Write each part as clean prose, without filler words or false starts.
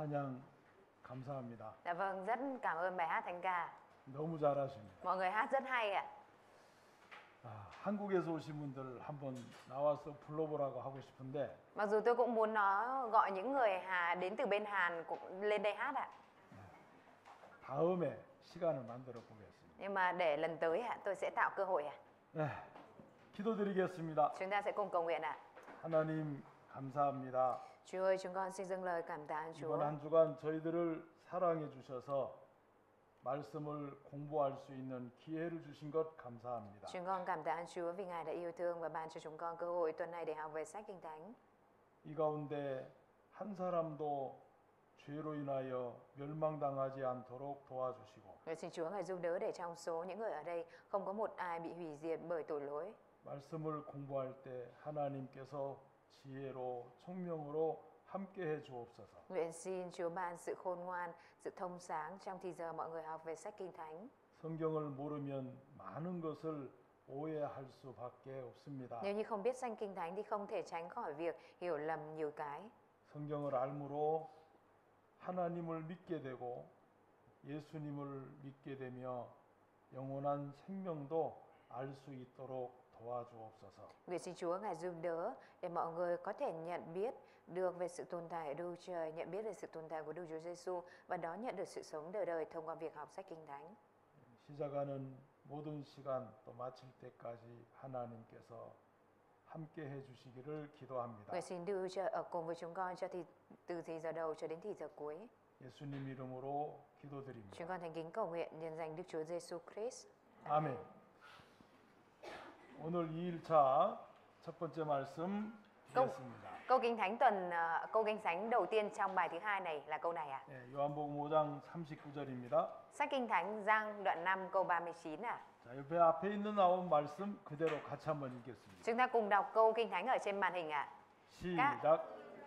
찬양 감사합니다. Dạ vâng, rất cảm ơn bài hát thánh ca. 너무 잘하십니다. Mọi người hát rất hay ạ. 한국에서 오신 분들 한번 나와서 불러보라고 하고 싶은데 Mặc dù tôi cũng muốn gọi những người đến từ bên Hàn cũng lên đây hát ạ. 다음에 시간을 만들어 보겠습니다. Nhưng mà để lần tới tôi sẽ tạo cơ hội ạ. 네, 기도드리겠습니다. Chúng ta sẽ cùng cầu nguyện ạ. 하나님 감사합니다. Chúa ơi, chúng con xin dâng lời cảm tạ ơn Chúa. 이번 한 주간 저희들을 사랑해 주셔서 말씀을 공부할 수 있는 기회를 주신 것 감사합니다. Chúng con cảm tạ ơn Chúa vì Ngài đã yêu thương và ban cho chúng con cơ hội tuần này để học về sách Kinh Thánh. 이 가운데 한 사람도 죄로 인하여 멸망당하지 않도록 도와주시고 Nguyện xin Chúa Ngài giúp đỡ để trong số những người ở đây không có một ai bị hủy diệt bởi tội lỗi. 말씀을 공부할 때 하나님께서 지혜로 총명으로 함께 해 주옵소서. Nguyện xin Chúa ban sự khôn ngoan, sự thông sáng trong thì giờ mọi người học về sách Kinh Thánh. 성경을 모르면 많은 것을 오해할 수밖에 없습니다. Nếu như không biết sách Kinh Thánh thì không thể tránh khỏi việc hiểu lầm nhiều cái. 성경을 알므로 하나님을 믿게 되고 예수님을 믿게 되며 영원한 생명도 알 수 있도록 도와주옵소서. Nguyện xin Chúa Ngài giúp đỡ để mọi người có thể nhận biết được về sự tồn tại của Đức Chúa Trời, nhận biết về sự tồn tại của Đức Chúa Giêsu và đó nhận được sự sống đời đời thông qua việc học sách Kinh Thánh. 시작하는 모든 시간 또 마칠 때까지 하나님께서 함께 해 주시기를 기도합니다. Nguyện xin Đức Chúa Trời ở cùng với chúng con từ thì giờ đầu cho đến thì giờ cuối. 예수님 이름으로 기도드립니다. Chúng con thành kính cầu nguyện nhân danh Đức Chúa Giêsu Christ. 아멘. 오늘 2일차 첫 번째 말씀 드렸습니다. Câu Kinh Thánh câu Kinh Thánh đầu tiên trong bài thứ hai này là câu này ạ. 네, 요한복음 5장 39절입니다. Sách Kinh Thánh Giăng đoạn 5 câu 39 ạ. 자, 옆에 앞에 있는 나온 말씀 그대로 같이 한번 읽겠습니다. Chúng ta cùng đọc câu Kinh Thánh ở trên màn hình ạ. 시작.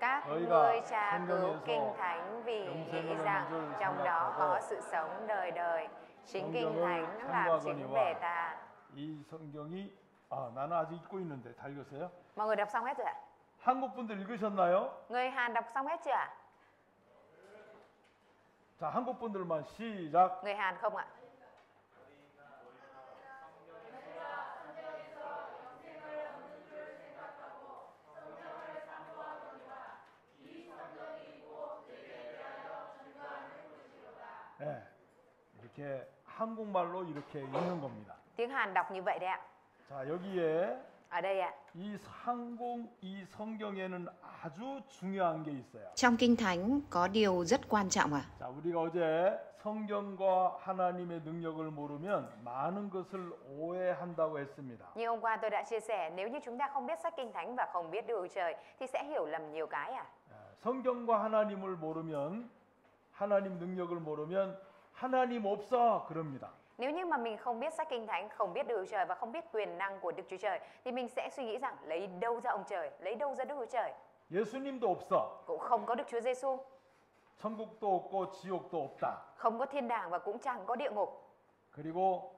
Các ngươi tra cứu Kinh Thánh vì nghĩ rằng trong đó có sự sống đời đời. Chính Kinh Thánh làm chứng về ta. 이 성경이 나는 아직 읽고 있는데 다 읽었어요? Mọi người đọc xong hết rồi ạ? 한국 분들 읽으셨나요? Người Hàn đọc xong hết chưa ạ? 자, 한국 분들만 시작. Người Hàn không ạ? 네, 이렇게 한국말로 이렇게 읽는 겁니다. Tiếng Hàn đọc như vậy đấy ạ. 자, 여기에 Ở đây ạ. 이 성경에는 아주 중요한 게 있어요. Trong Kinh Thánh có điều rất quan trọng ạ. 자, 우리가 어제 성경과 하나님의 능력을 모르면 많은 것을 오해한다고 했습니다. Như hôm qua tôi đã chia sẻ, nếu như chúng ta không biết sách Kinh Thánh và không biết Đức Chúa Trời thì sẽ hiểu lầm nhiều cái ạ. 성경과 하나님을 모르면 하나님 능력을 모르면 하나님 없어 그럽니다. Nếu như mà mình không biết sách Kinh Thánh, không biết Đức Chúa Trời và không biết quyền năng của Đức Chúa Trời thì mình sẽ suy nghĩ rằng lấy đâu ra ông trời, lấy đâu ra Đức Chúa Trời. 예수님도 없어. Cũng không có Đức Chúa Giêsu. 천국도 없고 지옥도 없다. Không có thiên đàng và cũng chẳng có địa ngục. 그리고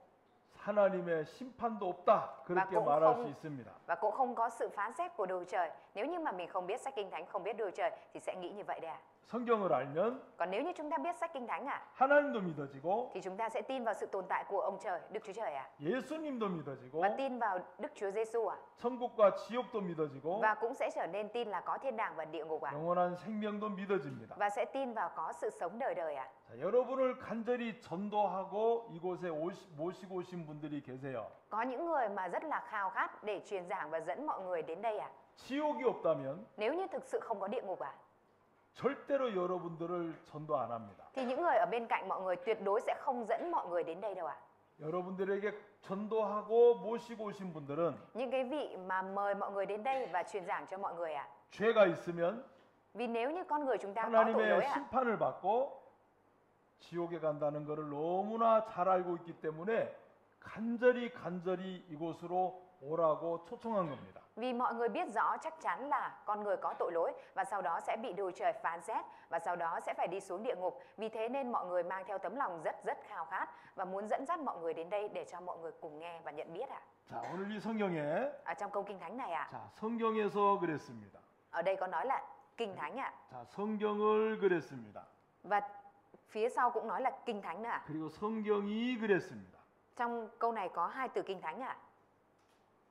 하나님의 심판도 없다. 그렇게 말할 수 있습니다. Và cũng không có sự phán xét của Đức Chúa Trời. Nếu như mà mình không biết sách Kinh Thánh, không biết Đức Chúa Trời thì sẽ nghĩ như vậy đấy ạ. 성경을 알면 Còn nếu như chúng ta biết sách Kinh Thánh 하나님도 믿어지고 thì chúng ta sẽ tin vào sự tồn tại của ông trời, Đức Chúa Trời ạ. 예수님도 믿어지고 Và tin vào Đức Chúa Giêsu ạ. 천국과 지옥도 믿어지고 Và cũng sẽ trở nên tin là có thiên đàng và địa ngục ạ. 영원한 생명도 믿어집니다. Và sẽ tin vào có sự sống đời đời ạ. 자, 여러분을 간절히 전도하고 이곳에 모시고 오신 분들이 계세요. Có những người mà rất là khao khát để truyền giảng và dẫn mọi người đến đây ạ. 지옥이 없다면 Nếu như thực sự không có địa ngục ạ, 절대로 여러분들을 전도 안 합니다. thì những người ở bên cạnh mọi người tuyệt đối sẽ không dẫn mọi người đến đây đâu ạ. 여러분들에게 전도하고 모시고 오신 분들은 Những cái vị mà mời mọi người đến đây và truyền giảng cho mọi người ạ. 죄가 있으면 Vì nếu như con người chúng ta có tội lỗi 하나님의 ạ, 심판을 받고 지옥에 간다는 것을 너무나 잘 알고 있기 때문에 간절히 이곳으로 오라고 초청한 겁니다. vì mọi người biết rõ chắc chắn là con người có tội lỗi và sau đó sẽ bị Đức Chúa Trời phán xét và sau đó sẽ phải đi xuống địa ngục. Vì thế nên mọi người mang theo tấm lòng rất khao khát và muốn dẫn dắt mọi người đến đây để cho mọi người cùng nghe và nhận biết ạ. 자, 오늘 이 성경에 Ở trong câu Kinh Thánh này ạ, 자, 성경에서 그랬습니다. ở đây có nói là Kinh Thánh ạ. 자, 성경을 그랬습니다. Và phía sau cũng nói là Kinh Thánh nữa ạ. 그리고 성경이 그랬습니다. Trong câu này có 2 từ Kinh Thánh ạ.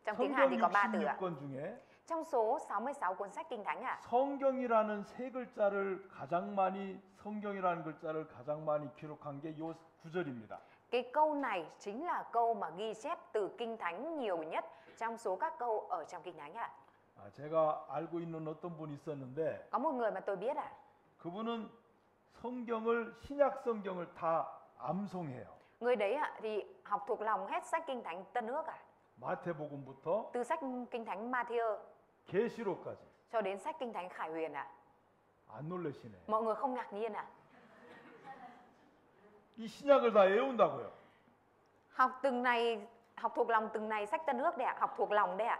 Trong tiếng Hàn thì 성경 có 3 từ ạ. 66권 중에 Trong số 66 cuốn sách Kinh Thánh ạ, 성경이라는 세 글자를 가장 많이 성경이라는 글자를 가장 많이 기록한 게 요 구절입니다. cái câu này chính là câu mà ghi chép từ Kinh Thánh nhiều nhất trong số các câu ở trong Kinh Thánh ạ. 제가 알고 있는 어떤 분이 있었는데 Có một người mà tôi biết ạ, 그분은 성경을 신약 성경을 다 암송해요. người đấy ạ thì học thuộc lòng hết sách Kinh Thánh Tân Ước ạ, 마태복음부터 từ sách Kinh Thánh Matthew 계시록까지. cho đến sách Kinh Thánh Khải Huyền ạ. 안 놀라시네. Mọi người không ngạc nhiên ạ? 이 신약을 다 외운다고요. Học thuộc lòng từng này sách Tân Ước đấy ạ, học thuộc lòng đấy ạ.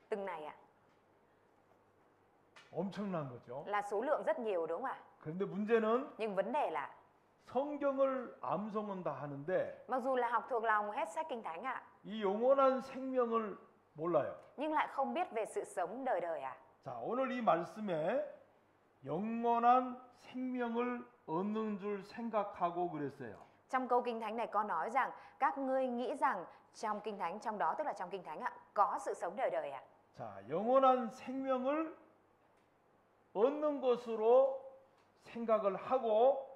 Từng này ạ, 엄청난 거죠. là số lượng rất nhiều đúng không ạ? 그런데 문제는 Nhưng vấn đề là 성경을 암송은 다 하는데 mặc dù là học thuộc lòng hết sách Kinh Thánh ạ, 이 영원한 생명을 몰라요. nhưng lại không biết về sự sống đời đời ạ. 자, 오늘 이 말씀에 영원한 생명을 얻는 줄 생각하고 그랬어요. Trong câu Kinh Thánh này có nói rằng các ngươi nghĩ rằng trong Kinh Thánh, trong đó tức là trong Kinh Thánh ạ, có sự sống đời đời ạ. 자, 영원한 생명을 얻는 것으로 생각을 하고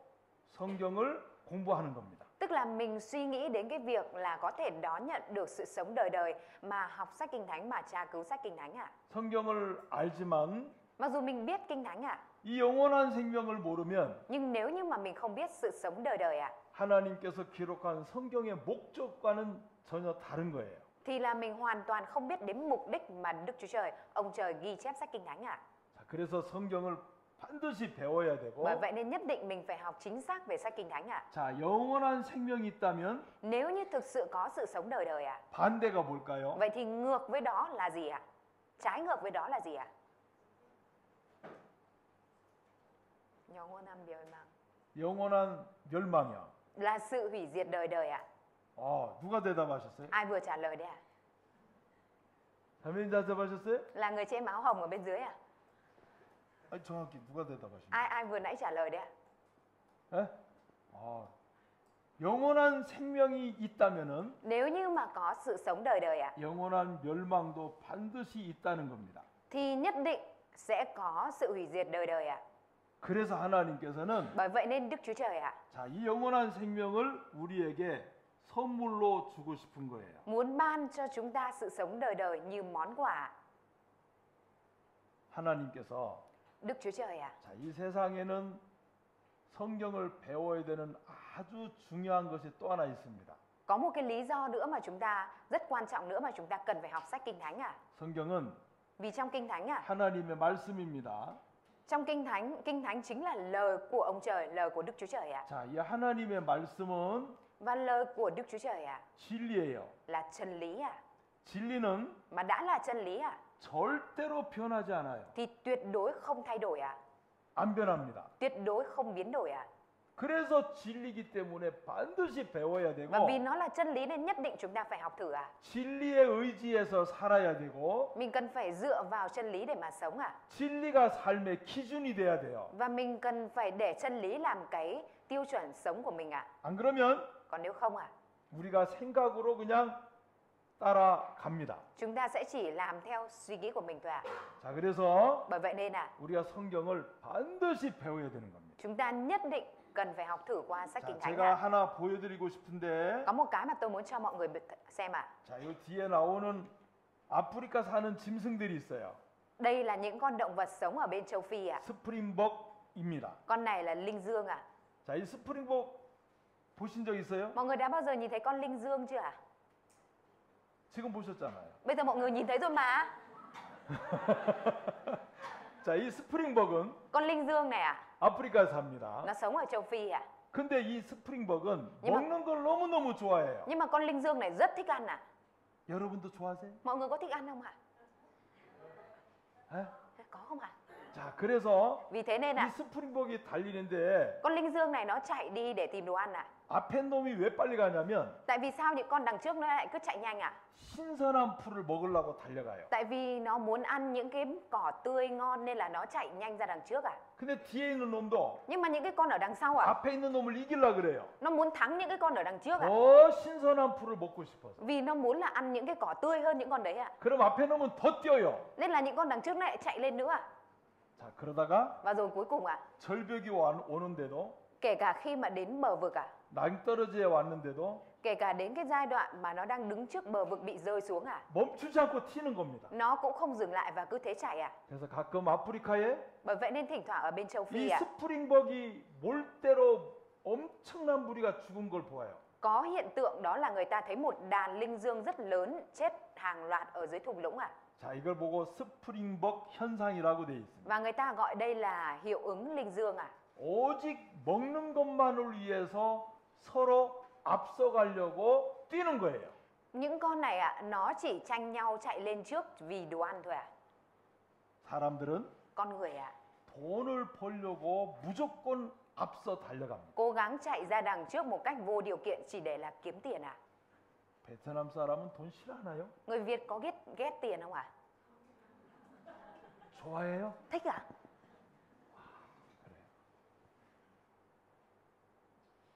성경을 공부하는 겁니다. Tức là mình suy nghĩ đến cái việc là có thể đón nhận được sự sống đời đời mà học sách Kinh Thánh, mà tra cứu sách Kinh Thánh ạ. 성경을 알지만 Mặc dù mình biết Kinh Thánh ạ, 이 영원한 생명을 모르면 nhưng nếu như mà mình không biết sự sống đời đời ạ, 하나님께서 기록한 성경의 목적과는 전혀 다른 거예요. thì là mình hoàn toàn không biết đến mục đích mà Đức Chúa Trời, ông trời ghi chép sách Kinh Thánh ạ. 자, 그래서 성경을 반드시 배워야 되고 Bởi vậy nên nhất định mình phải học chính xác về sách Kinh Thánh ạ. 자, 영원한 생명이 있다면 Nếu như thực sự có sự sống đời đời ạ, 반대가 뭘까요? vậy thì ngược với đó là gì ạ? Trái ngược với đó là gì ạ? 영원한 멸망. 영원한 멸망이야. Là sự hủy diệt đời đời ạ. 누가 대답하셨어요? Ai vừa trả lời đấy ạ? 자매님 대답하셨어요? Là người trên áo hồng ở bên dưới ạ? 아니, 정확히 누가 대답하셨나요? Ai vừa nãy trả lời đấy ạ? 예? 영원한 생명이 있다면은 Nếu như mà có sự sống đời đời ạ, 영원한 멸망도 반드시 있다는 겁니다. thì nhất định sẽ có sự hủy diệt đời đời ạ. 그래서 하나님께서는 Bởi vậy nên Đức Chúa Trời ạ, 자, 이 영원한 생명을 우리에게 선물로 주고 싶은 거예요. muốn ban cho chúng ta sự sống đời đời như món quà. 하나님께서 Đức Chúa Trời ạ, 자, 이 세상에는 성경을 배워야 되는 아주 중요한 것이 또 하나 있습니다. có một cái lý do nữa mà chúng ta rất quan trọng nữa mà chúng ta cần phải học sách Kinh Thánh ạ. 성경은 Vì trong Kinh Thánh ạ, 하나님의 말씀입니다. trong Kinh Thánh chính là lời của ông trời, lời của Đức Chúa Trời ạ. 자, 이 하나님의 말씀은 Và lời của Đức Chúa Trời ạ 진리예요. là chân lý ạ. 진리는 Mà đã là chân lý ạ 절대로 변하지 않아요. thì tuyệt đối không thay đổi ạ. 안 변합니다. Tuyệt đối không biến đổi ạ. 그래서 진리기 때문에 반드시 배워야 되고 Và vì nó là chân lý nên nhất định chúng ta phải học thử ạ. 진리에 의지해서 살아야 되고 Mình cần phải dựa vào chân lý để mà sống ạ. 진리가 삶의 기준이 돼야 돼요. Và mình cần phải để chân lý làm cái tiêu chuẩn sống của mình ạ. 안 그러면 Còn nếu không ạ, 우리가 생각으로 그냥 따라갑니다. chúng ta sẽ chỉ làm theo suy nghĩ của mình thôi ạ. 자, 그래서 Bởi vậy nên ạ, 우리가 성경을 반드시 배워야 되는 겁니다. chúng ta nhất định cần phải học thử qua sách 자, Kinh Thánh 제가 ạ. 하나 보여드리고 싶은데 Có một cái mà tôi muốn cho mọi người xem ạ. 자, 이 뒤에 나오는 아프리카 사는 짐승들이 있어요. Đây là những con động vật sống ở bên châu Phi ạ. 스프링복입니다. Con này là linh dương ạ. 자, 이 스프링복 보신 적 있어요? Mọi người đã bao giờ nhìn thấy con linh dương chưa ạ? 지금 보셨잖아요. Bây giờ mọi người nhìn thấy rồi mà. 자, 이 스프링복은 Con linh dương này ạ, 아프리카에 삽니다. nó sống ở châu Phi ạ. 근데 이 스프링복은 Nhưng mà- 먹는 걸 너무너무 좋아해요. Nhưng mà con linh dương này rất thích ăn ạ. 여러분도 좋아하세요? Mọi người có thích ăn không ạ? 에? Có không ạ? 자, 그래서 Vì thế nên 이 스프링복이 달리는데 con linh dương này nó chạy đi để tìm đồ ăn ạ. 앞에 놈이 왜 빨리 가냐면 Tại vì sao những con đằng trước nó lại cứ chạy nhanh ạ? 신선한 풀을 먹으려고 달려가요. Tại vì nó muốn ăn những cái cỏ tươi ngon nên là nó chạy nhanh ra đằng trước ạ. 근데 뒤에 있는 놈도 Nhưng mà những cái con ở đằng sau ạ, 앞에 있는 놈을 이기려고 그래요. nó muốn thắng những cái con ở đằng trước ạ. 더 신선한 풀을 먹고 싶어서. Vì nó muốn là ăn những cái cỏ tươi hơn những con đấy ạ. 그럼 앞에 놈은 더 뛰어요. Nên là những con đằng trước nó lại chạy lên nữa ạ. 자, 그러다가 Và rồi cuối cùng ạ, 절벽이 오는데도 kể cả khi mà đến bờ vực ạ, 낭떠러지에 왔는데도 kể cả đến cái giai đoạn mà nó đang đứng trước bờ vực bị rơi xuống ạ, 멈추지 않고 튀는 겁니다. nó cũng không dừng lại và cứ thế chạy ạ. 그래서 가끔 아프리카에 Bởi vậy nên thỉnh thoảng ở bên châu Phi 이 ạ, 스프링벅이 몰대로 엄청난 무리가 죽은 걸 보아요. có hiện tượng đó là người ta thấy một đàn linh dương rất lớn chết hàng loạt ở dưới thung lũng ạ. 자, 이걸 보고 스프링벅 현상이라고 되어 있습니다. Và người ta gọi đây là hiệu ứng linh dương ạ. 오직 먹는 것만을 위해서 서로 앞서가려고 뛰는 거예요. Những con này ạ, nó chỉ tranh nhau chạy lên trước vì đồ ăn thôi ạ. 사람들은 Con người ạ, 돈을 벌려고 무조건 앞서 달려갑니다. cố gắng chạy ra đằng trước một cách vô điều kiện chỉ để là kiếm tiền ạ. 베트남 사람은 돈 싫어하나요? Người Việt có ghét tiền không ạ? 좋아해요? Thích ạ? 그래요.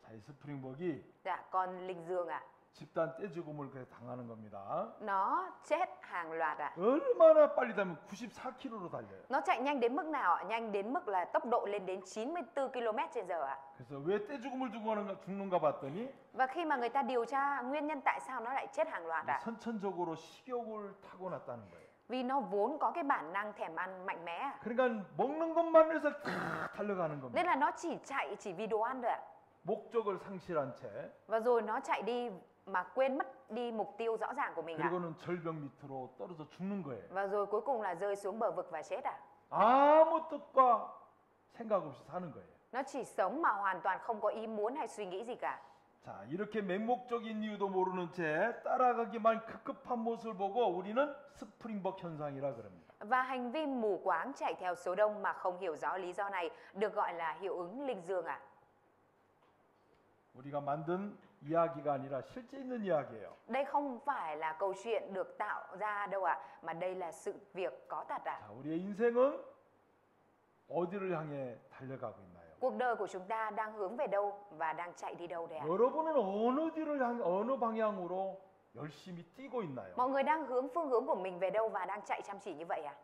자, 이 스프링벅이 Dạ, con linh dương ạ, 집단 떼죽음을 그래 당하는 겁니다. nó chết hàng loạt ạ. 얼마나 빨리 달면 94km로 달려요. Nó chạy nhanh đến mức nào ạ? Nhanh đến mức là tốc độ lên đến 94 km/h ạ. 그래서 왜 떼죽음을 죽는가 봤더니 Và khi mà người ta điều tra nguyên nhân tại sao nó lại chết hàng loạt ạ, 선천적으로 식욕을 타고났다는 거예요. vì nó vốn có cái bản năng thèm ăn mạnh mẽ ạ. 그러니까 먹는 것만 위해서 다 달려가는 Nên 겁니다. là nó chỉ chạy chỉ vì đồ ăn thôi ạ. 목적을 상실한 채 Và rồi nó chạy đi mà quên mất đi mục tiêu rõ ràng của mình ạ. 그리고는 절벽 밑으로 떨어져 죽는 거예요. Và rồi cuối cùng là rơi xuống bờ vực và chết ạ. 아무 뜻과 생각 없이 사는 거예요. Nó chỉ sống mà hoàn toàn không có ý muốn hay suy nghĩ gì cả. 자, 이렇게 맹목적인 이유도 모르는 채 따라가기만 급급한 모습을 보고 우리는 스프링벅 현상이라 그럽니다. Và hành vi mù quáng chạy theo số đông mà không hiểu rõ lý do này được gọi là hiệu ứng linh dương ạ. 우리가 만든 이야기가 아니라 실제 있는 이야기예요. Đây không phải là câu chuyện được tạo ra đâu ạ, mà đây là sự việc có thật ạ. 자, 우리의 인생은 어디를 향해 달려가고 있나요? Cuộc đời của chúng ta đang hướng về đâu và đang chạy đi đâu đấy ạ? 여러분은 어느 방향으로 열심히 뛰고 있나요? Mọi người đang hướng phương hướng của mình về đâu và đang chạy chăm chỉ như vậy ạ?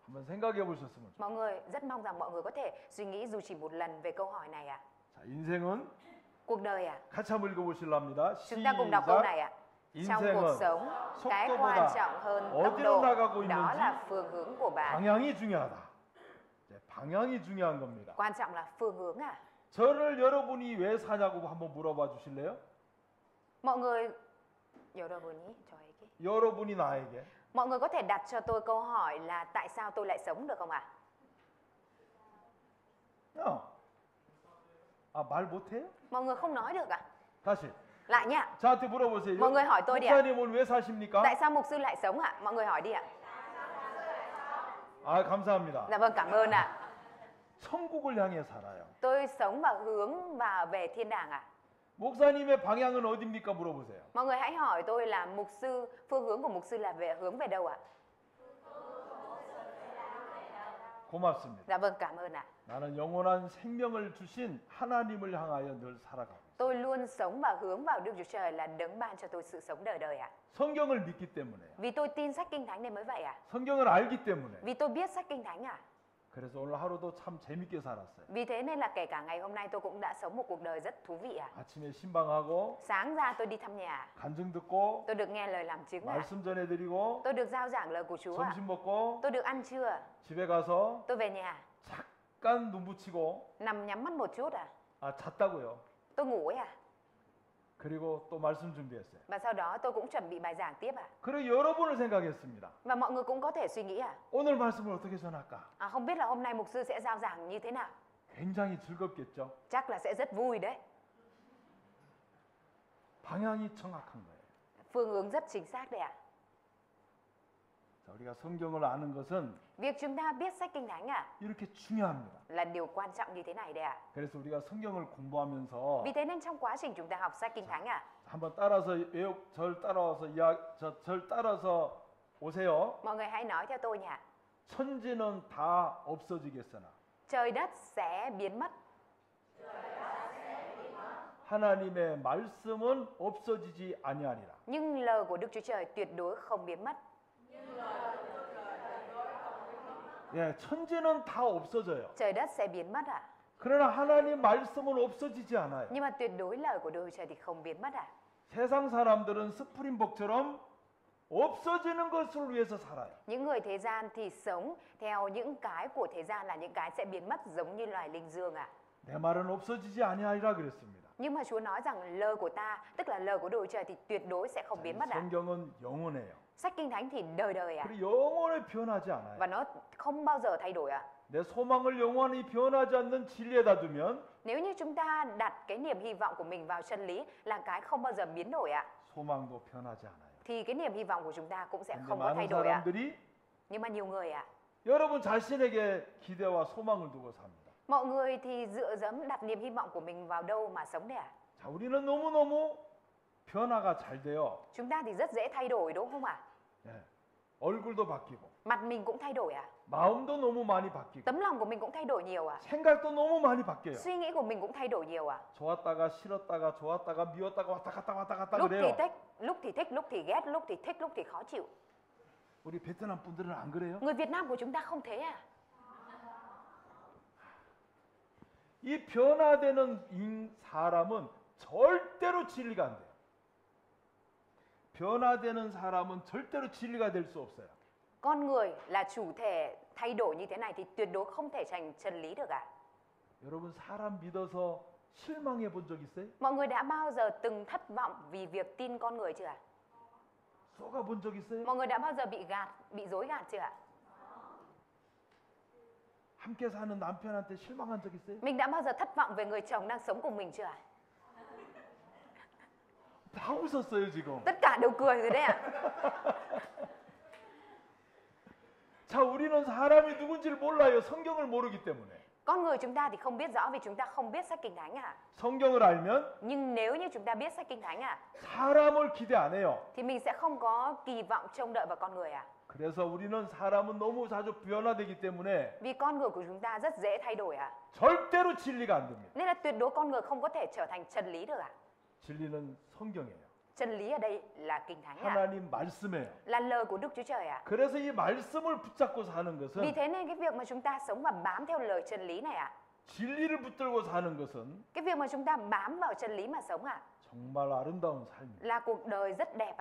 한번 생각해 보셨으면 좋겠어요. Mọi người rất mong rằng mọi người có thể suy nghĩ dù chỉ một lần về câu hỏi này ạ. 자, 인생은 Cuộc đời ạ, 같이 한번 읽어보실랍니다. chúng ta cùng đọc câu này 시작. ạ. Trong cuộc 인생은 sống, cái 속도보다 quan trọng hơn tốc 어디로 độ, 나가고 đó 있는지 là phương hướng của bạn. 방향이 중요하다. 이제 방향이 중요한 겁니다. Quan trọng là phương hướng ạ. 저를 여러분이 왜 사냐고 한번 물어봐 주실래요? Mọi người 여러분이 저에게 여러분이 나에게 Mọi người có thể đặt cho tôi câu hỏi là tại sao tôi lại sống được không ạ? 말 못해요? Mọi người không nói được ạ? 다시 Lại nhá. 저한테 물어보세요. mọi người hỏi tôi đi ạ. 목사님은 왜 사십니까? Tại sao mục sư lại sống ạ? Mọi người hỏi đi ạ. 감사합니다. Dạ vâng, cảm ơn ạ. 천국을 향해 살아요. Tôi sống và hướng vào về thiên đàng ạ. 목사님의 방향은 어디입니까? 물어보세요. Mọi người hãy hỏi tôi là mục sư, phương hướng của mục sư là hướng về đâu ạ? 고맙습니다. Dạ vâng, cảm ơn ạ. 나는 영원한 생명을 주신 하나님을 향하여 늘 살아가고 있어요. Tôi luôn sống và hướng vào Đức Chúa Trời là đấng ban cho tôi sự sống đời đời ạ. 성경을 믿기 때문에, Vì tôi tin sách Kinh Thánh nên mới vậy ạ. 성경을 알기 때문에. Vì tôi biết sách Kinh Thánh ạ. 그래서 오늘 하루도 참 재밌게 살았어요. Vì thế nên là kể cả ngày hôm nay tôi cũng đã sống một cuộc đời rất thú vị ạ. 아침에 신방하고 Sáng ra tôi đi thăm nhà, 간증 듣고 tôi được nghe lời làm chứng ạ. 말씀 전해드리고 Tôi được giao giảng lời của Chúa ạ. 점심 먹고 Tôi được ăn trưa, 집에 가서 tôi về nhà, 잠깐 눈 붙이고 nằm nhắm mắt một chút ạ. 잤다고요. Tôi ngủ ấy ạ. 그리고 또 말씀 준비했어요. Và sau đó tôi cũng chuẩn bị bài giảng tiếp ạ. 그리고 여러분을 생각했습니다. Và mọi người cũng có thể suy nghĩ ạ. 오늘 말씀을 어떻게 전할까? Không biết là hôm nay mục sư sẽ giao giảng như thế nào? 굉장히 즐겁겠죠. Chắc là sẽ rất vui đấy. 방향이 정확한 거예요. Phương hướng rất chính xác đấy ạ. 자, 우리가 성경을 아는 것은 Việc chúng ta biết sách Kinh Thánh 이렇게 중요합니다. là điều quan trọng như thế này đây ạ. 그래서 우리가 성경을 공부하면서 Vì thế nên trong quá trình chúng ta học sách Kinh Thánh 한번 따라서 절 따라와서 절 따라서 오세요. mọi người hãy nói theo tôi nhỉ. 천지는 다 없어지겠으나 Trời đất sẽ biến mất, 하나님의 말씀은 없어지지 아니하리라. nhưng lời của Đức Chúa Trời tuyệt đối không biến mất. 예, 천지는 다 없어져요. Trời đất sẽ biến mất 그러나 하나님 말씀은 없어지지 않아요. nhưng mà tuyệt đối lời của Đức Chúa Trời thì không biến mất 세상 사람들은 스프링복처럼 없어지는 것을 위해서 살아요. Những người thế gian thì sống theo những cái của thế gian là những cái sẽ biến mất giống như loài linh dương 내 말은 없어지지 아니하리라 그랬습니다. Nhưng mà Chúa nói rằng lời của ta, tức là lời của Đức Chúa Trời thì tuyệt đối sẽ không biến mất 성경은 영원해요. Sách Kinh Thánh thì đời đời 그리고 영원히 변하지 않아요. và nó không bao giờ thay đổi 내 소망을 영원히 변하지 않는 진리에다 두면 Nếu như chúng ta đặt cái niềm hy vọng của mình vào chân lý là cái không bao giờ biến đổi 소망도 변하지 않아요. thì cái niềm hy vọng của chúng ta cũng sẽ 근데 không có thay 많은 đổi 사람들이 Nhưng mà nhiều người 여러분 자신에게 기대와 소망을 두고 삽니다. mọi người thì dựa dẫm đặt niềm hy vọng của mình vào đâu mà sống đấy 자, 우리는 너무너무 변화가 잘 돼요. Chúng ta thì rất dễ thay đổi đúng không 예. 얼굴도 바뀌고 Mặt mình cũng thay đổi 마음도 너무 많이 바뀌고 Tấm lòng của mình cũng thay đổi nhiều 생각도 너무 많이 바뀌어요. Suy nghĩ của mình cũng thay đổi nhiều 좋았다가 싫었다가 좋았다가 미웠다가 왔다 갔다 Lúc thì 그래요. thích, lúc thì ghét, lúc thì thích, lúc thì khó chịu 우리 베트남 분들은 안 그래요? Người Việt Nam của chúng ta không thế 이 변화되는 사람은 절대로 진리가 안 돼요. 변화되는 사람은 절대로 진리가 될 수 없어요. Con người là chủ thể thay đổi như thế này thì tuyệt đối không thể thành chân lý được 여러분 사람 믿어서 실망해 본 적 있어요? Mọi người đã bao giờ từng thất vọng vì việc tin con người chưa 속아 본 적 있어요? Mọi người đã bao giờ bị gạt, bị dối gạt chưa 함께 사는 남편한테 실망한 적 있어요? Mình đã bao giờ thất vọng về người chồng đang sống cùng mình chưa 다 웃었어요 지금. Tất cả đều cười rồi đấy 자, 우리는 사람이 누군지를 몰라요. 성경을 모르기 때문에. Con người chúng ta thì không biết rõ vì chúng ta không biết sách Kinh Thánh 성경을 알면 Nhưng nếu như chúng ta biết sách Kinh Thánh 사람을 기대 안 해요. thì mình sẽ không có kỳ vọng trông đợi vào con người 그래서 우리는 사람은 너무 자주 변화되기 때문에 Vì con người của chúng ta rất dễ thay đổi 절대로 진리가 안 됩니다. Nên là tuyệt đối con người không có thể trở thành chân lý được 진리는 성경이에요. Chân lý ở đây là Kinh Thánh 하나님 말씀이에요. là lời của Đức Chúa Trời 그래서 이 말씀을 붙잡고 사는 Vì 것은 thế nên cái việc mà chúng ta sống và bám theo lời chân lý này 진리를 붙들고 사는 것은 cái việc mà chúng ta bám vào chân lý mà sống 정말 아름다운 삶입니다. là cuộc đời rất đẹp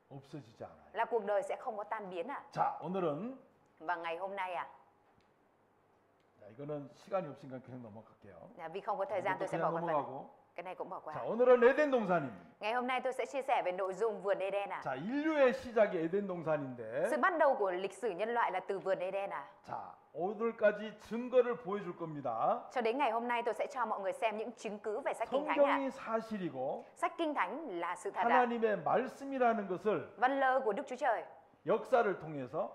없어지지 않아요. là cuộc đời sẽ không có tan biến 자, 오늘은 Và ngày hôm nay 자, 이거는 시간이 없으니까 그냥 넘어갈게요. vì không có thời gian tôi 이것도 sẽ 그냥 bỏ qua phần 넘어가고. cái này cũng bỏ qua 자, 오늘은 에덴 동산입니다. Ngày hôm nay tôi sẽ chia sẻ về nội dung vườn Eden 자, 인류의 시작이 에덴 동산인데 Sự bắt đầu của lịch sử nhân loại là từ vườn Eden 자, 오늘까지 증거를 보여줄 겁니다. Cho đến ngày hôm nay tôi sẽ cho mọi người xem những chứng cứ về sách Kinh Thánh 성경이 사실이고 Sách Kinh Thánh là sự thật 하나님의 말씀이라는 것을 Và lời của Đức Chúa Trời 역사를 통해서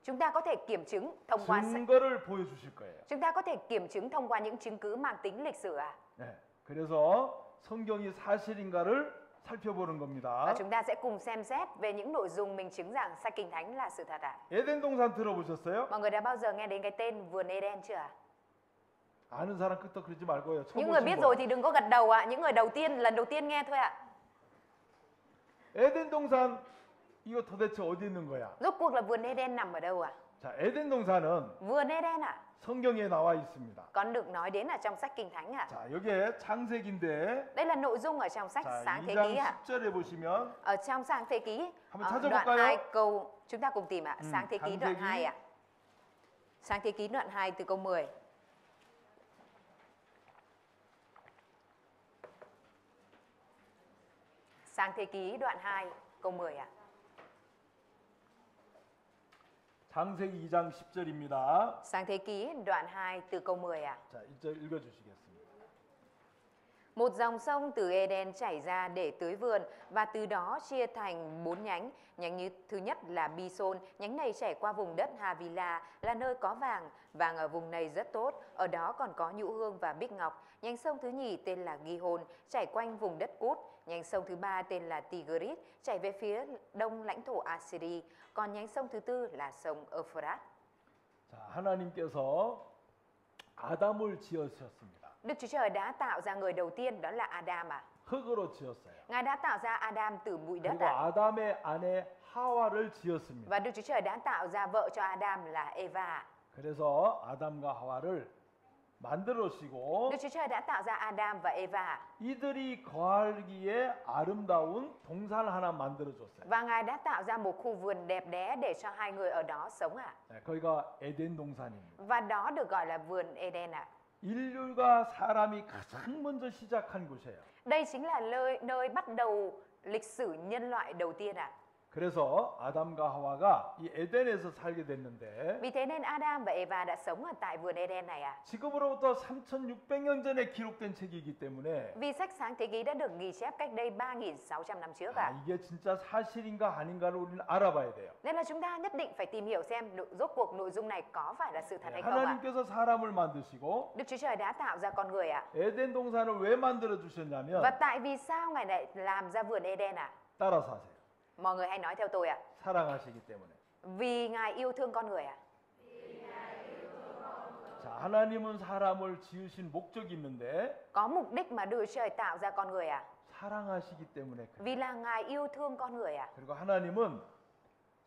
Chúng ta có thể kiểm chứng thông qua 증거를 보여주실 거예요. Chúng ta có thể kiểm chứng thông qua những chứng cứ mang tính lịch sử 네, 그래서 성경이 사실인가를 살펴보는 겁니다. Và chúng ta sẽ cùng xem xét về những nội dung mình chứng rằng sách Kinh Thánh là sự thật 에덴 동산 들어보셨어요? Mọi người đã bao giờ nghe đến cái tên vườn Eden chưa 아는 사람 끄떡 그러지 말고요. 처음 Những người 보신 biết 분. rồi thì đừng có gật đầu Những người đầu tiên, lần đầu tiên nghe thôi 에덴 동산 이거 도대체 어디 있는 거야? Rốt cuộc là vườn Eden nằm ở đâu 자, 에덴 동산은 Vườn Eden 성경에 나와 있습니다. Còn được nói đến ở trong sách Kinh Thánh 자, 여기에 창세기인데 Đây là nội dung ở trong sách 자, Sáng Thế 2장 Ký 10절에 보시면 Ở trong Sáng Thế Ký 한번 đoạn 찾아볼까요? 2 câu chúng ta cùng tìm Sáng Thế Ký Sáng đoạn Thế 2 Ký. Sáng Thế Ký đoạn 2 từ câu 10 Sáng Thế Ký đoạn 2 câu 10 창세기 2장 10절입니다. Sáng Thế Ký đoạn 2 từ câu 10 자, 1절 읽어 주시겠습니다. Một dòng sông từ Eden chảy ra để tưới vườn và từ đó chia thành 4 nhánh. Nhánh thứ nhất là Bison, nhánh này chảy qua vùng đất Havila là nơi có vàng. Vàng ở vùng này rất tốt, ở đó còn có nhũ hương và bích ngọc. Nhánh sông thứ nhì tên là Gihon, chảy quanh vùng đất Cút. Nhánh sông thứ ba tên là Tigris, chảy về phía đông lãnh thổ Assyria. Còn nhánh sông thứ tư là sông Euphrates. 자, 하나님께서 아담을 지으셨습니다. Đức Chúa Trời đã tạo ra người đầu tiên, đó là Adam à. 흙으로 지었어요. Ngài đã tạo ra Adam từ bụi đất 그리고 à. 아담의 아내 하와를 지었습니다. Và Đức Chúa Trời đã tạo ra vợ cho Adam là Eva. 그래서 아담과 하와를 만들으시고 Đức Chúa Trời đã tạo ra Adam và Eva. 이들이 거하기에 아름다운 동산 하나 만들어줬어요. Và Ngài đã tạo ra một khu vườn đẹp đẽ để cho hai người ở đó sống ạ. 네, 거기가 에덴 동산입니다. Và đó được gọi là vườn Eden ạ. 인류가 사람이 가장 먼저 시작한 곳이에요. Đây chính là nơi bắt đầu lịch sử nhân loại đầu tiên ạ. 그래서 아담과 하와가 이 에덴에서 살게 됐는데 Vì thế nên Adam và Eva đã sống ở tại vườn Eden này ạ. 지금으로부터 3,600년 전에 기록된 책이기 때문에 Vì sách Sáng Thế Ký đã được ghi chép cách đây 3.600 năm trước ạ. 이게 진짜 사실인가 아닌가를 우리는 알아봐야 돼요. Nên là chúng ta nhất định phải tìm hiểu xem rốt cuộc nội dung này có phải là sự thật hay không ạ. 하나님께서 사람을 만드시고 Đức Chúa Trời đã tạo ra con người ạ. 에덴 동산을 왜 만들어 주셨냐면 Và tại vì sao Ngài lại làm ra vườn Eden ạ? 따라서 하세요. Mọi người hãy nói theo tôi ạ. 사랑하시기 때문에. Vì Ngài yêu thương con người ạ. 자, 하나님은 사람을 지으신 목적이 있는데 Có mục đích mà Đức Chúa Trời tạo ra con người ạ. 사랑하시기 때문에 그래요. Vì là Ngài yêu thương con người ạ. 그리고 하나님은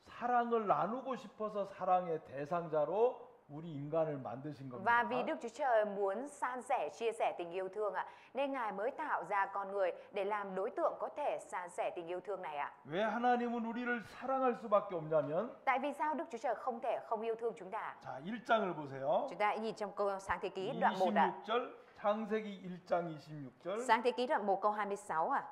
사랑을 나누고 싶어서 사랑의 대상자로 우리 인간을 만드신 겁니다. Và vì Đức Chúa Trời muốn san sẻ, chia sẻ tình yêu thương ạ, nên Ngài mới tạo ra con người để làm đối tượng có thể san sẻ tình yêu thương này ạ. 왜 하나님은 우리를 사랑할 수밖에 없냐면 Tại vì sao Đức Chúa Trời không thể không yêu thương chúng ta? 자, 1장을 보세요. Chúng ta hãy nhìn trong câu Sáng Thế Ký đoạn 1 ạ. 26절 창세기 1장 26절 Sáng Thế Ký đoạn 1 câu 26 ạ.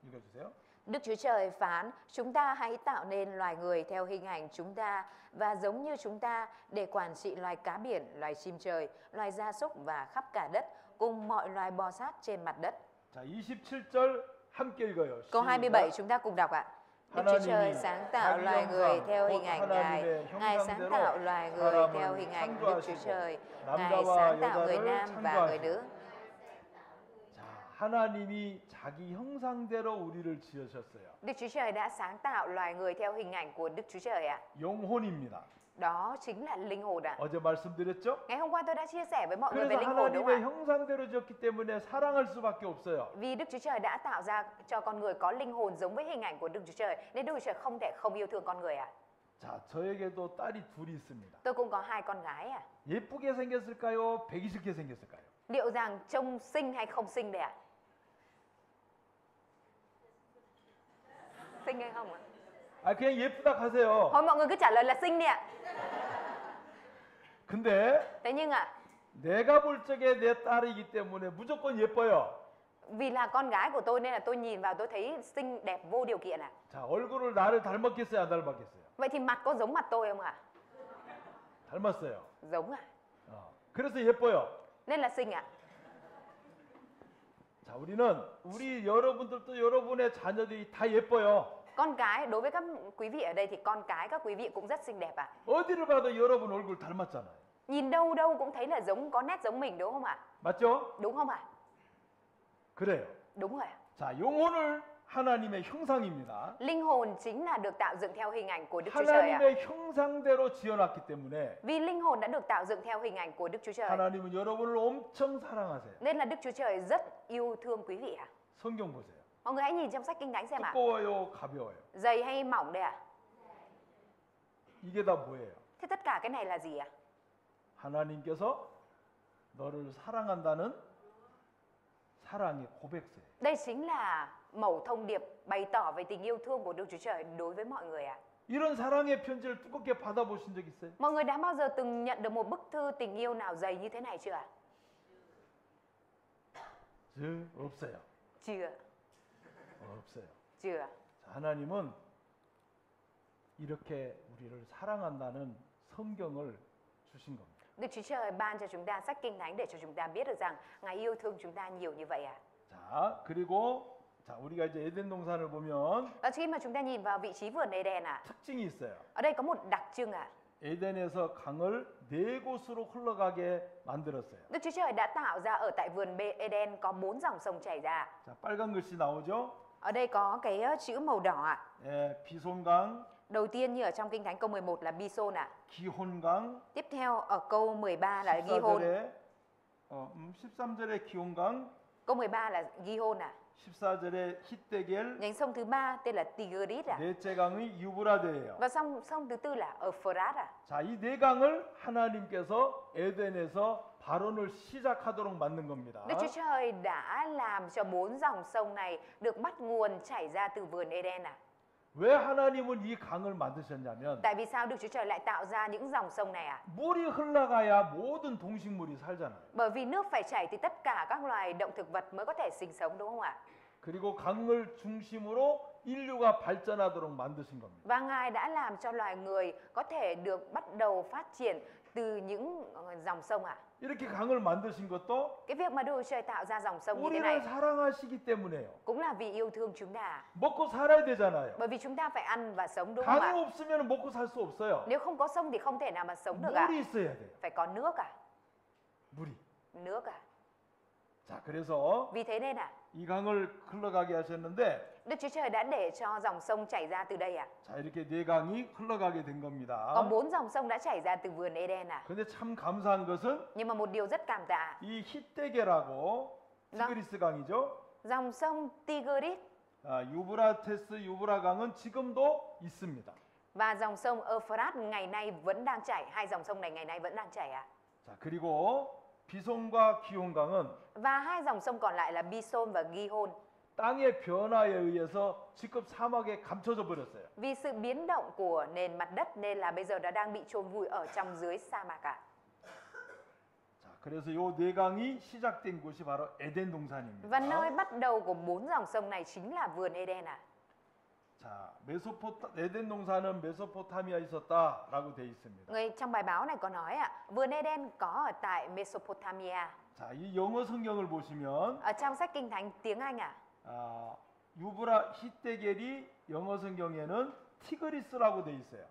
읽어주세요. Đức Chúa Trời phán, chúng ta hãy tạo nên loài người theo hình ảnh chúng ta và giống như chúng ta để quản trị loài cá biển, loài chim trời, loài gia súc và khắp cả đất, cùng mọi loài bò sát trên mặt đất. 자, 27절 함께 읽어요. Câu 시작. 27 chúng ta cùng đọc ạ. Đức Chúa Trời sáng tạo loài người theo hình ảnh Ngài. Ngài sáng tạo loài người theo hình ảnh Đức Chúa Trời. Ngài sáng tạo người nam và người nữ. 자, 하나님이 자기 형상대로 우리를 지으셨어요. Đức Chúa Trời đã sáng tạo loài người theo hình ảnh của Đức Chúa Trời ạ. 영혼입니다. Đó chính là linh hồn ạ. 어제 말씀드렸죠? Ngày hôm qua tôi đã chia sẻ với mọi người về 그래서 linh hồn đúng không 하나님의 ạ? 형상대로 지었기 때문에 사랑할 수밖에 없어요. Vì Đức Chúa Trời đã tạo ra cho con người có linh hồn giống với hình ảnh của Đức Chúa Trời, nên Đức Chúa Trời không thể không yêu thương con người ạ. 자, 저에게도 딸이 둘이 있습니다. Tôi cũng có hai con gái ạ. 예쁘게 생겼을까요? 배기 싫게 생겼을까요? Liệu rằng trông xinh hay không xinh đấy ạ? Xinh hay không ạ? 아, 그냥 예쁘다 하세요. Thôi mọi người cứ trả lời là xinh đi ạ. 근데 Thế nhưng ạ, 내가 볼 적에 내 딸이기 때문에 무조건 예뻐요. vì là con gái của tôi nên là tôi nhìn vào tôi thấy xinh đẹp vô điều kiện ạ. 자, 얼굴을 나를 닮았겠어요? 안 닮았겠어요? Vậy thì mặt có giống mặt tôi không ạ? 닮았어요. Giống ạ. 그래서 예뻐요. Nên là xinh ạ. 자, 우리 여러분들도 여러분의 자녀들이 다 예뻐요. Con cái, đối với các quý vị ở đây thì con cái các quý vị cũng rất xinh đẹp ạ. 어디를 봐도 여러분 얼굴 닮았잖아요. Nhìn đâu đâu cũng thấy là giống, có nét giống mình đúng không ạ? 맞죠? Đúng không ạ? 그래요. Đúng rồi ạ. 자, 영혼을 하나님의 형상입니다. Linh hồn chính là được tạo dựng theo hình ảnh của Đức Chúa Trời ạ. 하나님의 형상대로 지어놨기 때문에 Vì linh hồn đã được tạo dựng theo hình ảnh của Đức Chúa Trời, 하나님은 여러분을 엄청 사랑하세요. nên là Đức Chúa Trời rất yêu thương quý vị ạ. 성경 보세요. Mọi người hãy nhìn trong sách Kinh Thánh xem ạ. 두꺼워요, 가벼워요. Dày hay mỏng đây ạ? 이게 다 뭐예요? Thế tất cả cái này là gì ạ? 하나님께서 너를 사랑한다는 사랑의 고백서예요. Đây chính là mẩu thông điệp bày tỏ về tình yêu thương của Đức Chúa Trời đối với mọi người ạ. 이런 사랑의 편지를 두껍게 받아보신 적 있어요? Mọi người đã bao giờ từng nhận được một bức thư tình yêu nào dày như thế này chưa ạ? 없어요. Chưa. 없어요. Chưa. 자, 하나님은 이렇게 우리를 사랑한다는 성경을 주신 겁니다. Đức Chúa Trời ban cho chúng ta sách Kinh Thánh để cho chúng ta biết được rằng Ngài yêu thương chúng ta nhiều như vậy ạ. 자, 그리고 자, 우리가 이제 에덴 동산을 보면 Và khi mà chúng ta nhìn vào vị trí vườn Eden 특징이 있어요. ở đây có một đặc trưng 에덴에서 강을 네 곳으로 흘러가게 만들었어요. Đức Chúa Trời đã tạo ra ở tại vườn Eden có 4 dòng sông chảy ra. 자, 빨간 글씨 나오죠? Ở đây có cái chữ màu đỏ 예, 비손강, Đầu tiên như ở trong Kinh Thánh câu 11 là Bison 기혼강, Tiếp theo ở câu 13 là Gihon. 14절에 13절에 기혼강, Câu 13 là Gihon 14절에 히데겔, Nhánh sông thứ ba tên là Tigris 넷째 강이 유브라데예요. Và sông thứ tư là Euphrates 자, 이 네 강을 하나님께서 에덴에서 발원을 시작하도록 만든 겁니다. Đức Chúa Trời đã làm cho 4 dòng sông này được bắt nguồn chảy ra từ vườn Eden 왜 하나님은 이 강을 만드셨냐면 Tại vì sao Đức Chúa Trời lại tạo ra những dòng sông này 물이 흘러가야 모든 동식물이 살잖아요. Bởi vì nước phải chảy thì tất cả các loài động thực vật mới có thể sinh sống đúng không ạ? 그리고 강을 중심으로 인류가 발전하도록 만드신 겁니다. Và Ngài đã làm cho loài người có thể được bắt đầu phát triển từ những dòng sông 이렇게 강을 만드신 것도 Cái việc mà Đức Chúa Trời tạo ra dòng sông như thế 우리를 này 사랑하시기 때문에요. cũng là vì yêu thương chúng ta. 먹고 살아야 되잖아요. Bởi vì chúng ta phải ăn và sống đúng không 강이 ạ? 없으면 먹고 살 수 없어요. Nếu không có sông thì không thể nào mà sống được 물이 있어야 돼요. Phải có nước 물이. Nước 자, 그래서 Vì thế nên 이 강을 흘러가게 하셨는데 Đức Chúa Trời đã để cho dòng sông chảy ra từ đây 자, 이렇게 네 강이 흘러가게 된 겁니다. Có 4 dòng sông đã chảy ra từ vườn Eden 근데 참 감사한 것은 Nhưng mà một điều rất cảm tạ 이 히데겔하고 티그리스 강이죠. Dòng sông Tigris 유브라테스 유브라강은 지금도 있습니다. và dòng sông Euphrates ngày nay vẫn đang chảy. Hai dòng sông này ngày nay vẫn đang chảy 자, 그리고 비손과 기혼강은 Và hai dòng sông còn lại là Bison và Gihon 땅의 변화에 의해서 직접 사막에 감춰져 버렸어요. Vì sự biến động của nền mặt đất nên là bây giờ đã đang bị chôn vùi ở trong dưới sa mạc 자, 그래서 요 네 강이 시작된 곳이 바로 에덴 동산입니다. Và nơi bắt đầu của 4 dòng sông này chính là vườn Eden 자, 에덴 동산은 메소포타미아에 있었다라고 돼 있습니다. Người trong bài báo này có nói vườn Eden có ở tại Mesopotamia. 자, 이 영어 성경을 보시면 Ở trong sách Kinh Thánh tiếng Anh 유브라 히데겔이 영어 성경에는 티그리스라고 돼 있어요.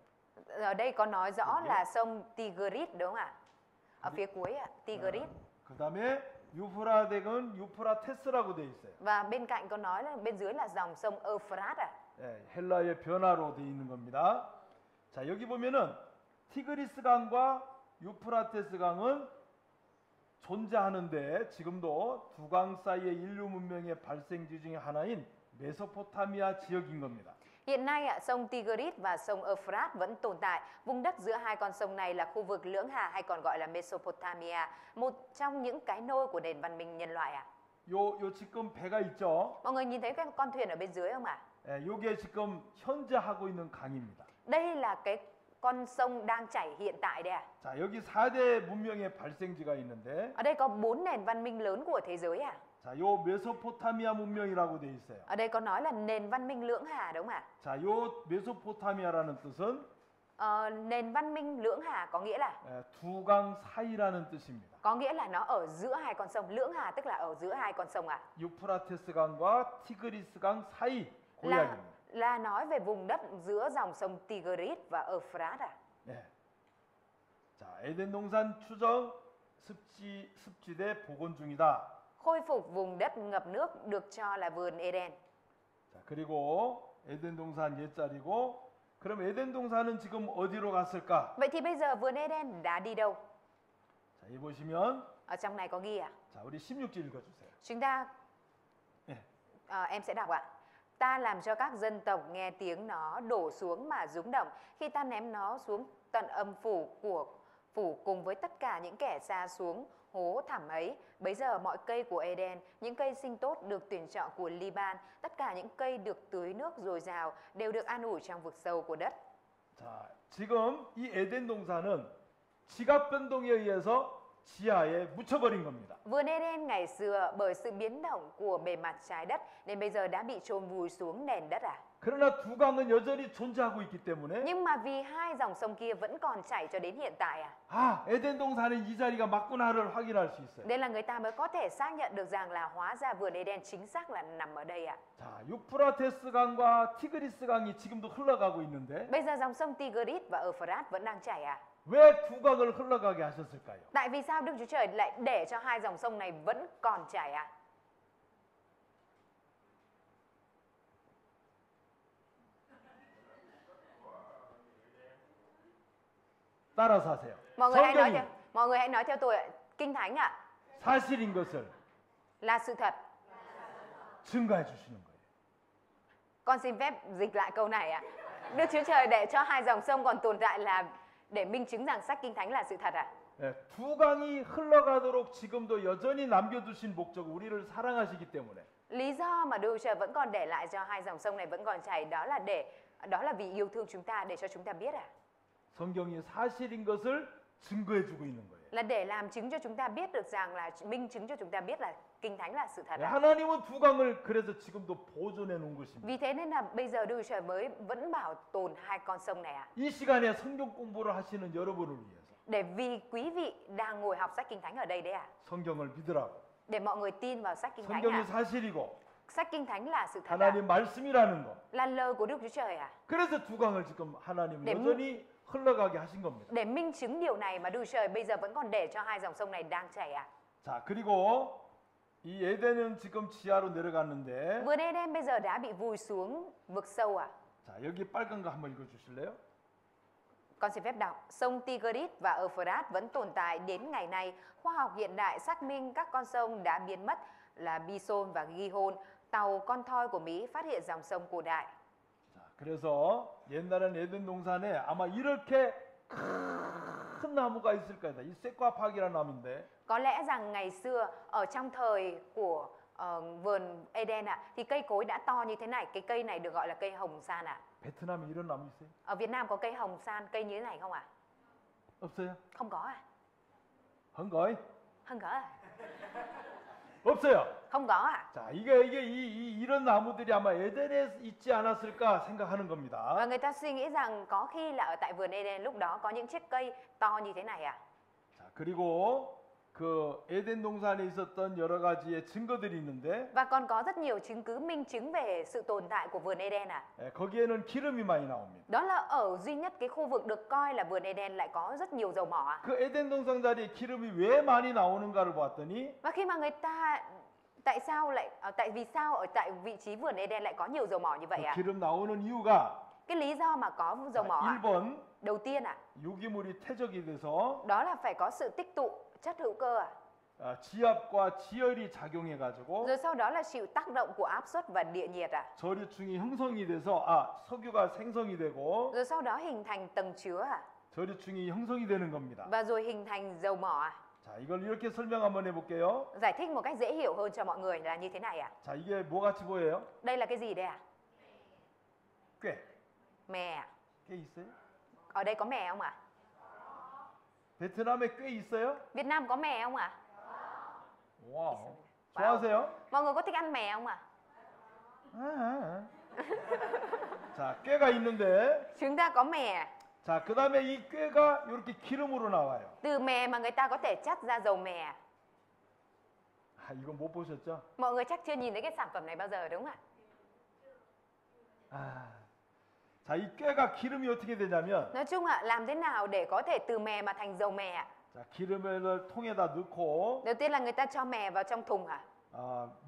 Ở đây có nói rõ là sông Tigris đúng không ạ? Ở phía cuối Tigris. 그다음에 유프라덱은 유프라테스라고 돼 있어요. Và bên cạnh có nói là bên dưới là dòng sông Euphrates 예, 헬라의 변화로 돼 있는 겁니다. 자, 여기 보면은 티그리스 강과 유프라테스 강은 존재하는데 지금도 두 강 사이의 인류 문명의 발생지 중에 하나인 메소포타미아 지역인 겁니다. Hiện nay sông Tigris và sông Euphrates vẫn tồn tại. Vùng đất giữa hai con sông này là khu vực Lưỡng Hà hay còn gọi là Mesopotamia, một trong những cái nôi của nền văn minh nhân loại 요 지금 배가 있죠? Mọi người nhìn thấy cái con thuyền ở bên dưới không ạ? 예, 요게 지금 현재 하고 있는 강입니다. Đây là cái con sông đang chảy hiện tại đây 자, 여기 4대 문명의 발생지가 있는데 Ở đây có 4 nền văn minh lớn của thế giới 자, 요 메소포타미아 문명이라고 돼 있어요. Ở đây có nói là nền văn minh Lưỡng Hà đúng không ạ? 자, 요 메소포타미아라는 뜻은 Nền văn minh Lưỡng Hà có nghĩa là 두 강 사이라는 뜻입니다. Có nghĩa là nó ở giữa hai con sông. Lưỡng Hà tức là ở giữa hai con sông 유프라테스 강과 티그리스 강 사이 고향입니다. là nói về vùng đất giữa dòng sông Tigris và Euphrates 네. 자, 에덴 동산 추정 습지대 복원 중이다. Khôi phục vùng đất ngập nước được cho là vườn Eden. 자, 그리고 에덴 동산 옛자리고 그럼 에덴 동산은 지금 어디로 갔을까? Vậy thì bây giờ vườn Eden đã đi đâu? 자, 이 보시면 Ở trong này có ghi 자, 우리 16절 읽어 주세요. Chúng ta em sẽ đọc Ta làm cho các dân tộc nghe tiếng nó đổ xuống mà rúng động khi ta ném nó xuống tận âm phủ cùng với tất cả những kẻ xa xuống hố thẳm ấy. Bấy giờ mọi cây của Eden, những cây sinh tốt được tuyển chọn của Liban, tất cả những cây được tưới nước dồi dào đều được an ủi trong vực sâu của đất. 자, 지금 이 에덴 동산은 지각 변동에 의해서 지하에 묻혀버린 겁니다. Vườn Eden ngày xưa bởi sự biến động của bề mặt trái đất nên bây giờ đã bị chôn vùi xuống nền đất 그러나 두 강은 여전히 존재하고 있기 때문에 Nhưng mà vì hai dòng sông kia vẫn còn chảy cho đến hiện tại 에덴 동산에 이 자리가 맞구나를 확인할 수 있어요. Đây là người ta mới có thể xác nhận được rằng là hóa ra vườn Eden chính xác là nằm ở đây 자, 유프라테스 강과 티그리스 강이 지금도 흘러가고 있는데 Bây giờ dòng sông Tigris và Euphrates vẫn đang chảy 왜 두 강을 흘러가게 하셨을까요? Tại vì sao Đức Chúa Trời lại để cho hai dòng sông này vẫn còn chảy 따라서 하세요. Mọi 성경이 người hãy nói theo tôi Kinh Thánh 사실인 것을 là sự thật. 증거해 주시는 거예요. Con xin phép dịch lại câu này Đức Chúa Trời để cho hai dòng sông còn tồn tại là để minh chứng rằng sách Kinh Thánh là sự thật 예, 두 강이 흘러가도록 지금도 여전히 남겨두신 목적 우리를 사랑하시기 때문에 Lý do mà Đức Chúa Trời vẫn còn để lại cho hai dòng sông này vẫn còn chảy đó là vì yêu thương chúng ta để cho chúng ta biết 성경이 사실인 것을 증거해주고 있는 거예요. là để làm chứng cho chúng ta biết được rằng là minh chứng cho chúng ta biết là Kinh Thánh là sự thật 예, 하나님은 두 강을 그래서 지금도 보존해 놓은 것입니다. Vì thế nên là bây giờ Đức Chúa Trời mới vẫn bảo tồn hai con sông này 이 시간에 성경 공부를 하시는 여러분을 위해서 Để vì quý vị đang ngồi học sách Kinh Thánh ở đây đấy 성경을 믿으라고. Để mọi người tin vào sách Kinh Thánh 성경이 사실이고 Sách Kinh Thánh là sự thật 하나님 말씀이라는 거. là lời của Đức Chúa Trời 그래서 두 강을 지금 하나님 네, 여전히 흘러가게 하신 겁니다. Để minh chứng điều này mà Đức Chúa Trời bây giờ vẫn còn để cho hai dòng sông này đang chảy 자, 그리고 이 에덴은 지금 지하로 내려갔는데 Vườn Eden bây giờ đã bị vùi xuống vực sâu 자, 여기 빨간 거 한번 읽어 주실래요? Con xin phép đọc, sông Tigris và Euphrates vẫn tồn tại đến ngày nay. Khoa học hiện đại xác minh các con sông đã biến mất là Bison và Gihon. Tàu con thoi của Mỹ phát hiện dòng sông cổ đại. 자, 그래서 옛날엔 에덴 동산에 아마 이렇게 큰 나무가 있을 거다. 이 쇠과팍이라는 나무인데 Có lẽ rằng ngày xưa ở trong thời của vườn Eden thì cây cối đã to như thế này. Cái cây này được gọi là cây hồng san 베트남에 이런 나무 있어요? Ở Việt Nam có cây hồng san, cây như thế này không 없어요? Không có 헝거이? Không có 없어요. Không có 자, 이게 이런 나무들이 아마 에덴에 있지 않았을까 생각하는 Và 겁니다. người ta suy nghĩ rằng có khi là ở tại vườn Eden lúc đó có những chiếc cây to như thế này 자, 그리고 그 에덴 동산에 있었던 여러 가지의 증거들이 있는데 Và còn có rất nhiều chứng cứ minh chứng về sự tồn tại của vườn Eden 예, 거기에는 기름이 많이 나옵니다. Đó là ở duy nhất cái khu vực được coi là vườn Eden lại có rất nhiều dầu mỏ 그 에덴 동산 자리에 기름이 왜 많이 나오는가를 봤더니 Và khi mà người ta tại vì sao ở tại vị trí vườn Eden lại có nhiều dầu mỏ như vậy 그 기름 나오는 이유가 Cái lý do mà có dầu 자, mỏ 1번 đầu tiên 유기물이 퇴적이 돼서 đó là phải có sự tích tụ chất hữu cơ 지압과 지열이 작용해 가지고 Rồi sau đó là chịu tác động của áp suất và địa nhiệt 저류층이 형성이 돼서 석유가 생성이 되고 Rồi sau đó hình thành tầng chứa 저류층이 형성이 되는 겁니다. Và rồi hình thành dầu mỏ 자, 이걸 이렇게 설명 한번 해볼게요. Giải thích một cách dễ hiểu hơn cho mọi người là như thế này 자, 이게 뭐 같이 보여요? Đây là cái gì đây 꽤. Mè 꽤 있어요? Ở đây có mè không 베트남에 꽤 있어요? Việt Nam có mè không 와우. 좋아하세요? Mọi người có thích ăn mè không 자, 꾀가 있는데 Chúng ta có mè 자, 그다음에 이 꾀가 이렇게 기름으로 나와요. Từ mè mà người ta có thể chắt ra dầu mè 이거 못 보셨죠? Mọi người chắc chưa nhìn thấy cái sản phẩm này bao giờ đúng không 자, 이 꾀가 기름이 어떻게 되냐면 Nói chung làm thế nào để có thể từ mè mà thành dầu mè 자, 기름을 통에다 넣고 Đầu tiên là người ta cho mè vào trong thùng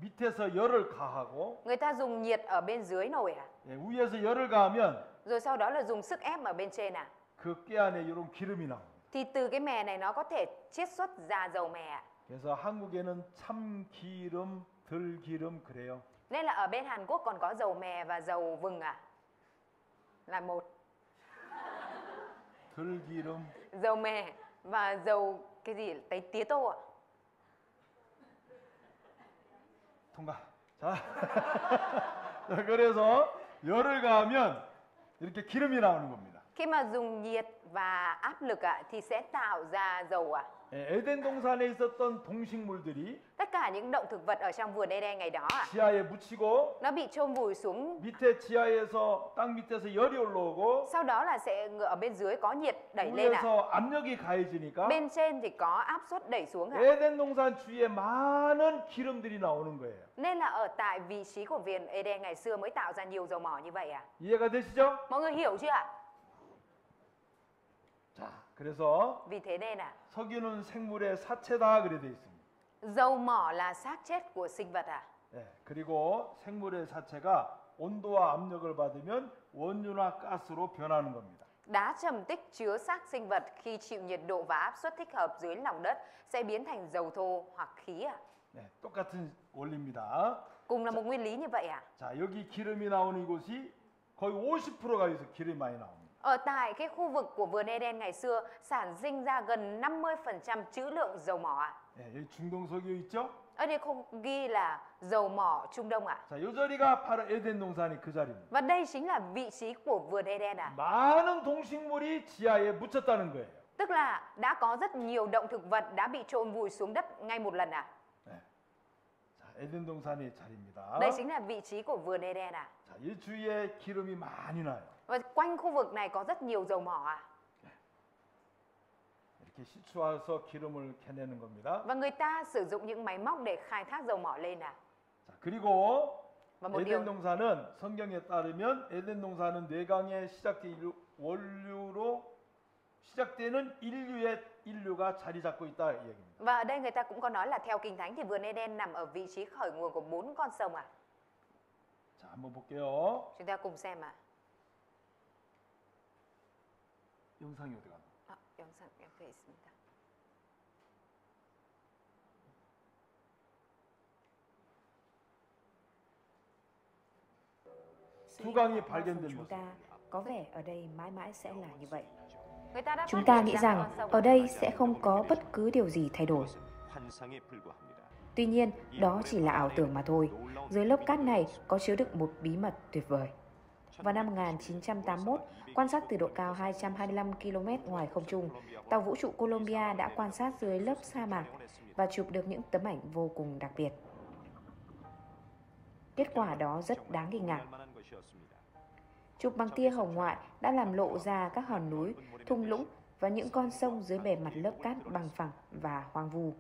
밑에서 열을 가하고 Người ta dùng nhiệt ở bên dưới nồi 예, 위에서 열을 가하면 Rồi sau đó là dùng sức ép ở bên trên 그 꾀 안에 이런 기름이 나옵니다. Thì từ cái mè này nó có thể chiết xuất ra dầu mè 그래서 한국에는 참기름, 들기름 그래요. Nên là ở bên Hàn Quốc còn có dầu mè và dầu vừng Là một 들기름. Dầu mè và dầu cái gì tía tô 통과. 자, 자, 그래서 열을 가하면 이렇게 기름이 나오는 겁니다. Khi mà dùng nhiệt và áp lực thì sẽ tạo ra dầu ạ. 에덴 동산에 있었던 동식물들이 Tất cả những động thực vật ở trong vườn Eden ngày đó 지하에 묻히고 nó bị chôn vùi xuống. 밑에 지하에서 땅 밑에서 열이 올라오고 Sau đó là sẽ ở bên dưới có nhiệt đẩy lên 위에서 압력이 가해지니까 Bên trên thì có áp suất đẩy xuống 에덴 동산 주위에 많은 기름들이 나오는 거예요. Nên là ở tại vị trí của vườn Eden ngày xưa mới tạo ra nhiều dầu mỏ như vậy 이해가 되시죠? Mọi người hiểu chưa ạ? 자, 그래서 Vì thế nên 석유는 생물의 사체다 그래 돼 있습니다. dầu mỏ là xác chết của sinh vật 예, 그리고 생물의 사체가 온도와 압력을 받으면 원유나 가스로 변하는 겁니다. Đá trầm tích chứa xác sinh vật khi chịu nhiệt độ và áp suất thích hợp dưới lòng đất sẽ biến thành dầu thô hoặc khí 네, 똑같은 원리입니다. Cùng là một nguyên lý như vậy 자, 여기 기름이 나오는 이곳이 거의 50%가 여기서 기름이 많이 나옵니다. Ở tại cái khu vực của vườn Eden ngày xưa sản sinh ra gần 50% trữ lượng dầu mỏ 예, 여기 중동 석유 있죠? Ở đây không ghi là dầu mỏ Trung Đông 자, 이 자리가 바로 에덴 동산이 그 자리입니다. Và đây chính là vị trí của vườn Eden 많은 동식물이 지하에 묻혔다는 거예요. Tức là đã có rất nhiều động thực vật đã bị chôn vùi xuống đất ngay một lần 네. 자, 에덴 동산의 자리입니다. Đây chính là vị trí của vườn Eden 자, 이 주위에 기름이 많이 나요. Và quanh khu vực này có rất nhiều dầu mỏ 이렇게 시추어서 기름을 캐내는 겁니다. Và người ta sử dụng những máy móc để khai thác dầu mỏ lên 자, 그리고 Và một 에덴 điều 동산은 성경에 따르면 에덴 동산은 뇌강의 원류로 시작되는 인류가 자리 잡고 있다 이 얘기입니다. Và ở đây người ta cũng có nói là theo Kinh Thánh thì vườn Eden nằm ở vị trí khởi nguồn của 4 con sông 자, 한번 볼게요. Chúng ta cùng xem 영상이 어디 갔나? 영상 옆에 있습니다. 두 강이 Của 발견된 chúng 모습. ta có vẻ ở đây mãi mãi sẽ là như vậy. Người ta đã Chúng phát ta hiện nghĩ ra rằng con sông ở đây sẽ không có bất cứ điều gì thay đổi. Tuy nhiên, đó chỉ là ảo tưởng mà thôi. Dưới lớp cát này có chứa đựng một bí mật tuyệt vời. Vào năm 1981, quan sát từ độ cao 225 km ngoài không trung, tàu vũ trụ Columbia đã quan sát dưới lớp sa mạc và chụp được những tấm ảnh vô cùng đặc biệt. Kết quả đó rất đáng kinh ngạc. Chụp bằng tia hồng ngoại đã làm lộ ra các hòn núi, thung lũng và những con sông dưới bề mặt lớp cát bằng phẳng và hoang vu.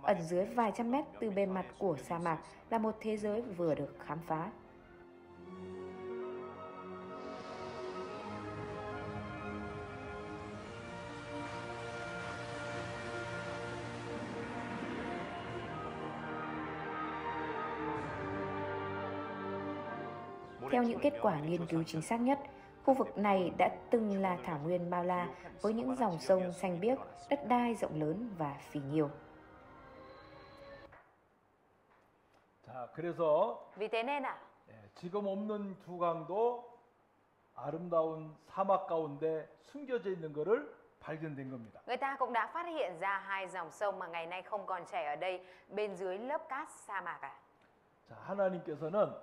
Ẩn dưới vài trăm mét từ bề mặt của sa mạc là một thế giới vừa được khám phá. Theo những kết quả nghiên cứu chính xác nhất, khu vực này đã từng là thảo nguyên bao la với những dòng sông xanh biếc, đất đai rộng lớn và phì nhiêu. 자, 그래서 Vì thế nên 지금 없는 두 강도 아름다운 사막 가운데 숨겨져 있는 것을 발견된 겁니다. người ta cũng đã phát hiện ra hai dòng sông mà ngày nay không còn chảy ở đây bên dưới lớp cát sa mạc 자, 하나님께서는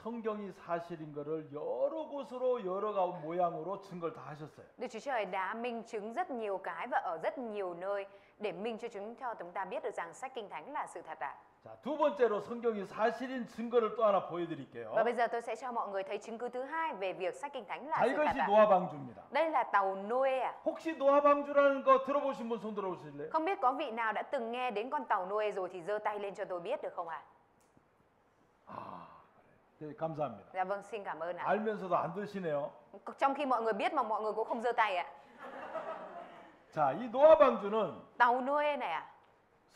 성경이 사실인 것을 여러 곳으로 여러 가운 모양으로 증거를 다 하셨어요. Đức Chúa Trời đã minh chứng rất nhiều cái và ở rất nhiều nơi để minh cho chúng ta biết được rằng sách Kinh Thánh là sự thật 자, 두 번째로 성경이 사실인 증거를 또 하나 보여드릴게요. Và bây giờ tôi sẽ cho mọi người thấy chứng cứ thứ hai về việc sách Kinh Thánh là 자, sự thật 이것이 노아 방주입니다. Đây là tàu Noe 혹시 노아 방주라는 거 들어보신 분 손 들어보실래요? Không biết có vị nào đã từng nghe đến con tàu Noe rồi thì giơ tay lên cho tôi biết được không 네, 감사합니다. Dạ vâng, xin cảm ơn 알면서도 안 드시네요. Trong khi mọi người biết mà mọi người cũng không giơ tay 자, 이 노아 방주는 Tàu Noe này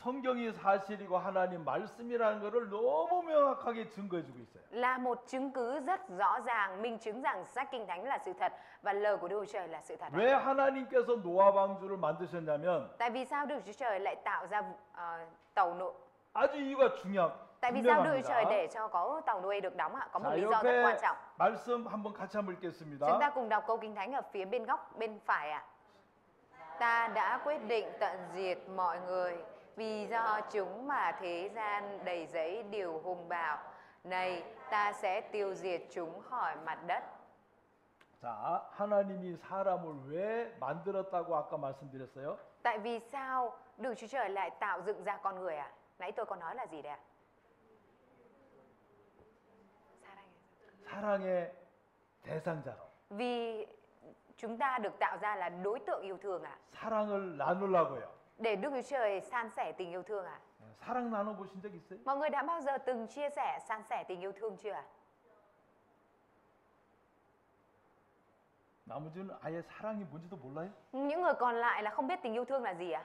성경이 사실이고 하나님 말씀이라는 것을 너무 명확하게 증거해주고 있어요. là một chứng cứ rất rõ ràng minh chứng rằng sách Kinh Thánh là sự thật và lời của Đức Chúa Trời là sự thật. 왜 하나님께서 노아 방주를 만드셨냐면 Tại vì sao Đức Chúa Trời lại tạo ra tàu Noe? 아주 이유가 Tại vì sao Đức Chúa Trời 분명합니다. để cho có tàu Noe được đóng Có một 자, lý do rất 옆에 quan trọng. 말씀 한번 같이 한번 Chúng 읽겠습니다. ta cùng đọc câu Kinh Thánh ở phía bên góc bên phải Ta đã quyết định tận diệt mọi người vì do chúng mà thế gian đầy dẫy điều hung bạo. Này, ta sẽ tiêu diệt chúng khỏi mặt đất. 자, 하나님이 사람을 왜 만들었다고 아까 말씀드렸어요? Tại vì sao Đức Chúa Trời lại tạo dựng ra con người à? Nãy tôi có nói là gì đấy ạ? 사랑의 대상자로. Vì chúng ta được tạo ra là đối tượng yêu thương à? 사랑을 나누려고요. Để Đức Chúa Trời san sẻ tình yêu thương à? 사랑 나눠보신 적 있어요? Mọi người đã bao giờ từng chia sẻ, san sẻ tình yêu thương chưa ạ? 나머지는 아예 사랑이 뭔지도 몰라요? Những người còn lại là không biết tình yêu thương là gì à?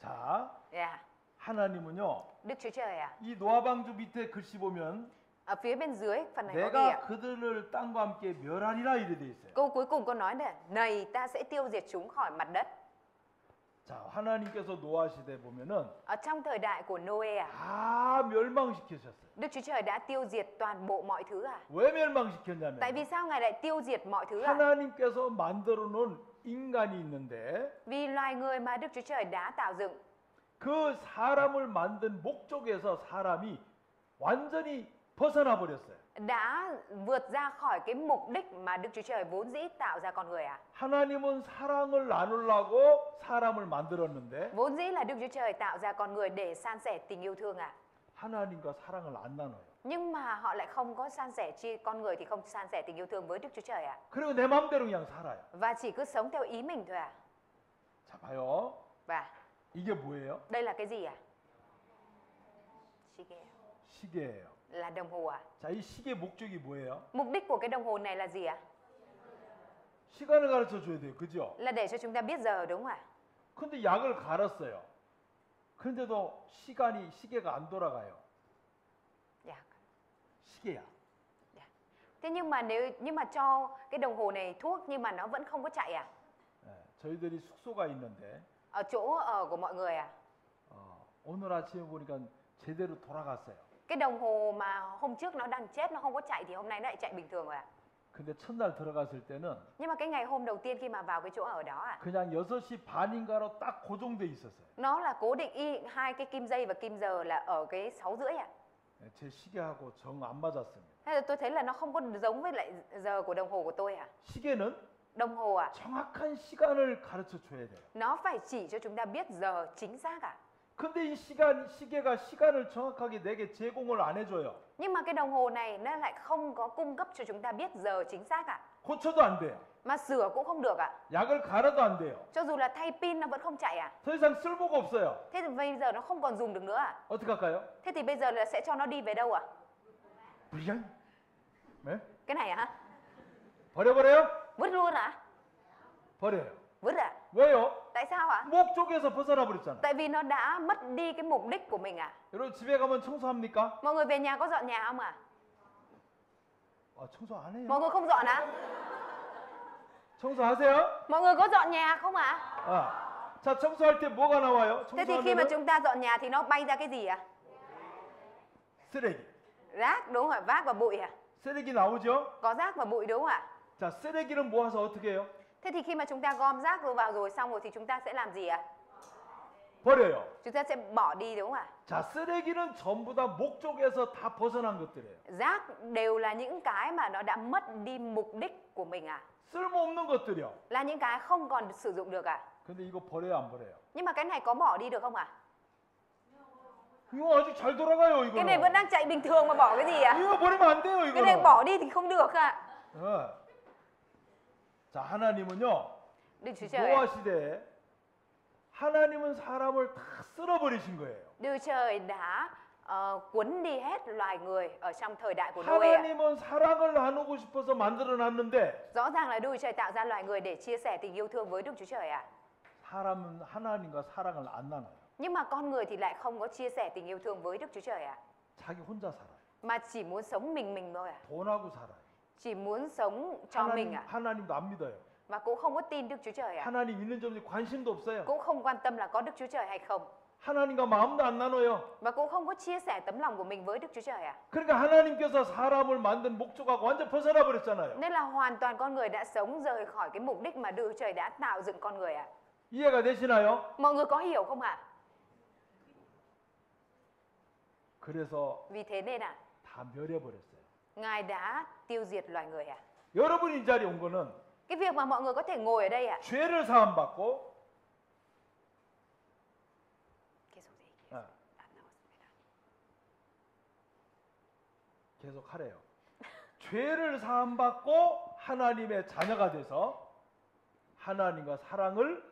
자, Yeah. 하나님은요, Đức Chúa Trời à? 이 노아방주 밑에 글씨 보면 Ở phía bên dưới phần này có ghi 내가 ạ. 그들을 땅과 함께 멸하리라 이래 돼 있어요. Câu cuối cùng có nói này ta sẽ tiêu diệt chúng khỏi mặt đất. 자, 하나님께서 노아 시대 보면은 Ở trong thời đại của Noe à, 다 멸망시키셨어요. Đức Chúa Trời đã tiêu diệt toàn bộ mọi thứ à? 왜 멸망시켰냐면 Tại vì sao Ngài lại tiêu diệt mọi thứ à? 하나님께서 만들어 놓은 인간이 있는데 Vì loài người mà Đức Chúa Trời đã tạo dựng, 그 사람을 만든 목적에서 사람이 완전히 벗어나 버렸어요. đã vượt ra khỏi cái mục đích mà Đức Chúa Trời vốn dĩ tạo ra con người à? 하나님은 사랑을 나누려고 사람을 만들었는데 Vốn dĩ là Đức Chúa Trời tạo ra con người để san sẻ tình yêu thương à? 하나님과 사랑을 안 나눠요. Nhưng mà họ lại không có san sẻ, con người thì không san sẻ tình yêu thương với Đức Chúa Trời à? 그리고 내 마음대로 그냥 살아요. Và chỉ cứ sống theo ý mình thôi à? 자, 봐요. Và 이게 뭐예요? đây là cái gì à? 시계. 시계예요. Là đồng hồ à? 자, 이 시계 목적이 뭐예요? Mục đích của cái đồng hồ này là gì ạ? 시간을 가르쳐 줘야 돼요. 그죠? Là để cho chúng ta biết giờ đúng không ạ? 근데 약을 갈았어요. 그런데도 시계가 안 돌아가요. Dạ. 시계야. Thế nhưng mà cho cái đồng hồ này thuốc nhưng mà nó vẫn không có chạy à? 예, 저희들이 숙소가 있는데 Ở chỗ ở của mọi người à? 오늘 아침에 보니까 제대로 돌아갔어요. Cái đồng hồ mà hôm trước nó đang chết, nó không có chạy thì hôm nay nó lại chạy bình thường rồi ạ. 근데 첫날 들어갔을 때는 Nhưng mà cái ngày hôm đầu tiên khi mà vào cái chỗ ở đó ạ, 그냥 6시 반인가로 딱 고정돼 있었어요. nó là cố định y hai cái kim dây và kim giờ là ở cái 6:30 ạ. 예, 제 시계하고 정 안 맞았습니다. Thế là tôi thấy là nó không có giống với lại giờ của đồng hồ của tôi ạ. 시계는 Đồng hồ ạ, 정확한 시간을 가르쳐 줘야 돼요. nó phải chỉ cho chúng ta biết giờ chính xác ạ. 근데 이 시계가 시간을 정확하게 내게 제공을 안 해줘요. Nhưng mà cái đồng hồ này nó lại không có cung cấp cho chúng ta biết giờ chính xác ạ. 고쳐도 안 돼요. Mà sửa cũng không được ạ. 약을 갈아도 안 돼요. Cho dù là thay pin nó vẫn không chạy ạ. 더 이상 쓸모가 없어요. Thế thì bây giờ nó không còn dùng được nữa ạ. 어떻게 할까요? Thế thì bây giờ là sẽ cho nó đi về đâu ạ? 그냥 네? Cái này hả? 버려버려요? Vứt luôn ạ? 버려요. Vứt ạ? 왜요? Tại sao ạ? 목적에서 벗어나 버렸잖아. Tại vì nó đã mất đi cái mục đích của mình ạ. 여러분 집에 가면 청소합니까? Mọi người về nhà có dọn nhà không ạ? 청소 안 해요. Mọi người không dọn ạ? 청소하세요? Mọi người có dọn nhà không ạ? 자, 청소할 때 뭐가 나와요? Thế thì khi mà 청소하면 chúng ta dọn nhà thì nó bay ra cái gì ạ? 쓰레기. Rác đúng không ạ? Vác và bụi ạ. 쓰레기 나오죠? Có rác và bụi đúng không ạ? 자, 쓰레기는 모아서 어떻게 해요? Thế thì khi mà chúng ta gom rác vào rồi xong rồi thì chúng ta sẽ làm gì ạ? 버려요. Chúng ta sẽ bỏ đi đúng không ạ? 자, 쓰레기는 전부 다 목적에서 다 벗어난 것들이에요. Rác đều là những cái mà nó đã mất đi mục đích của mình à? 쓸모없는 것들이요. Là những cái không còn sử dụng được à? 근데 이거 버려요, 안 버려요? Nhưng mà cái này có bỏ đi được không ạ? 이거 아주 잘 돌아가요, Cái này 이거는. vẫn đang chạy bình thường mà bỏ cái gì ạ? 이거 버리면 안 돼요, Cái này 이거는. bỏ đi thì không được ạ. 자, 하나님은요. Đức Chúa Trời 노아 ạ. 시대에 하나님은 사람을 다 쓸어버리신 거예요. Đức Trời đã cuốn đi hết loài người ở trong thời đại của Noe ạ. 하나님은 사랑을 나누고 싶어서 만들어놨는데 Rõ ràng là Đức Trời tạo ra loài người để chia sẻ tình yêu thương với Đức Chúa Trời ạ. 사람은 하나님과 사랑을 안 나눠요. Nhưng mà con người thì lại không có chia sẻ tình yêu thương với Đức Chúa Trời ạ. 자기 혼자 살아요. Mà chỉ muốn sống mình thôi ạ. 돈하고 살아요. Chỉ muốn sống cho mình ạ. 하나님도 안 믿어요. Và cũng không có tin Đức Chúa Trời ạ. 하나님 있는 점에 관심도 없어요. Cũng không quan tâm là có Đức Chúa Trời hay không. 하나님과 마음도 안 나눠요. Và cũng không có chia sẻ tấm lòng của mình với Đức Chúa Trời ạ. 그러니까 하나님께서 사람을 만든 목적하고 완전 벗어나 버렸잖아요. Nên là hoàn toàn con người đã sống rời khỏi cái mục đích mà Đức Chúa Trời đã tạo dựng con người ạ. 이해가 되시나요? Mọi người có hiểu không ạ? 그래서 Vì thế nên ạ, 다 멸해버렸어요. Ngài đã tiêu diệt loài người ạ. 여러분이 이 자리에 온 거는 Cái việc mà mọi người có thể ngồi ở đây ạ. 죄를 사함 받고 계속 하래요. 죄를 사함 받고 하나님의 자녀가 돼서 하나님과 사랑을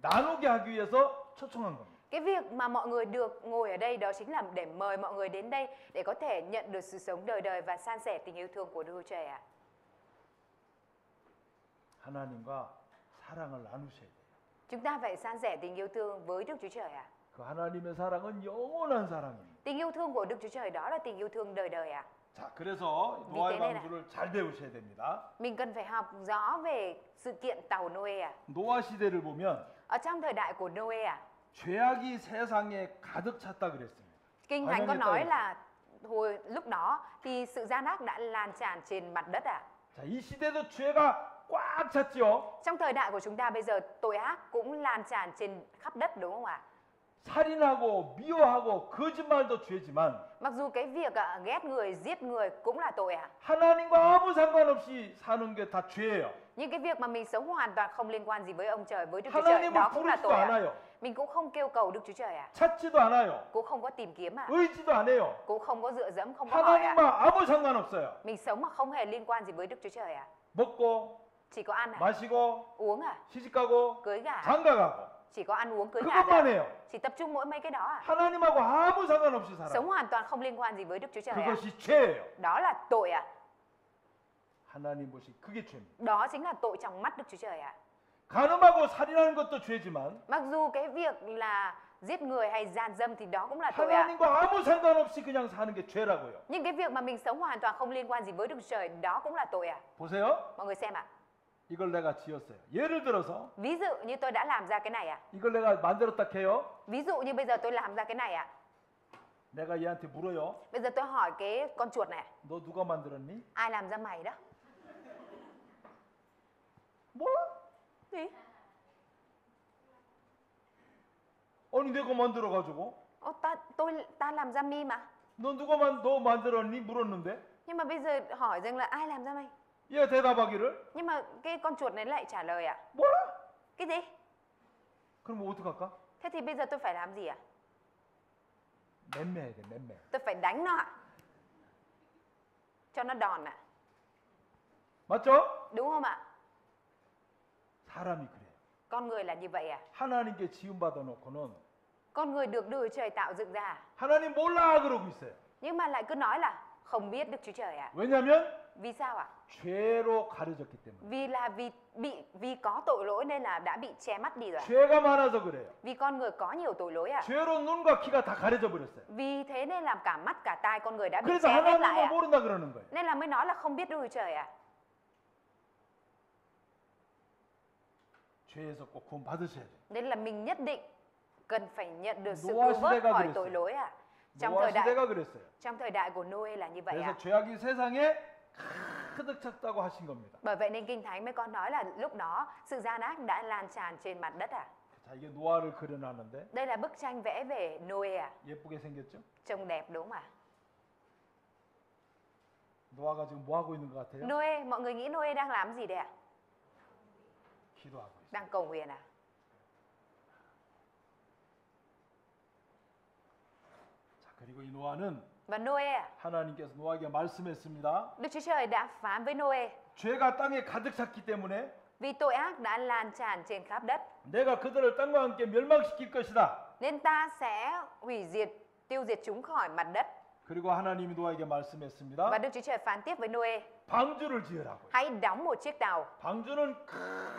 나누게 하기 위해서 초청한 겁니다. Cái việc mà mọi người được ngồi ở đây đó chính là để mời mọi người đến đây để có thể nhận được sự sống đời đời và san sẻ tình yêu thương của Đức Chúa Trời ạ. 하나님과 사랑을 나누셔야 돼요. Chúng ta phải san sẻ tình yêu thương với Đức Chúa Trời ạ. 그 하나님의 사랑은 영원한 사랑입니다. Tình yêu thương của Đức Chúa Trời đó là tình yêu thương đời đời ạ. 자, 그래서 vì 노아의 thế nên 방주를 잘 배우셔야 됩니다. Mình cần phải học rõ về sự kiện tàu Noe ạ. 노아 시대를 보면 Ở trong thời đại của Noe ạ, 죄악이 세상에 가득 찼다 그랬습니다. Kinh Thánh có nói là hồi lúc đó thì sự gian ác đã lan tràn trên mặt đất ạ. 자, 이 시대도 죄가 꽉 찼죠. Trong thời đại của chúng ta bây giờ tội ác cũng lan tràn trên khắp đất đúng không ạ? 살인하고 미워하고 거짓말도 죄지만 Mặc dù cái việc ghét người, giết người cũng là tội ạ. 하나님과 아무 상관없이 사는 게 다 죄예요. Nhưng cái việc mà mình sống hoàn toàn không liên quan gì với ông trời, với Đức Chúa Trời, 하나님을 đó cũng là 부르지도 tội ạ. 않아요. Mình cũng không kêu cầu Đức Chúa Trời ạ. 찾지도 않아요. Cũng không có tìm kiếm ạ. 의지도 안 해요. Cũng không có dựa dẫm, không có hỏi ạ. 하나님과 아무 상관없어요. Mình sống mà không hề liên quan gì với Đức Chúa Trời ạ. 먹고 Chỉ có ăn ạ, 마시고 uống ạ, 시집가고 cưới gả, 장가가고 chỉ có ăn uống cưới gả 그것만 thôi ạ. 해요. Chỉ tập trung mỗi mấy cái đó ạ. 하나님하고 아무 상관없이 살아요. Sống hoàn toàn không liên quan gì với Đức Chúa Trời ạ. 그것이 죄예요. Đó là tội ạ. 하나님 보시 그게 죄입니다. Đó chính là tội trong mắt Đức Chúa Trời ạ. 간음하고 살인하는 것도 죄지만 Mặc dù cái việc là giết người hay gian dâm thì đó cũng là tội ạ. 하나님과 아무 상관없이 그냥 사는 게 죄라고요. Nhưng cái việc mà mình sống hoàn toàn không liên quan gì với Đức Chúa Trời đó cũng là tội ạ. 보세요. Mọi người xem ạ. 이걸 내가 지었어요. 예를 들어서 Ví dụ như tôi đã làm ra cái này ạ. 이걸 내가 만들었다 해요. Ví dụ như bây giờ tôi làm ra cái này ạ. 내가 얘한테 물어요. Bây giờ tôi hỏi cái con chuột này, 너 누가 만들었니? ai làm ra mày đó? 몰라. Gì? 아니 내가 만들어 가지고 Ô, ta làm ra mi mà. 너 만들었니? 물었는데 Nhưng mà bây giờ hỏi rằng là ai làm ra mày? 얘가 대답하기를 Nhưng mà cái con chuột này lại trả lời ạ. 몰라. Cái gì? 그럼 뭐 어떡할까? Thế thì bây giờ tôi phải làm gì ạ? 맴매해야 돼. 맴매. Tôi phải đánh nó ạ. Cho nó đòn ạ. 맞죠? Đúng không ạ? 사람이 그래요. Con người là như vậy à? 하나님께 지음 받아 놓고는 Con người được Đức Chúa Trời tạo dựng ra. 하나님 몰라 그러고 있어요. Nhưng mà lại cứ nói là không biết Đức Chúa Trời ạ. 왜냐면 Vì sao ạ? 죄로 가려졌기 때문에. Vì là vì có tội lỗi nên là đã bị che mắt đi rồi ạ. 죄가 많아서 그래요. Vì con người có nhiều tội lỗi ạ. 죄로 눈과 귀가 다 가려져 버렸어요. Vì thế nên làm cả mắt cả tai con người đã bị 그래서 che hết lại 하나님을 ạ. 모른다 그러는 거예요. Nên là mới nói là không biết Đức Chúa Trời ạ. 죄에서 꼭 구원 받으셔야 돼요. Nên là mình nhất định cần phải nhận được sự Noah cứu vớt 시대가 khỏi 그랬어요. tội lỗi ạ. 노아 시대가 그랬어요. Trong thời đại của Noe là như vậy ạ. 그래서 죄악이 세상에 가득 찼다고 하신 겁니다. Bởi vậy nên Kinh Thánh mới có nói là lúc đó sự gian ác đã lan tràn trên mặt đất ạ. 자, 이게 노아를 그려놨는데 Đây là bức tranh vẽ về Noe ạ. 예쁘게 생겼죠? Trông đẹp đúng không ạ? 노아가 지금 뭐 하고 있는 것 같아요? Noe, mọi người nghĩ Noe đang làm gì đây ạ? 기도하고 있어요. Đang cầu nguyện à? 자, 그리고 이 노아는 Và Noe ạ, 하나님께서 노아에게 말씀했습니다. Đức Chúa Trời đã phán với Noe 죄가 땅에 가득 찼기 때문에 vì tội ác đã lan tràn trên khắp đất 내가 그들을 땅과 함께 멸망시킬 것이다. nên ta sẽ hủy diệt, tiêu diệt chúng khỏi mặt đất. 그리고 하나님이 노아에게 말씀했습니다. Và Đức Chúa Trời phán tiếp với Noe, 방주를 지으라고. hãy đóng một chiếc tàu. 방주는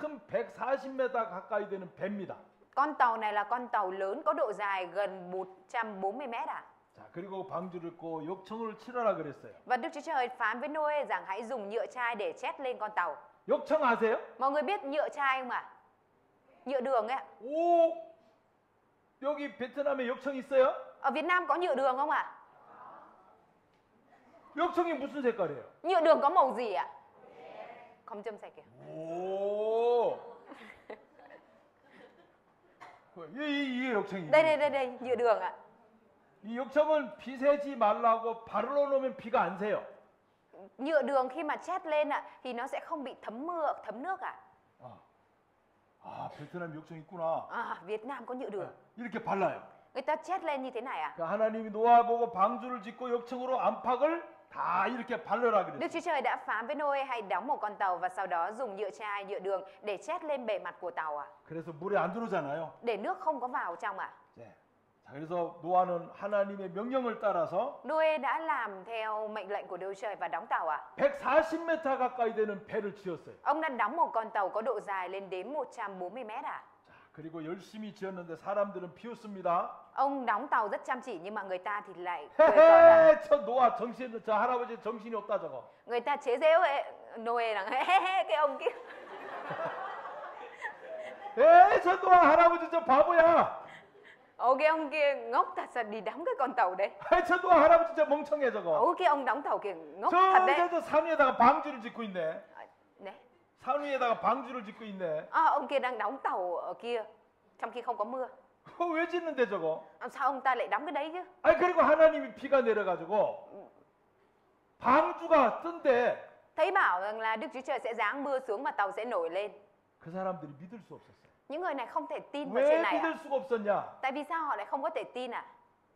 큰 140m 가까이 되는 배입니다. Con tàu này là con tàu lớn có độ dài gần 140 mét ạ. 자, 그리고 방주를 꽂고 욕청을 치러라 그랬어요. Và Đức Chúa Trời phán với Noe rằng hãy dùng nhựa chai để chét lên con tàu. 욕청 아세요? Mọi người biết nhựa chai không ạ? Nhựa đường ấy ạ. 오, 여기 베트남에 욕청 있어요? Ở Việt Nam có nhựa đường không ạ? 욕청이 무슨 색깔이에요? Nhựa đường có màu gì ạ? Không châm sạch kìa. 오, 이게 욕청이에요. Đây, nhựa đường ạ. 이 욕청은 비 새지 말라고 발을 놓으면 비가 안 새요. nhựa đường khi mà chét lên thì nó sẽ không bị thấm mưa, thấm nước à? 베트남 욕정 있구나. Việt Nam có nhựa đường. 이렇게 발라요. Người ta chét lên như thế này à? 그러니까 하나님이 노아 보고 방주를 짓고 역청으로 안팎을 다 이렇게 발라라 Đức 그랬어요. Chúa Trời đã phán với Noe hãy đóng một con tàu và sau đó dùng nhựa chai, nhựa đường để chét lên bề mặt của tàu à? 그래서 물에 안 들어오잖아요. Để nước không có vào trong à? 네. 자, 그래서 노아는 하나님의 명령을 따라서 Noe đã làm theo mệnh lệnh của Đức Chúa Trời và đóng tàu à? 140m 가까이 되는 배를 지었어요. Ông đã đóng một con tàu có độ dài lên đến 140 mét à? 자, 그리고 열심히 지었는데 사람들은 비웃습니다. Ông đóng tàu rất chăm chỉ nhưng mà người ta thì lại cười cợt rằng, 헤헤, 저 노아 정신, 저 할아버지 정신이 없다 저거. người ta chế giễu Noe rằng cái ông kia. 에이, 저 노아 할아버지 저 바보야. Cái ông kia ngốc thật sao đi đóng cái con tàu đấy. 에이, 저 노아 할아버지 저 멍청해 저거. Cái ông đóng tàu kia ngốc thật đấy. 저 산 위에다가 방주를 짓고 있네. Đấy. 산 위에다가 방주를 짓고 있네. Ông kia đang đóng tàu ở kia trong khi không có mưa. 왜 짓는데 저거? Sao ông ta lại đóng cái đấy chứ? 아니 그리고 하나님이 비가 내려가지고 방주가 뜬대. Thấy bảo rằng là Đức Chúa Trời sẽ giáng mưa xuống và tàu sẽ nổi lên. 그 사람들이 믿을 수 없었어요. Những người này không thể tin vào 왜 chuyện này 믿을 à? 수가 없었냐? Tại vì sao họ lại không có thể tin à?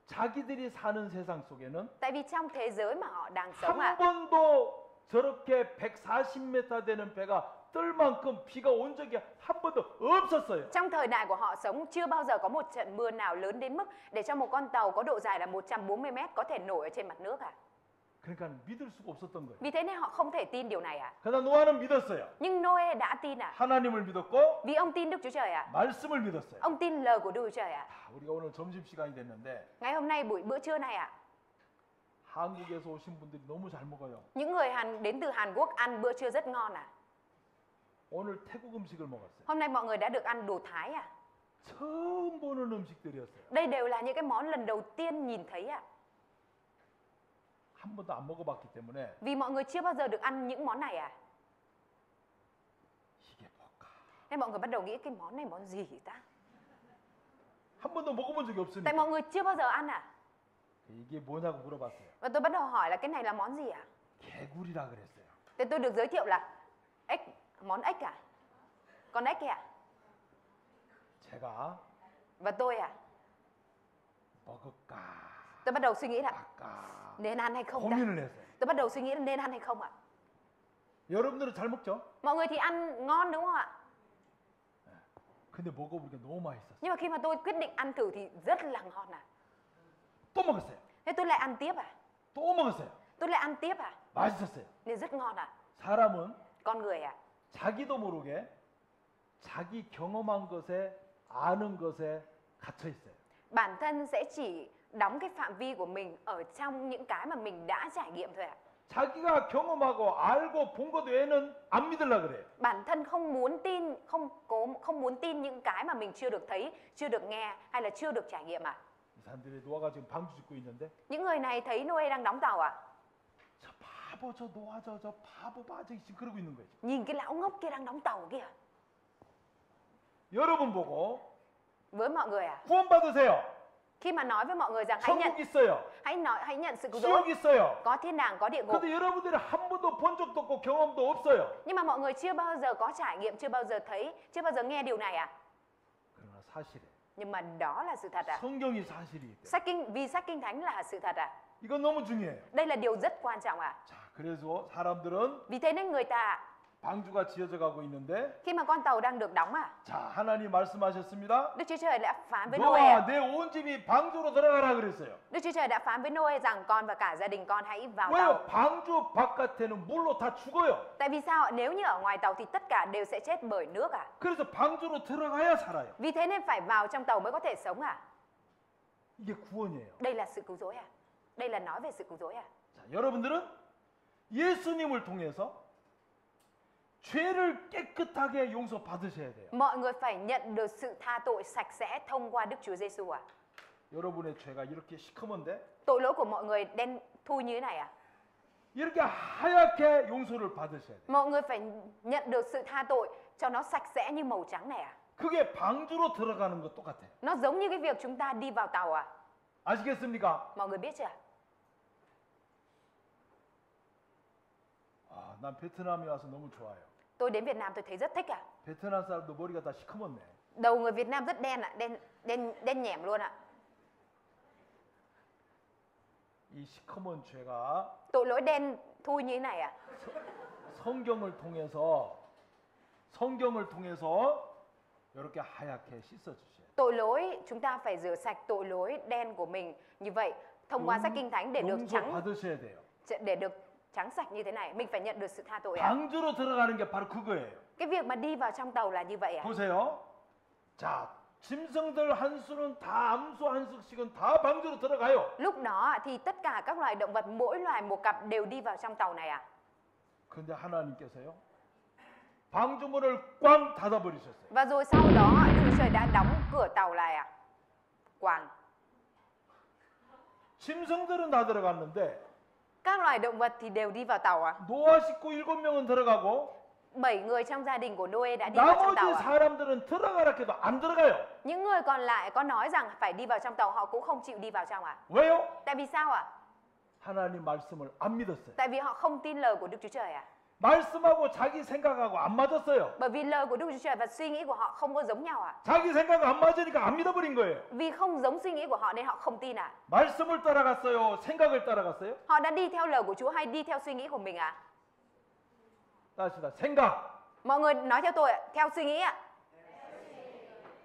자기들이 사는 세상 속에는 Tại vì trong thế giới mà họ đang sống 한 à, 번도 저렇게 140m 되는 배가 뜰 만큼 비가 온 적이 한 번도 없었어요. trong thời đại của họ sống chưa bao giờ có một trận mưa nào lớn đến mức để cho một con tàu có độ dài là 140 mét có thể nổi ở trên mặt nước à? 그러니까 믿을 수가 없었던 거예요. Vì thế nên họ không thể tin điều này à? 그러나 노아는 믿었어요. Nhưng Noe đã tin à? 하나님을 믿었고 Vì ông tin Đức Chúa Trời à? 말씀을 믿었어요. Ông tin lời của Đức Chúa Trời à? 우리가 오늘 점심 시간이 됐는데 Ngày hôm nay bữa trưa này à? 한국에서 오신 분들이 너무 잘 먹어요. Những người đến từ Hàn Quốc ăn bữa trưa rất ngon à? 오늘 태국 음식을 먹었어요. Hôm nay mọi người đã được ăn đồ Thái à? 처음 보는 음식들이었어요. Đây đều là những cái món lần đầu tiên nhìn thấy à? 한 번도 안 먹어봤기 때문에 Vì mọi người chưa bao giờ được ăn những món này à? 이게 뭘까? Nên mọi người bắt đầu nghĩ cái món này món gì ta? 한 번도 먹어본 적이 Tại 없으니까 mọi người chưa bao giờ ăn à? 이게 뭐냐고 물어봤어요. Và tôi bắt đầu hỏi là cái này là món gì à? 개구리라 그랬어요. Thì tôi được giới thiệu là ếch, món ếch à? Con ếch kìa. 제가 Và tôi à? 먹을까 Tôi bắt đầu suy nghĩ là 말까 nên ăn hay không ta? 고민을 했어요. Tôi bắt đầu suy nghĩ là nên ăn hay không ạ? 여러분들은 잘 먹죠? Mọi người thì ăn ngon đúng không ạ? 근데 먹어보니까 너무 맛있었어요. Nhưng mà khi mà tôi quyết định ăn thử thì rất là ngon à? 또 먹었어요. Thế tôi lại ăn tiếp à? 또 먹었어요. Tôi lại ăn tiếp à? 맛있었어요. Nên rất ngon à? 사람은 Con người à? 자기도 모르게 자기 경험한 것에 아는 것에 갇혀 있어요. Bản thân sẽ chỉ đóng cái phạm vi của mình ở trong những cái mà mình đã trải nghiệm thôi ạ. 자기가 경험하고 알고 본 것 외에는 안 믿으려 그래요. Bản thân không muốn tin những cái mà mình chưa được thấy, chưa được nghe hay là chưa được trải nghiệm à? 이 사람들이 노아가 지금 방주 짓고 있는데 Những người này thấy Noe đang đóng tàu à? 저 바보 저 노아 저 바보 바지 지금 그러고 있는 거예요. Nhìn cái lão ngốc kia đang đóng tàu kìa. 여러분 보고 Với mọi người à? 구원받으세요. Khi mà nói với mọi người rằng 천국 있어요. hãy nhận sự cứu 지옥 rỗi, 있어요. có thiên đàng, có địa ngục. 근데 여러분들이 한 번도 본 적도 없고 경험도 없어요. Nhưng mà mọi người chưa bao giờ có trải nghiệm, chưa bao giờ thấy, chưa bao giờ nghe điều này à? 그러나 사실에 Nhưng mà đó là sự thật à? 성경이 사실이기 때문에 Vì sách Kinh Thánh là sự thật à? 이건 너무 중요해요. Đây là điều rất quan trọng à? 자, 그래서 사람들은 Vì thế nên người ta 방주가 지어져 가고 있는데 khi mà con tàu đang được đóng à, 자, 하나님 말씀하셨습니다. Đức Chúa Trời đã phán với Noe, 노아, 내 온 집이 방주로 들어가라 그랬어요. Đức Chúa Trời đã phán với Noe rằng con và cả gia đình con hãy vào 왜요? tàu. 방주 바깥에는 물로 다 죽어요. Tại vì sao ạ? Nếu như ở ngoài tàu thì tất cả đều sẽ chết bởi nước à? 그래서 방주로 들어가야 살아요. Vì thế nên phải vào trong tàu mới có thể sống à? 이게 구원이에요. Đây là sự cứu rỗi à? Đây là nói về sự cứu rỗi à? 자, 여러분들은 예수님을 통해서 죄를 깨끗하게 용서받으셔야 돼요. Mọi người phải nhận được sự tha tội sạch sẽ thông qua Đức Chúa Giêsu à? 여러분의 죄가 이렇게 시커먼데 Tội lỗi của mọi người đen thui như thế này à? 이렇게 하얗게 용서를 받으셔야 돼요. Mọi người phải nhận được sự tha tội cho nó sạch sẽ như màu trắng này à? 그게 방주로 들어가는 것 똑같아요. Nó giống như cái việc chúng ta đi vào tàu à? 아시겠습니까? Mọi người biết chưa? 난 베트남에 와서 너무 좋아요. Tôi đến Việt Nam tôi thấy rất thích ạ. 베트남 사람도 머리가 다 시커멓네. Đầu người Việt Nam rất đen ạ, đen nhẻm luôn ạ. 이 시커먼 죄가 Tội lỗi đen thui như thế này ạ. 성경을 통해서 이렇게 하얗게 씻어 주셔요. Tội lỗi chúng ta phải rửa sạch tội lỗi đen của mình như vậy thông qua sách kinh thánh để được 용서 받으셔야 돼요. trắng sạch như thế này. Mình phải nhận được sự tha tội ạ. 방주로 들어가는 게 바로 그거예요. Cái việc mà đi vào trong tàu là như vậy ạ. 보세요. 자, 짐승들 한 수는 다 암수 한 수씩은 다 방주로 들어가요. Lúc đó thì tất cả các loài động vật mỗi loài một cặp đều đi vào trong tàu này ạ. 근데 하나님께서요. 방주문을 꽝 닫아 버리셨어요. Và rồi sau đó Đức Chúa Trời đã đóng cửa tàu lại ạ. Quàng. 짐승들은 다 들어갔는데 Các loài động vật thì đều đi vào tàu ạ. 노아 식구 7명은 들어가고 7 người trong gia đình của Noe đã đi vào trong tàu 나머지 ạ. 사람들은 들어가라 해도 안 들어가요. Những người còn lại có nói rằng phải đi vào trong tàu, họ cũng không chịu đi vào trong ạ. 왜요? Tại vì sao ạ? 하나님 말씀을 안 믿었어요. Tại vì họ không tin lời của Đức Chúa Trời ạ. 말씀하고 자기 생각하고 안 맞았어요. Bởi vì lời của Đức Chúa Trời và suy nghĩ của họ không có giống nhau ạ. 자기 생각 안 맞으니까 안 믿어버린 거예요. Vì không giống suy nghĩ của họ nên họ không tin ạ. 말씀을 따라갔어요? 생각을 따라갔어요? Họ đã đi theo lời của Chúa hay đi theo suy nghĩ của mình ạ? 다시다. 생각. Mọi người nói theo tôi ạ, theo suy nghĩ ạ.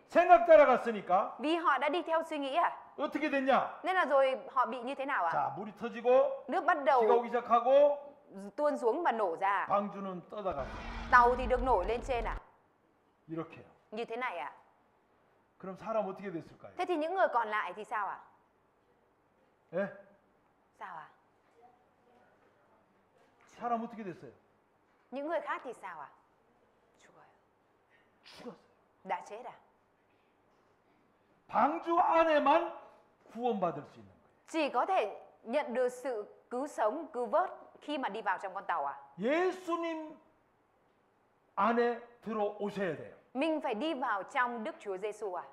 생각 따라갔으니까 Vì họ đã đi theo suy nghĩ ạ. 어떻게 됐냐? Nên là rồi họ bị như thế nào ạ? 자, 물이 터지고 Nước bắt 비가 đầu 오기 시작하고 tuôn xuống và nổ ra. 방주는 떠다갔어요. Tàu thì được nổi lên trên ạ. 이렇게요. Như thế này ạ. 그럼 사람 어떻게 됐을까요? Thế thì những người còn lại thì sao ạ? 예? Sao ạ? 사람 어떻게 됐어요? Những người khác thì sao ạ? 죽었어요. Đã chết à? 방주 안에만 구원받을 수 있는 거예요. Chỉ có thể nhận được sự cứu sống, cứu vớt khi mà đi vào trong con tàu à? 예수님 안에 들어오셔야 돼요. Mình phải đi vào trong Đức Chúa Giêsu à?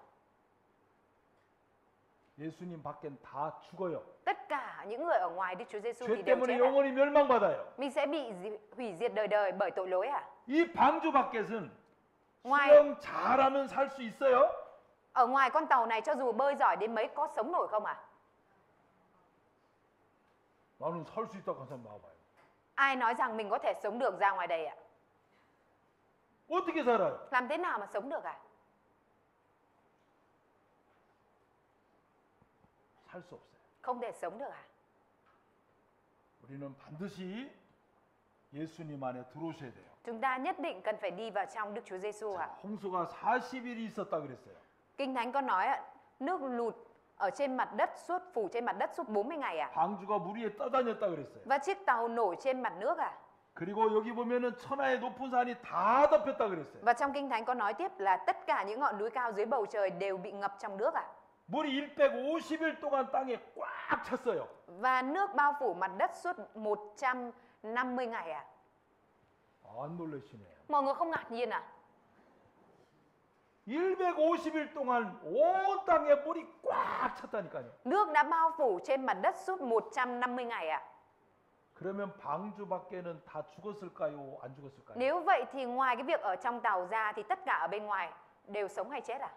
예수님 밖엔 다 죽어요. Tất cả những người ở ngoài Đức Chúa Giêsu thì 죄 đều 때문에 chết à? 영원히 멸망받아요. Mình sẽ bị hủy diệt đời đời bởi tội lỗi à? 이 방주 밖에는 ngoài 수영 잘하면 살 수 있어요? ở ngoài con tàu này cho dù bơi giỏi đến mấy có sống nổi không à? 나는 살 수 있다고 한 사람 나와봐요. Ai nói rằng mình có thể sống được ra ngoài đây ạ? 어떻게 살아요? Làm thế nào mà sống được à? 살 수 없어요. Không thể sống được à? 우리는 반드시 예수님 안에 들어오셔야 돼요. Chúng ta nhất định cần phải đi vào trong Đức Chúa Giêsu à? 홍수가 40일이 있었다 그랬어요. Kinh Thánh có nói ạ, nước lụt ở trên mặt đất phủ trên mặt đất suốt 40 ngày à? 방주가 물 위에 떠다녔다 그랬어요. Và chiếc tàu nổi trên mặt nước à? 그리고 여기 보면은 천하의 높은 산이 다 덮였다 그랬어요. Và trong Kinh Thánh có nói tiếp là tất cả những ngọn núi cao dưới bầu trời đều bị ngập trong nước à? 물이 150일 동안 땅에 꽉 찼어요. Và nước bao phủ mặt đất suốt 150 ngày à? 안 놀라시네요. Mọi người không ngạc nhiên à? 150일 동안 온 땅에 물이 꽉 찼다니까요. Nước đã bao phủ trên mặt đất suốt 150 ngày à? 그러면 방주 밖에는 다 죽었을까요? 안 죽었을까요? Nếu vậy thì ngoài cái việc ở trong tàu ra thì tất cả ở bên ngoài đều sống hay chết à?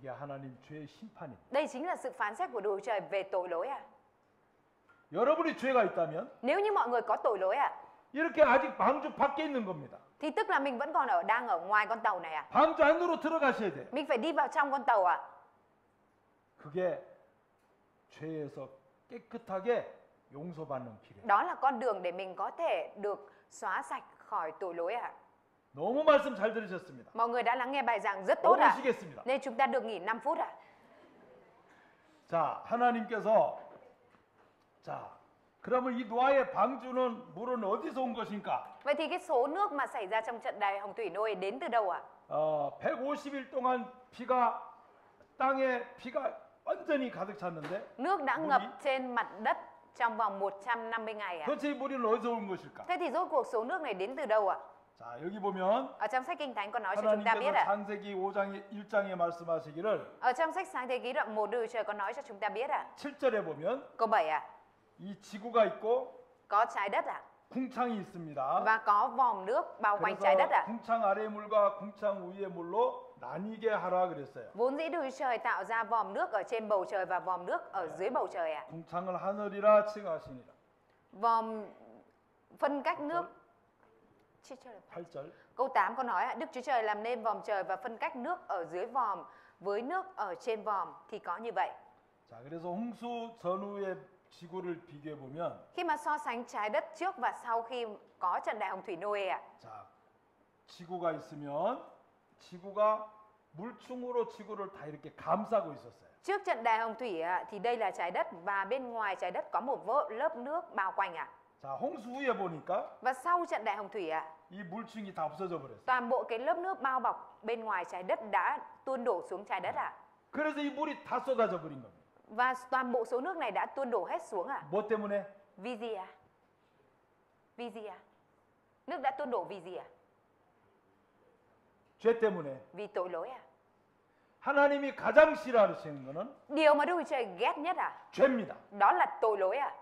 이게 하나님 죄의 심판입니다. Đây chính là sự phán xét của Đức Chúa Trời về tội lỗi à? 여러분이 죄가 있다면 Nếu như mọi người có tội lỗi à? 이렇게 아직 방주 밖에 있는 겁니다. Thì tức là mình vẫn còn đang ở ngoài con tàu này à? 방주 안으로 들어가셔야 돼요. Mình phải đi vào trong con tàu à? 그게 죄에서 깨끗하게 용서받는 길이에요. Đó là con đường để mình có thể được xóa sạch khỏi tội lỗi à? 너무 말씀 잘 들으셨습니다. Mọi người đã lắng nghe bài giảng rất tốt à? 오시겠습니다. Nên chúng ta được nghỉ 5 phút à? 자, 하나님께서 자, 그러면 이 노아의 방주는 물은 어디서 온 것인가? Vậy thì cái số nước mà xảy ra trong trận đại hồng thủy Noe đến từ đâu ạ? 150일 동안 땅에 비가 완전히 가득 찼는데 Nước đã ngập trên mặt đất trong vòng 150 ngày ạ. 도대체 이 물은 어디서 온 것일까? Thế thì rốt cuộc số nước này đến từ đâu ạ? 자, 여기 보면 Ở trong sách Kinh Thánh có nói cho chúng ta biết 하나님께서 ạ. 창세기 5장 1장에 말씀하시기를 Ở trong sách Sáng Thế Ký đoạn 1 Đức Chúa Trời có nói cho chúng ta biết ạ. 7절에 보면 Câu 7 ạ. 이 지구가 있고 Có trái đất ạ. 궁창이 있습니다. và có vòm nước bao quanh trái đất 그래서 ạ. 궁창 아래 물과 궁창 위의 물로 나뉘게 하라 그랬어요. Vốn dĩ Đức Chúa Trời tạo ra vòm nước ở trên bầu trời và vòm nước ở dưới bầu trời ạ. 궁창을 하늘이라 칭하시니라. Vòm phân cách nước. 8절. Câu 8 có nói Đức Chúa Trời làm nên vòm trời và phân cách nước ở dưới vòm với nước ở trên vòm thì có như vậy. 자, 그래서 홍수 전후의 지구를 비교해 보면 Khi mà so sánh trái đất trước và sau khi có trận đại hồng thủy Noe ạ. 자, 지구가 있으면 지구가 물충으로 지구를 다 이렇게 감싸고 있었어요. Trước trận đại hồng thủy ạ, thì đây là trái đất và bên ngoài trái đất có một lớp nước bao quanh ạ. 자, 홍수 후에 보니까 Và sau trận đại hồng thủy ạ, 이 물충이 다 없어져 버렸어요. toàn bộ cái lớp nước bao bọc bên ngoài trái đất đã tuôn đổ xuống trái đất ạ. 그래서 이 물이 다 쏟아져 버린 겁니다. Và toàn bộ số nước này đã tuôn đổ hết xuống ạ. 뭐 때문에? Vì gì ạ? Vì gì ạ? Nước đã tuôn đổ vì gì ạ? 죄 때문에. Vì tội lỗi ạ. 하나님이 가장 싫어하시는 거는 Điều mà Đức Chúa Trời ghét nhất ạ, 죄입니다. đó là tội lỗi ạ.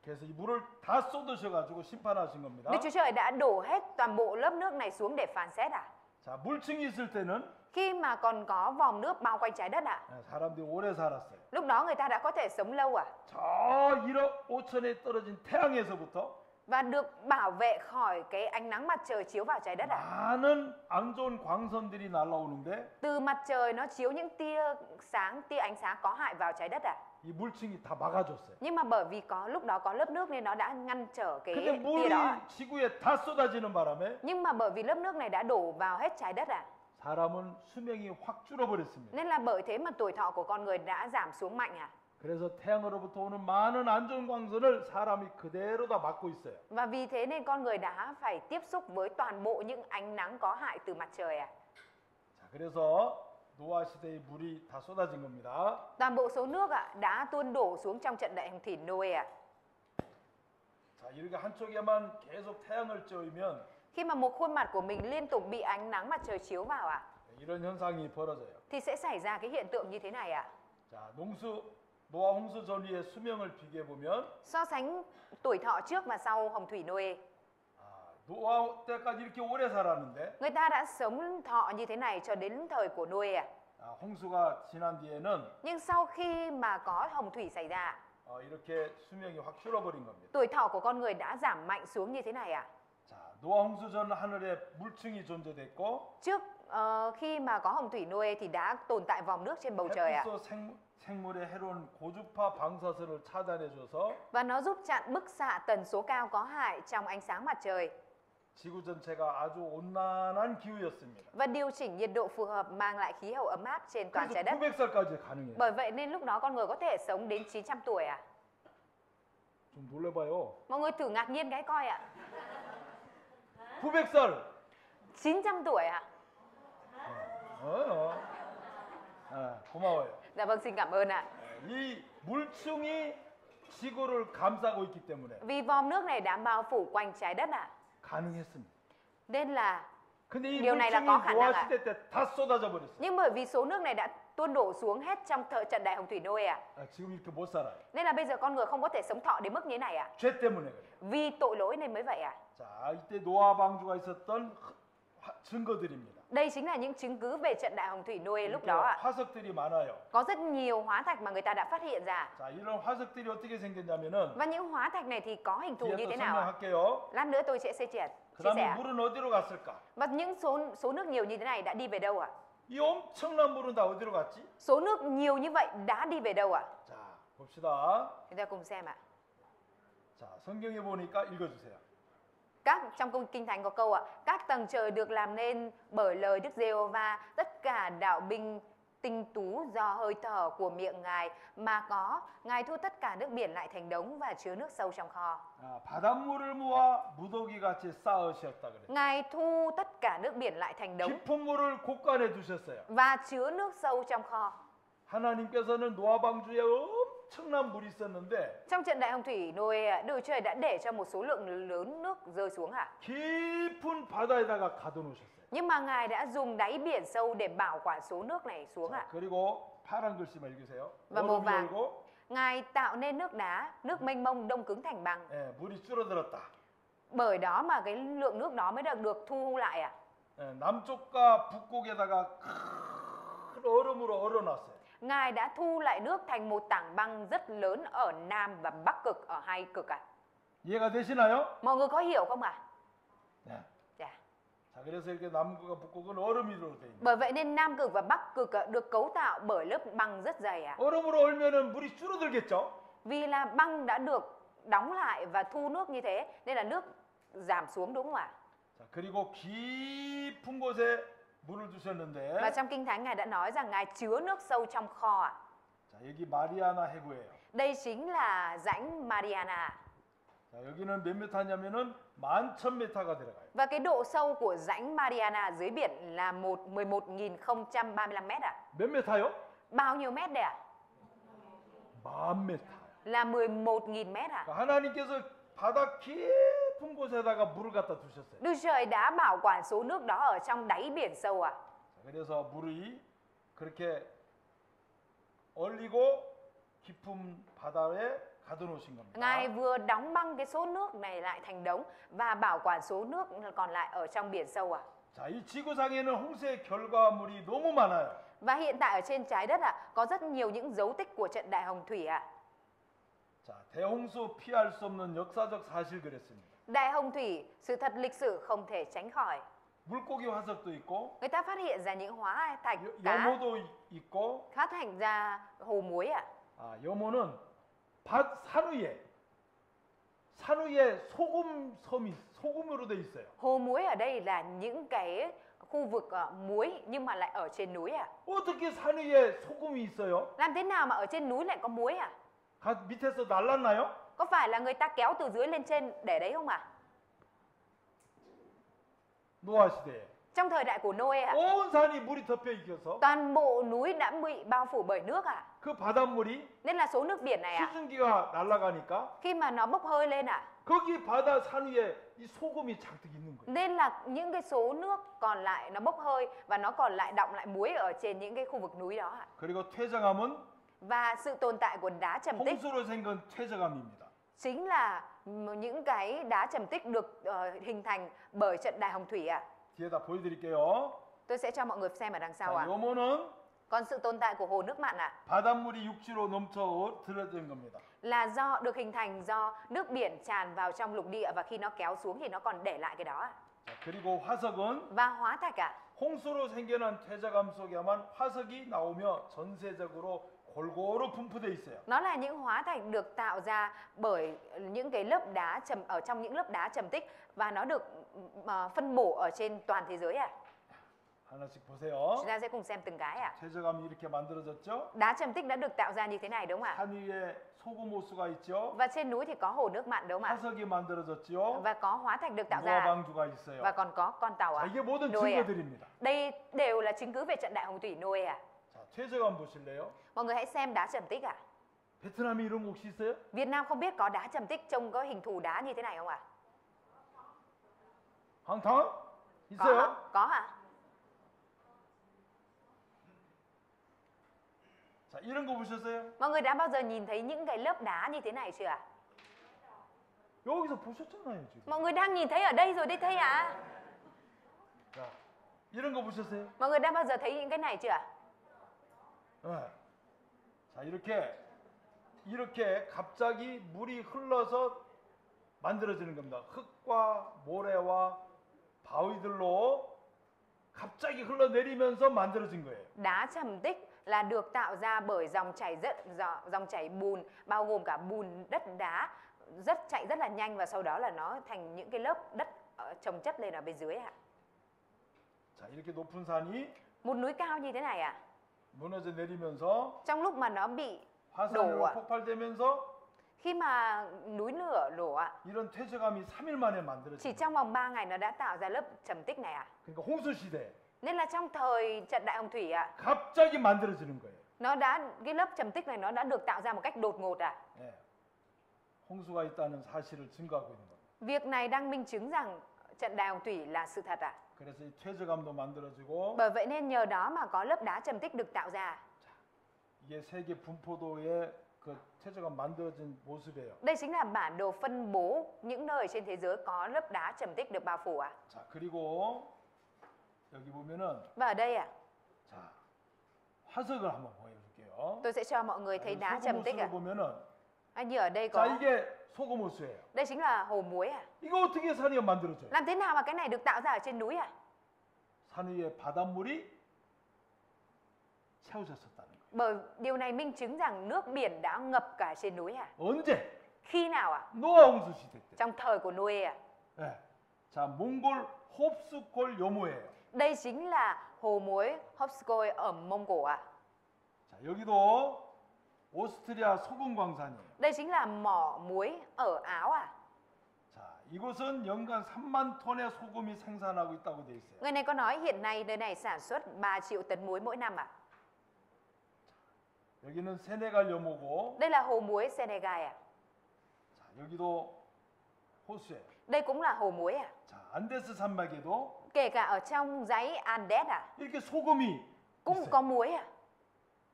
그래서 이 물을 다 쏟으셔 가지고 심판하신 겁니다. Đức Chúa Trời đã đổ hết toàn bộ lớp nước này xuống để phán xét ạ. 자, 물층이 있을 때는 Khi mà còn có vòm nước bao quanh trái đất ạ, 사람들이 오래 살았어요. lúc đó người ta đã có thể sống lâu ạ. 저 1억 5천에 떨어진 태양에서부터 Và được bảo vệ khỏi cái ánh nắng mặt trời chiếu vào trái đất ạ. 많은 안 좋은 광선들이 날아오는데 Từ mặt trời nó chiếu những tia ánh sáng có hại vào trái đất ạ. 이 물층이 다 막아줬어요. Nhưng mà bởi vì lúc đó có lớp nước nên nó đã ngăn trở cái 근데 tia 물이 đó ạ. 지구에 다 쏟아지는 바람에 Nhưng mà bởi vì lớp nước này đã đổ vào hết trái đất ạ. 사람은 수명이 확 줄어버렸습니다. Nên là bởi thế mà tuổi thọ của con người đã giảm xuống mạnh ạ. 그래서 태양으로부터 오는 많은 안 좋은 광선을 사람이 그대로 다 막고 있어요. Và vì thế nên con người đã phải tiếp xúc với toàn bộ những ánh nắng có hại từ mặt trời ạ. 자, 그래서 노아 시대의 물이 다 쏟아진 겁니다. Toàn bộ số nước ạ đã tuôn đổ xuống trong trận đại hồng thủy Noe ạ. 자, 이렇게 한쪽에만 계속 태양을 쬐면 Khi mà một khuôn mặt của mình liên tục bị ánh nắng mặt trời chiếu vào ạ, 이런 현상이 벌어져요. thì sẽ xảy ra cái hiện tượng như thế này ạ. 자, 노아 홍수 전후의 수명을 비교해 보면 So sánh tuổi thọ trước và sau hồng thủy Noe, 노아 때까지 이렇게 오래 살았는데 người ta đã sống thọ như thế này cho đến thời của Noe ạ. 홍수가 지난 뒤에는 Nhưng sau khi mà có hồng thủy xảy ra, 이렇게 수명이 확 줄어버린 겁니다. tuổi thọ của con người đã giảm mạnh xuống như thế này ạ. 자, 노아 홍수 전 하늘에 물층이 존재됐고 Trước khi mà có hồng thủy Noe thì đã tồn tại vòm nước trên bầu trời ạ. 햇빛 생물의 해로운 고주파 방사선을 차단해줘서 Và nó giúp chặn bức xạ tần số cao có hại trong ánh sáng mặt trời 지구 전체가 아주 온난한 기후였습니다. và điều chỉnh nhiệt độ phù hợp mang lại khí hậu ấm áp trên toàn 그래서 trái đất. 900살까지 가능해요. Bởi vậy nên lúc đó con người có thể sống đến 900 tuổi ạ. 좀 놀래봐요. Mọi người thử ngạc nhiên cái coi ạ. 900살. 900 tuổi ạ. 고마워요. Dạ vâng, xin cảm ơn ạ. 이 물층이 지구를 감싸고 있기 때문에 Vì vòm nước này đã bao phủ quanh trái đất ạ. 가능했습니다. Nên là 근데 이 điều này là 물층이 có khả năng 노아 ạ. 시대 때 다 쏟아져 버렸어요. Nhưng bởi vì số nước này đã tuôn đổ xuống hết trong trận đại hồng thủy Noe ạ. 지금 이렇게 못 살아요. Nên là bây giờ con người không có thể sống thọ đến mức như thế này ạ. 죄 때문에 그래요. Vì tội lỗi nên mới vậy ạ. 자, 이때 노아 방주가 있었던 증거들입니다. Đây chính là những chứng cứ về trận đại hồng thủy Noe lúc đó ạ. 화석들이 많아요. Có rất nhiều hóa thạch mà người ta đã phát hiện ra. 자, 이런 화석들이 어떻게 생겼냐면은 Và những hóa thạch này thì có hình thù 뒤에 như 또 thế nào ạ? 설명할게요. Lát nữa tôi sẽ chia 그다음에 sẻ. 물은 어디로 갔을까? Và những số nước nhiều như thế này đã đi về đâu ạ? 이 엄청난 물은 다 어디로 갔지? Số nước nhiều như vậy đã đi về đâu ạ? 자, 봅시다. Chúng ta cùng xem ạ. 자, 성경에 보니까 읽어주세요. Trong kinh thánh có câu ạ, các tầng trời được làm nên bởi lời Đức Giê-hô-va, tất cả đạo binh tinh tú do hơi thở của miệng Ngài mà có, Ngài thu tất cả nước biển lại thành đống và chứa nước sâu trong kho. 바닷물을 모아 무더기 같이 쌓으셨다 그래요. Ngài thu tất cả nước biển lại thành đống 깊은 물을 곳간에 두셨어요. và chứa nước sâu trong kho. 하나님께서는 노아 방주에 엄청난 물이 있었는데 Trong trận đại hồng thủy Noe, Đức Chúa Trời đã để cho một số lượng lớn nước rơi xuống ạ. 깊은 바다에다가 가둬놓으셨어요. Nhưng mà Ngài đã dùng đáy biển sâu để bảo quản số nước này xuống ạ. 그리고 파란 글씨만 읽으세요. Và màu 얼음이 vàng. 열고 Ngài tạo nên nước đá, nước mênh mông đông cứng thành bằng. 예, 물이 줄어들었다. Bởi đó mà cái lượng nước đó mới được thu lại à? 예, 남쪽과 북곡에다가 큰 얼음으로 얼어놨어요. Ngài đã thu lại nước thành một tảng băng rất lớn ở Nam và Bắc cực, ở hai cực à? 이해가 되시나요? Mọi người có hiểu không ạ? 네. Dạ. 자, 그래서 이렇게 남극과 북극은 얼음으로 돼 있는. Bởi vậy nên Nam cực và Bắc cực được cấu tạo bởi lớp băng rất dày à? 얼음으로 얼면은 물이 줄어들겠죠? Vì là băng đã được đóng lại và thu nước như thế nên là nước giảm xuống, đúng không ạ? 자, 그리고 깊은 곳에 물을 Và 두셨는데, trong Kinh Thánh Ngài đã nói rằng Ngài chứa nước sâu trong kho ạ. 자, 여기 마리아나 해구예요. Đây chính là rãnh Mariana. 자, 여기는 몇 메타냐면은 11,000m가 들어가요. Và cái độ sâu của rãnh Mariana dưới biển là 11.035 mét ạ. 몇 메타요? Bao nhiêu mét đây ạ? 10,000m. Là 11.000 mét ạ. 그러니까 하나님께서 바다 깊은 곳에다가 물을 갖다 두셨어요. Đức Trời đã bảo quản số nước đó ở trong đáy biển sâu ạ. 자, 그래서 물이 그렇게 얼리고 깊은 바다에 가둬놓으신 겁니다. Ngài vừa đóng băng cái số nước này lại thành đống và bảo quản số nước còn lại ở trong biển sâu ạ. 자, 이 지구상에는 홍수의 결과물이 너무 많아요. Và hiện tại ở trên trái đất ạ, có rất nhiều những dấu tích của trận đại hồng thủy ạ. 자, 대홍수 피할 수 없는 역사적 사실 그랬습니다. Đại hồng thủy, sự thật lịch sử không thể tránh khỏi. 물고기 화석도 있고 Người ta phát hiện ra những hóa thạch cá, 염호도 있고, phát thành ra hồ muối ạ. 염호는 산 위에 소금으로 돼 있어요. Hồ muối ở đây là những cái khu vực muối nhưng mà lại ở trên núi ạ. 어떻게 산 위에 소금이 있어요? Làm thế nào mà ở trên núi lại có muối ạ? 밑에서 날랐나요? Có phải là người ta kéo từ dưới lên trên để đấy không ạ? 노아 시대에 Trong thời đại của Noe ạ, 온 산이 물이 덮여 있어서 toàn bộ núi đã bị bao phủ bởi nước ạ. 그 바닷물이 Nên là số nước biển này ạ, 수증기가 날아가니까 khi mà nó bốc hơi lên ạ, 거기 바다 산 위에 이 소금이 잔뜩 있는 거예요. nên là những cái số nước còn lại nó bốc hơi và nó còn lại đọng lại muối ở trên những cái khu vực núi đó ạ. 그리고 퇴적암은 Và sự tồn tại của đá trầm tích 홍수로 생긴 퇴적암입니다. chính là những cái đá trầm tích được hình thành bởi trận đại hồng thủy ạ. 뒤에다 보여드릴게요. Tôi sẽ cho mọi người xem ở đằng sau 자, ạ. 염호는 Còn sự tồn tại của hồ nước mặn ạ, 바닷물이 육지로 넘쳐 들어진 겁니다. là do được hình thành do nước biển tràn vào trong lục địa và khi nó kéo xuống thì nó còn để lại cái đó ạ. 자, 그리고 화석은 Và hóa thạch ạ, 홍수로 생겨난 퇴적암 속에만 화석이 나오며 전세적으로 골고루 분포돼 있어요. nó là những hóa thạch được tạo ra bởi những cái lớp đá trầm ở trong những lớp đá trầm tích và nó được phân bổ ở trên toàn thế giới ạ. 하나씩 보세요. Chúng ta sẽ cùng xem từng cái ạ. 퇴적암이 이렇게 만들어졌죠. Đá trầm tích đã được tạo ra như thế này đúng không ạ? 산 위에 소금 호수가 있죠. Và trên núi thì có hồ nước mặn đúng không ạ? 화석이 만들어졌죠. Và có hóa thạch được tạo ra 노아방주가 있어요. và còn có con tàu 자, ạ. 이게 모든 Noe ạ. 증거들입니다. Đây đều là chứng cứ về trận đại hồng thủy Noe ạ. 자, 퇴적암 보실래요? Mọi người hãy xem đá trầm tích ạ. 베트남에 이런 거 혹시 있어요? Việt Nam không biết có đá trầm tích trông có hình thù đá như thế này không ạ? 황탕? Có 있어요? hả? Có hả? 자, 이런 거 보셨어요? Mọi người đã bao giờ nhìn thấy những cái lớp đá như thế này chưa ạ? 여기서 보셨잖아요, 지금. Mọi người đang nhìn thấy ở đây rồi đấy thấy ạ? 자, 이런 거 보셨어요? Mọi người đã bao giờ thấy những cái này chưa ạ? 네. 자, 이렇게 갑자기 물이 흘러서 만들어지는 겁니다. 흙과 모래와 바위들로 갑자기 흘러내리면서 만들어진 거예요. Đá trầm tích là được tạo ra bởi dòng chảy bùn bao gồm cả bùn đất đá chạy rất là nhanh và sau đó là nó thành những cái lớp đất chồng chất lên ở bên dưới ạ. 자, 이렇게 높은 산이 Một núi cao như thế này ạ. 무너져 내리면서 Trong lúc mà nó bị 화산으로 아. 폭발되면서 khi mà núi lửa đổ ạ, 이런 퇴적암이 3일 만에 chỉ 만들어진 거예요. trong vòng 3 ngày nó đã tạo ra lớp trầm tích này ạ. 그러니까 홍수 시대 Nên là trong thời trận đại hồng thủy ạ, 갑자기 만들어지는 거예요. cái lớp trầm tích này nó đã được tạo ra một cách đột ngột ạ. 네. 홍수가 있다는 사실을 증거하고 있는 겁니다. Việc này đang minh chứng rằng trận đại hồng thủy là sự thật ạ. 그래서 이 퇴적암도 만들어지고 Bởi vậy nên nhờ đó mà có lớp đá trầm tích được tạo ra. 이게 세계 분포도의 그 태저가 만들어진 모습이에요. Đây chính là bản đồ phân bố những nơi trên thế giới có lớp đá trầm tích được bao phủ ạ. 자, 그리고 여기 보면은 Và ở đây ạ, 자, 화석을 한번 보여줄게요. tôi sẽ cho mọi người thấy đá trầm tích 소금 ạ. 호수를 보면은 Anh như ở đây 자, có, 이게 소금 호수예요. đây chính là hồ muối ạ. 이거 어떻게 산 위에 만들어져요? Làm thế nào mà cái này được tạo ra ở trên núi ạ? 산 위에 바닷물이 채워졌었다는 거예요. Bởi điều này minh chứng rằng nước biển đã ngập cả trên núi ạ. 언제? Khi nào ạ? 노아 홍수 시대 때. Trong thời của Noe ạ. 네. 자, 몽골 홉스골 요모예요. Đây chính là hồ muối Hopskoy ở Mông Cổ ạ. 자, 여기도 오스트리아 소금 광산이에요. Đây chính là mỏ muối ở Áo ạ. 자, 이곳은 연간 3만 톤의 소금이 생산하고 있다고 돼 있어요. Người này có nói hiện nay nơi này sản xuất 3 triệu tấn muối mỗi năm ạ. 여기는 세네갈 요모고, Đây là hồ muối Senegal ạ. 자, 여기도 호수예요. Đây cũng là hồ muối ạ. 자, 안데스 산맥에도 Kể cả ở trong dãy Andes ạ, 이렇게 소금이 cũng 있어요. có muối ạ.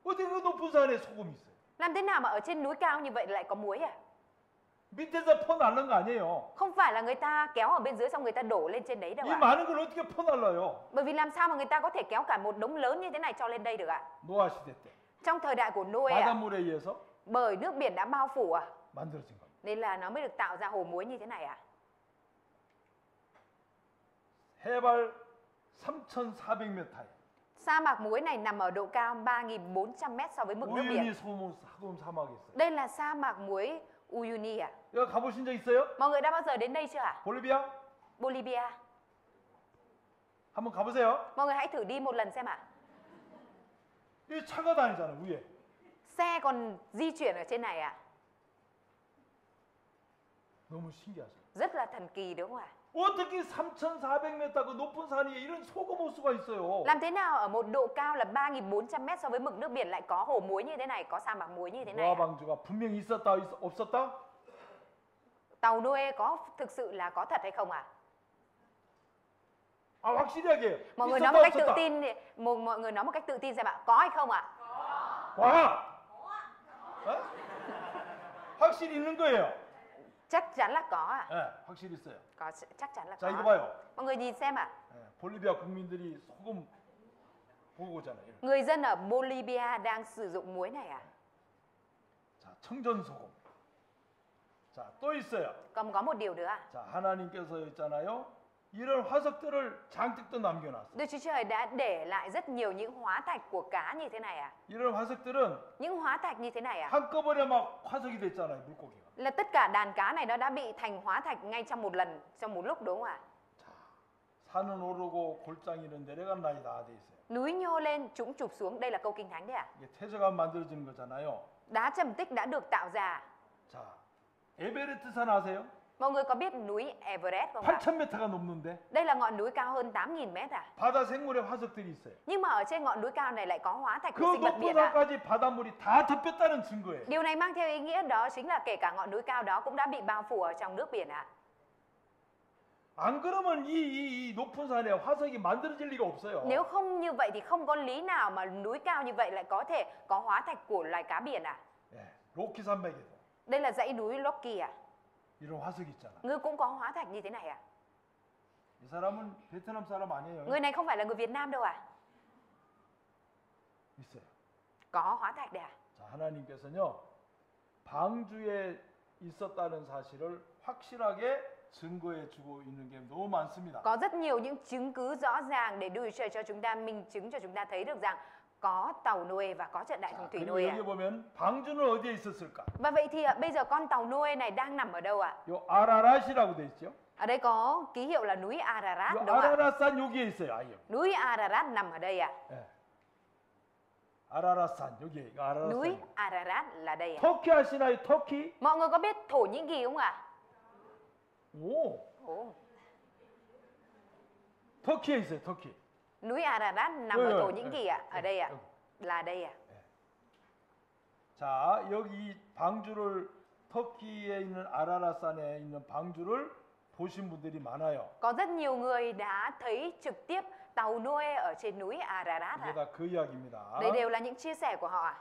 어디 그 높은 산에 소금이 있어요? Làm thế nào mà ở trên núi cao như vậy lại có muối ạ? 밑에서 퍼날른 거 아니에요. Không phải là người ta kéo ở bên dưới xong người ta đổ lên trên đấy đâu 이 ạ. 많은 걸 어떻게 퍼날라요? Bởi vì làm sao mà người ta có thể kéo cả một đống lớn như thế này cho lên đây được ạ? 노아 시대 때 Trong thời đại của Noe ạ, 바닷물에 의해서 bởi nước biển đã bao phủ ạ, 만들어진 겁니다. nên là nó mới được tạo ra hồ muối như thế này ạ. 해발 3,400m예요. Sa mạc muối này nằm ở độ cao 3.400 m so với mực nước 우유니 biển. 소금 사막이 있어요. Đây là sa mạc muối Uyuni ạ. 여기 가보신 적 있어요? Mọi người đã bao giờ đến đây chưa ạ? 볼리비아? Bolivia. 한번 가보세요. Mọi người hãy thử đi một lần xem ạ. 이 차가 다니잖아요, 위에. Xe còn di chuyển ở trên này ạ. 너무 신기하죠. Rất là thần kỳ đúng không ạ? 어떻게 3,400m 그 높은 산 위에 이런 소금 호수가 있어요? Làm thế nào ở một độ cao là 3.400 m so với mực nước biển lại có hồ muối như thế này, có sa mạc muối như thế này 노아 ạ? 방주가 분명히 있었다, 없었다? Tàu Noe có thực sự là có thật hay không ạ? 아, 확실하게 Mọi người nói 있었다, một cách tự 없었다? tin, mọi người nói một cách tự tin xem ạ, có hay không ạ? 와! 어? 확실히 있는 거예요. Chắc chắn là có ạ. 네, 확실히 있어요. Có, chắc chắn là 자, 이거 có. 봐요. Mọi người nhìn xem ạ. 네, 볼리비아 국민들이 소금 보고 오잖아요. Người dân ở Bolivia đang sử dụng muối này ạ. 자, 청전 소금. 자, 또 있어요. Còn có một điều nữa ạ. 자, 하나님께서 있잖아요. 이런 화석들을 잔뜩 또 남겨놨어요. Đức Chúa Trời đã để lại rất nhiều những hóa thạch của cá như thế này ạ. 이런 화석들은 Những hóa thạch như thế này ạ. 한꺼번에 막 화석이 됐잖아요, 물고기가. Là tất cả đàn cá này nó đã bị thành hóa thạch ngay trong một lần, trong một lúc đúng không ạ? 자, 산은 오르고 골짜기는 내려간나이다 돼 있어요. Núi nhô lên, chúng chụp xuống, đây là câu Kinh Thánh đấy ạ. 이게 태저가 만들어지는 거잖아요. Đá trầm tích đã được tạo ra. 자, 에베레스트 산 아세요? Mọi người có biết núi Everest không ạ? 8,000m가 넘는데 Đây là ngọn núi cao hơn 8.000 mét à? 바다 생물의 화석들이 있어요. Nhưng mà ở trên ngọn núi cao này lại có hóa thạch của 그 sinh vật 높은 biển ạ. 산까지 바닷물이 다 덮였다는 증거예요. Điều này mang theo ý nghĩa đó chính là kể cả ngọn núi cao đó cũng đã bị bao phủ ở trong nước biển ạ. 안 그러면 이 높은 산에 화석이 만들어질 리가 없어요. Nếu không như vậy thì không có lý nào mà núi cao như vậy lại có thể có hóa thạch của loài cá biển ạ. 예, 로키 산맥에도 Đây là dãy núi Rocky ạ. 이런 화석이 있잖아. Ngươi cũng có hóa thạch như thế này ạ. 이 사람은 베트남 사람 아니에요. Người này không phải là người Việt Nam đâu ạ. 있어요. Có hóa thạch đấy ạ. 자, 하나님께서는요. 방주에 있었다는 사실을 확실하게 증거해 주고 있는 게 너무 많습니다. Có rất nhiều những chứng cứ rõ ràng để Đức Chúa Trời cho chúng ta minh chứng cho chúng ta thấy được rằng có tàu Noe và có trận đại phong 자, thủy 그리고 Noe ạ. 여기 보면 방주는 어디에 있었을까? Và vậy thì bây giờ con tàu Noe này đang nằm ở đâu ạ? 요 아라랏이라고 돼 있죠. Ở đây có ký hiệu là núi Ararat 요 đúng không ạ? 아라랏산 여기에 있어요. 아예. Núi Ararat nằm ở đây ạ. 예. 아라랏산 여기에 이거 아라랏산. Núi Ararat là đây ạ. 터키 아시나요? 터키? Mọi người có biết Thổ Nhĩ Kỳ không ạ? 오, Ồ, 터키에 있어요. 터키. núi Ararat nằm ở Thổ Nhĩ Kỳ ạ. Ở đây ạ. Là đây ạ. 자, 여기 방주를 터키에 있는 아라랏산에 있는 방주를 보신 분들이 많아요. Có rất nhiều người đã thấy trực tiếp tàu Noe ở trên núi Ararat 이게 ạ. 다 그 이야기입니다. Đây đều là những chia sẻ của họ ạ.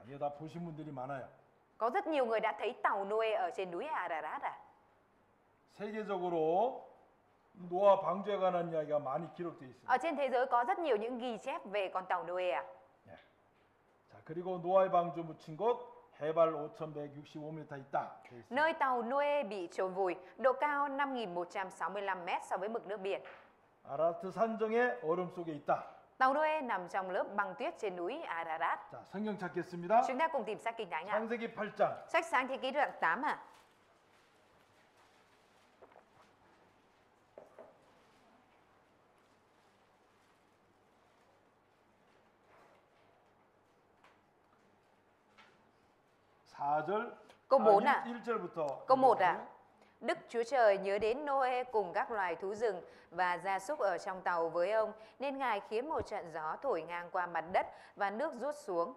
이거 다 보신 분들이 많아요. Có rất nhiều người đã thấy tàu Noe ở trên núi Ararat à? 세계적으로 노아 방주에 관한 이야기가 많이 기록되어 있습니다. Ở trên thế giới có rất nhiều những ghi chép về con tàu Noe à? 예. 자, 그리고 노아의 방주 묻힌 곳 해발 5,165m 있다. 되어 있습니다. Nơi tàu Noe bị chôn vùi, độ cao 5.165 mét so với mực nước biển. 아라트 산정의 얼음 속에 있다. Tàu Noe nằm trong lớp băng tuyết trên núi Ararat. 자, 성경 찾겠습니다. Chúng ta cùng tìm sách Kinh Thánh ạ. 창세기 8장 Sách Sáng thế ký đoạn 8 ạ. Câu 4 ạ. 1절부터 Câu 1 ạ. Đức Chúa Trời nhớ đến Noe cùng các loài thú rừng và gia súc ở trong tàu với ông, nên Ngài khiến một trận gió thổi ngang qua mặt đất và nước rút xuống.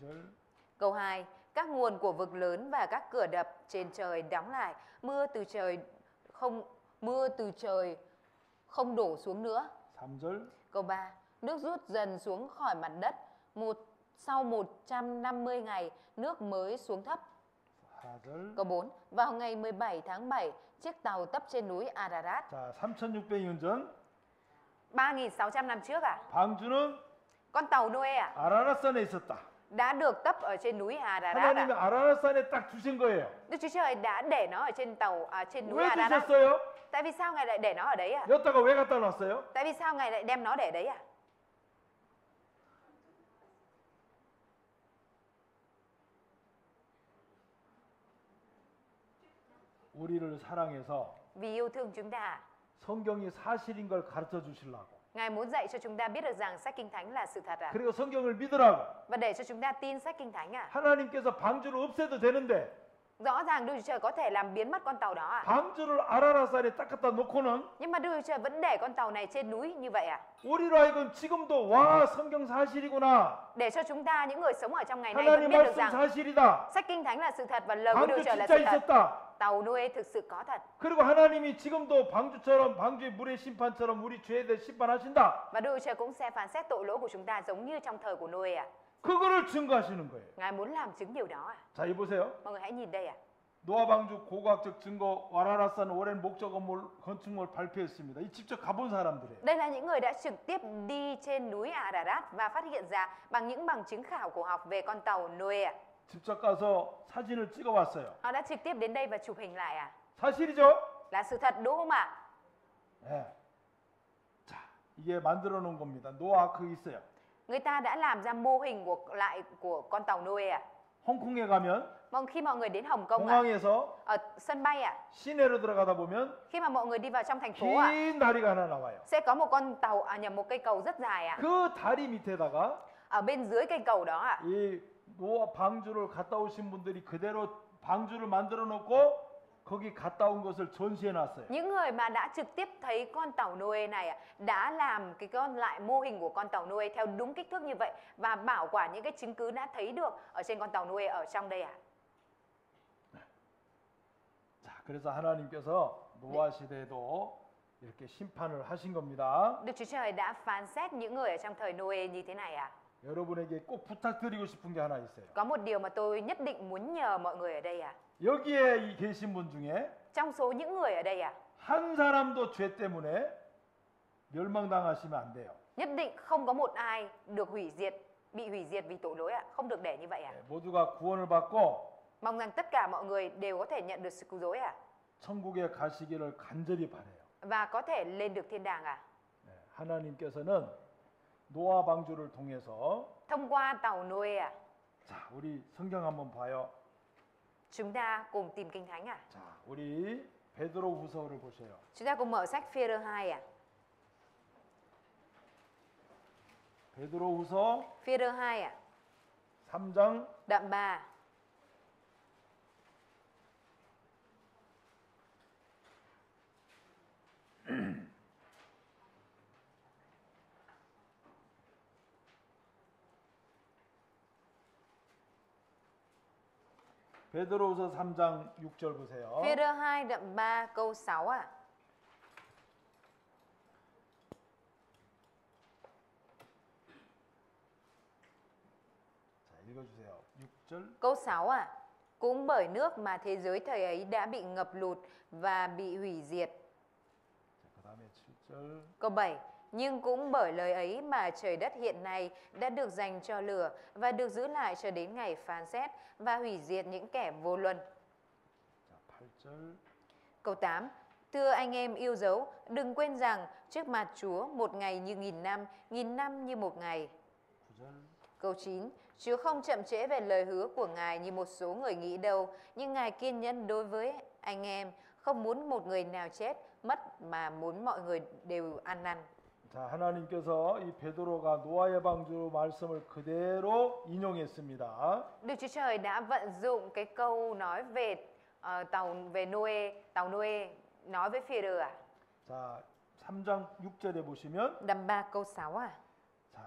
2절 Câu 2. Các nguồn của vực lớn và các cửa đập trên trời đóng lại, mưa từ trời không đổ xuống nữa. 3절 Câu 3. Nước rút dần xuống khỏi mặt đất, sau 150 ngày nước mới xuống thấp. 4절 Câu 4. Vào ngày 17 tháng 7, chiếc tàu tấp trên núi Ararat. 자, 3,600년 전 3.600 năm trước à? 방주는 Con tàu Noe à? 아라라산에 있었다. Đã được tấp ở trên núi Ararat 하나님이 à? 아라라산에 딱 두신 거예요. Đức Chúa Trời đã để nó ở trên trên núi 왜 Ararat. 두셨어요? Tại vì sao Ngài lại để nó ở đấy à? 여기다가 왜 갖다 놨어요? Tại vì sao Ngài lại đem nó để đấy à? 우리를 사랑해서 Vì yêu thương chúng ta. 성경이 사실인 걸 가르쳐 주시려고. Ngài muốn dạy cho chúng ta biết được rằng sách Kinh Thánh là sự thật à? 그리고 성경을 믿으라고. Và để cho chúng ta tin sách Kinh Thánh à? 하나님께서 방주를 없애도 되는데 Rõ ràng Đức Chúa Trời có thể làm biến mất con tàu đó à? 방주를 아라라산에 딱 갖다 놓고는 Nhưng mà Đức Chúa Trời vẫn để con tàu này trên núi như vậy à? 우리로 하여금 지금도 와 성경 사실이구나. Để cho chúng ta, những người sống ở trong ngày nay 하나님 vẫn biết được 말씀 rằng 사실이다. sách Kinh Thánh là sự thật và lời của Đức 방주 Chúa Trời là 진짜 sự thật. 있었다. Tàu Noe thực sự có thật. 그리고 하나님이 지금도 방주처럼 방주의 물의 심판처럼 우리 죄에 대해 심판하신다. Và Đức Chúa Trời cũng sẽ phán xét tội lỗi của chúng ta giống như trong thời của Noe à? 그거를 증거하시는 거예요. Ngài muốn làm chứng điều đó à? 자, 이 보세요. Mọi người hãy nhìn đây ạ. 노아 방주 고고학적 증거 와라라산 오랜 목적 건축물 발표했습니다. 이 직접 가본 사람들이에요. Đây là những người đã trực tiếp đi trên núi Ararat và phát hiện ra bằng những bằng chứng khảo cổ học về con tàu Noe ạ. 직접 가서 사진을 찍어왔어요. Họ đã trực tiếp đến đây và chụp hình lại à? 사실이죠? Là sự thật đúng không ạ? 네. 자, 이게 만들어 놓은 겁니다. 노아 아크 있어요. Người ta đã làm ra mô hình của con tàu Noe à? 홍콩에 가면 Vâng, khi mọi người đến Hồng Kông ạ, 공항에서 ở sân bay ạ, 시내로 들어가다 보면 khi mà mọi người đi vào trong thành phố ạ, 긴 다리가 하나 나와요. sẽ có một con tàu một cây cầu rất dài ạ. 그 다리 밑에다가 Ở bên dưới cây cầu đó ạ, 이 노아 방주를 갔다 오신 분들이 그대로 방주를 만들어 놓고 거기 갔다 온 것을 전시해 놨어요. những người mà đã trực tiếp thấy con tàu Noe này ạ, đã làm lại mô hình của con tàu Noe theo đúng kích thước như vậy và bảo quản những cái chứng cứ đã thấy được ở trên con tàu Noe ở trong đây ạ. 자, 그래서 하나님께서 노아 시대에도 이렇게 심판을 하신 겁니다. Đức Chúa Trời đã phán xét những người ở trong thời Noe như thế này ạ. 여러분에게 꼭 부탁드리고 싶은 게 하나 있어요. Có một điều mà tôi nhất định muốn nhờ mọi người ở đây ạ. 여기에 이 계신 분 중에 Trong số những người ở đây ạ, 한 사람도 죄 때문에 멸망당하시면 안 돼요. nhất định không có một ai được bị hủy diệt vì tội lỗi ạ, không được để như vậy ạ. 네, 모두가 구원을 받고 Mong rằng tất cả mọi người đều có thể nhận được sự cứu rỗi ạ, 천국에 가시기를 간절히 바라요. và có thể lên được thiên đàng ạ. 네, 하나님께서는 노아 방주를 통해서 Thông qua tàu Noe ạ, 자, 우리 성경 한번 봐요. chúng ta cùng tìm Kinh Thánh ạ. 자, 우리 베드로후서를 보세요. Chúng ta cùng mở sách Phê-rơ 2 ạ. 베드로후서 Phê-rơ 2 ạ, 3장 đoạn 3. 베드로후서 3장 6절 보세요. Phê-rơ 2 đoạn 3 câu 6 ạ. 읽어주세요. 6절. Câu 6 à? Cũng bởi nước mà thế giới thời ấy đã bị ngập lụt và bị hủy diệt. 자, 그 다음에 7절. Câu 7. Nhưng cũng bởi lời ấy mà trời đất hiện nay đã được dành cho lửa và được giữ lại cho đến ngày phán xét và hủy diệt những kẻ vô luân. 자, 8절. Câu 8. Thưa anh em yêu dấu, đừng quên rằng trước mặt Chúa một ngày như nghìn năm như một ngày. 9절. Câu 9. Chúa không chậm trễ về lời hứa của Ngài như một số người nghĩ đâu, nhưng Ngài kiên nhẫn đối với anh em, không muốn một người nào chết mất mà muốn mọi người đều ăn năn. 자, 하나님께서 이 베드로가 노아의 방주 말씀을 그대로 인용했습니다. Đức Chúa Trời đã vận dụng cái câu nói về tàu Noe nói với Phi-rơ à? 자, 3장 6절에 보시면 Đầm 3 câu 6 à? 자,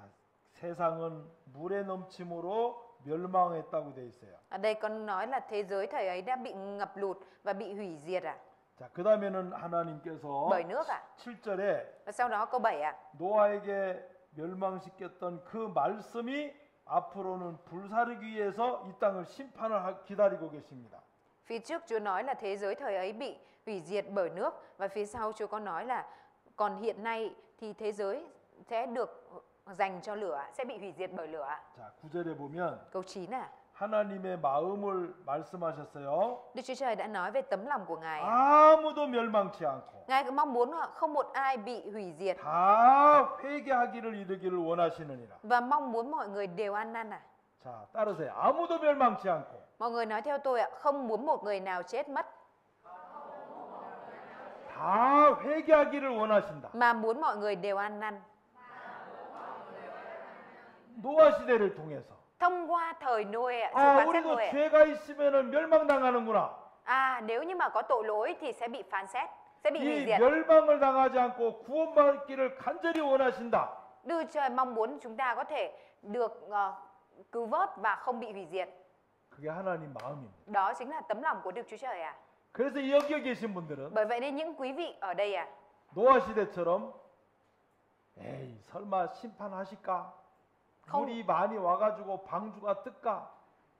세상은 물의 넘침으로 멸망했다고 돼 있어요. Ở đây con nói là thế giới thời ấy đã bị ngập lụt và bị hủy diệt à? 자, 그다음에는 하나님께서 bởi nước à? 7절에 Và sau đó câu 7 à? 노아에게 멸망시켰던 그 말씀이 앞으로는 불사르기 위해서 이 땅을 심판을 기다리고 계십니다. Phía trước Chúa nói là thế giới thời ấy bị hủy diệt bởi nước, và phía sau Chúa có nói là còn hiện nay thì thế giới sẽ được dành cho lửa, sẽ bị hủy diệt bởi lửa. 자, 9절에 보면 Câu 9 à? 하나님의 마음을 말씀하셨어요. Đức Chúa Trời đã nói về tấm lòng của Ngài. 아무도 멸망치 않고 Ngài cũng mong muốn không một ai bị hủy diệt 다 회개하기를 이르기를 원하시느니라. và mong muốn mọi người đều ăn năn à? 자, 따르세요. 아무도 멸망치 않고 Mọi người nói theo tôi ạ, không muốn một người nào chết mất 다 회개하기를 원하신다. mà muốn mọi người đều ăn năn. 노아 시대를 통해서 Thông qua thời Noe ạ, sự 아, phán xét 우리도 Noe. 죄가 있으면은 멸망당하는구나. À, nếu như mà có tội lỗi thì sẽ bị phán xét, sẽ bị hủy 이 diệt. 멸망을 당하지 않고 구원받기를 간절히 원하신다. Đức Trời mong muốn chúng ta có thể được cứu vớt và không bị hủy diệt. 그게 하나님 마음입니다. Đó chính là tấm lòng của Đức Chúa Trời à. 그래서 여기 계신 분들은 Bởi vậy nên những quý vị ở đây à, 노아 시대처럼 에이 설마 심판하실까? không, 물이 많이 와가지고 방주가 뜰까?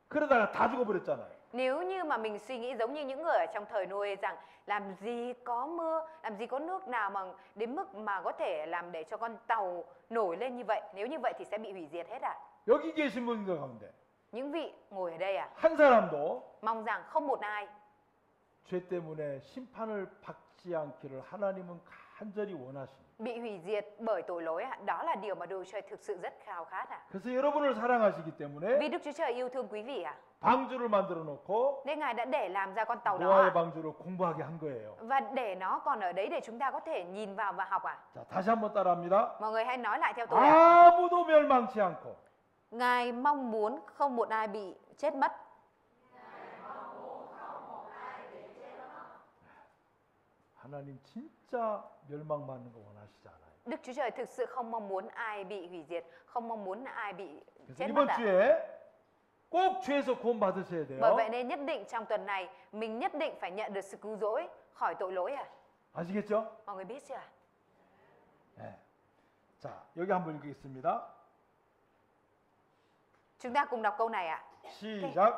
그러다가 다 죽어버렸잖아요. nếu như mà mình suy nghĩ giống như những người ở trong thời Noe rằng làm gì có mưa, làm gì có nước nào mà đến mức mà có thể làm để cho con tàu nổi lên như vậy, nếu như vậy thì sẽ bị hủy diệt hết à. 여기 계신 분들 가운데 Những vị ngồi ở đây à, 한 사람도 mong rằng không một ai 죄 때문에 심판을 받지 않기를 하나님은 간절히 원하십니다. bị hủy diệt bởi tội lỗi ạ. Đó là điều mà Đức Chúa Trời thực sự rất khao khát ạ. 그래서 여러분을 사랑하시기 Vì 때문에 Đức Chúa Trời yêu thương quý vị ạ, 방주를 만들어 놓고 nên Ngài đã để làm ra con tàu đó 노아의 ạ. 방주를 공부하게 한 거예요. Và để nó còn ở đấy để chúng ta có thể nhìn vào và học ạ. 자, 다시 한번 따라합니다. Mọi người hãy nói lại theo tôi ạ. 아무도 멸망치 않고 Ngài mong muốn không một ai bị chết mất. 하나님 진짜 멸망받는 거 원하시지 않아요. Đức Chúa Trời thực sự không mong muốn ai bị hủy diệt, không mong muốn ai bị 그래서 chết mất 이번 ạ. 주에 꼭 죄에서 구원 받으셔야 돼요. Bởi vậy nên nhất định trong tuần này mình nhất định phải nhận được sự cứu rỗi khỏi tội lỗi ạ. 아시겠죠? Mọi người biết chưa ạ? 네. 자, 여기 한번 읽겠습니다. Chúng ta cùng đọc câu này ạ. 시작.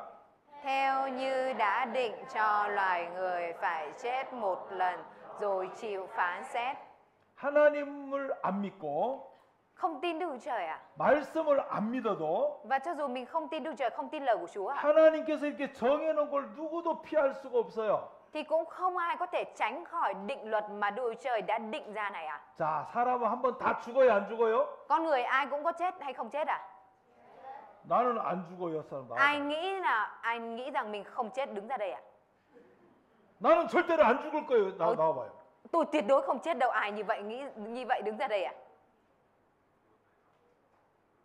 Theo như đã định cho loài người phải chết một lần rồi chịu phán xét. 하나님을 안 믿고 Không tin Đức Chúa Trời à? 말씀을 안 믿어도 Và cho dù mình không tin Đức Chúa Trời, không tin lời của Chúa ạ, 하나님께서 이렇게 정해놓은 걸 누구도 피할 수가 없어요. thì cũng không ai có thể tránh khỏi định luật mà Đức Chúa Trời đã định ra này ạ. 자, 사람은 한번 다 죽어요, 안 죽어요? Con người ai cũng có chết hay không chết à? 나는 안 죽어요, 사람. Ai nghĩ rằng mình không chết đứng ra đây ạ? 나는 절대로 안 죽을 거예요. 나와봐요. Tôi tuyệt đối không chết đâu. Ai như vậy đứng ra đây ạ?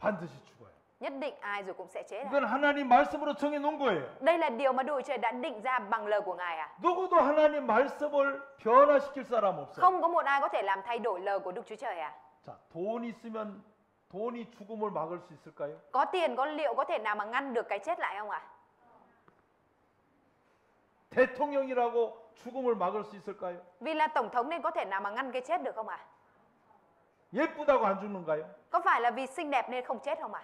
반드시 죽어요. Nhất định ai rồi cũng sẽ chết ạ. 이건 하나님 말씀으로 정해놓은 거예요. Đây là điều mà Đức Chúa Trời đã định ra bằng lời của Ngài ạ. 누구도 하나님 말씀을 변화시킬 사람 없어요. Không có một ai có thể làm thay đổi lời của Đức Chúa Trời ạ. 자, 돈 있으면 돈이 죽음을 막을 수 있을까요? Có tiền liệu có thể nào mà ngăn được cái chết lại không ạ? 대통령이라고 죽음을 막을 수 있을까요? Vì là tổng thống nên có thể nào mà ngăn cái chết được không ạ? 예쁘다고 안 죽는가요? Có phải là vì xinh đẹp nên không chết không ạ?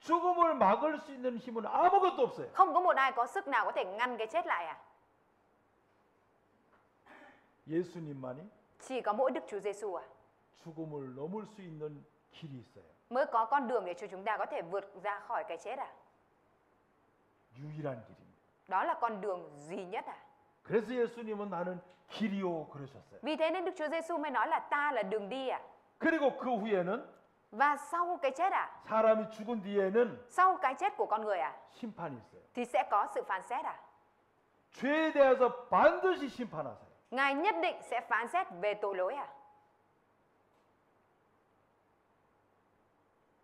죽음을 막을 수 있는 힘은 아무것도 없어요. Không có một ai có sức nào có thể ngăn cái chết lại à? 예수님만이 Chỉ có mỗi Đức Chúa Giêsu à? 죽음을 넘을 수 있는 길이 있어요. Mới có con đường để cho chúng ta có thể vượt ra khỏi cái chết à? 유일한 길입니다. Đó là con đường duy nhất à? 그래서 예수님은 나는 길이요 그러셨어요. Vì thế nên Đức Chúa Giêsu mới nói là ta là đường đi à? 그리고 그 후에는 Và sau cái chết à? 사람이 죽은 뒤에는 Sau cái chết của con người à? 심판이 있어요. Thì sẽ có sự phán xét à? 죄에 대해서 반드시 심판하세요. Ngài nhất định sẽ phán xét về tội lỗi à?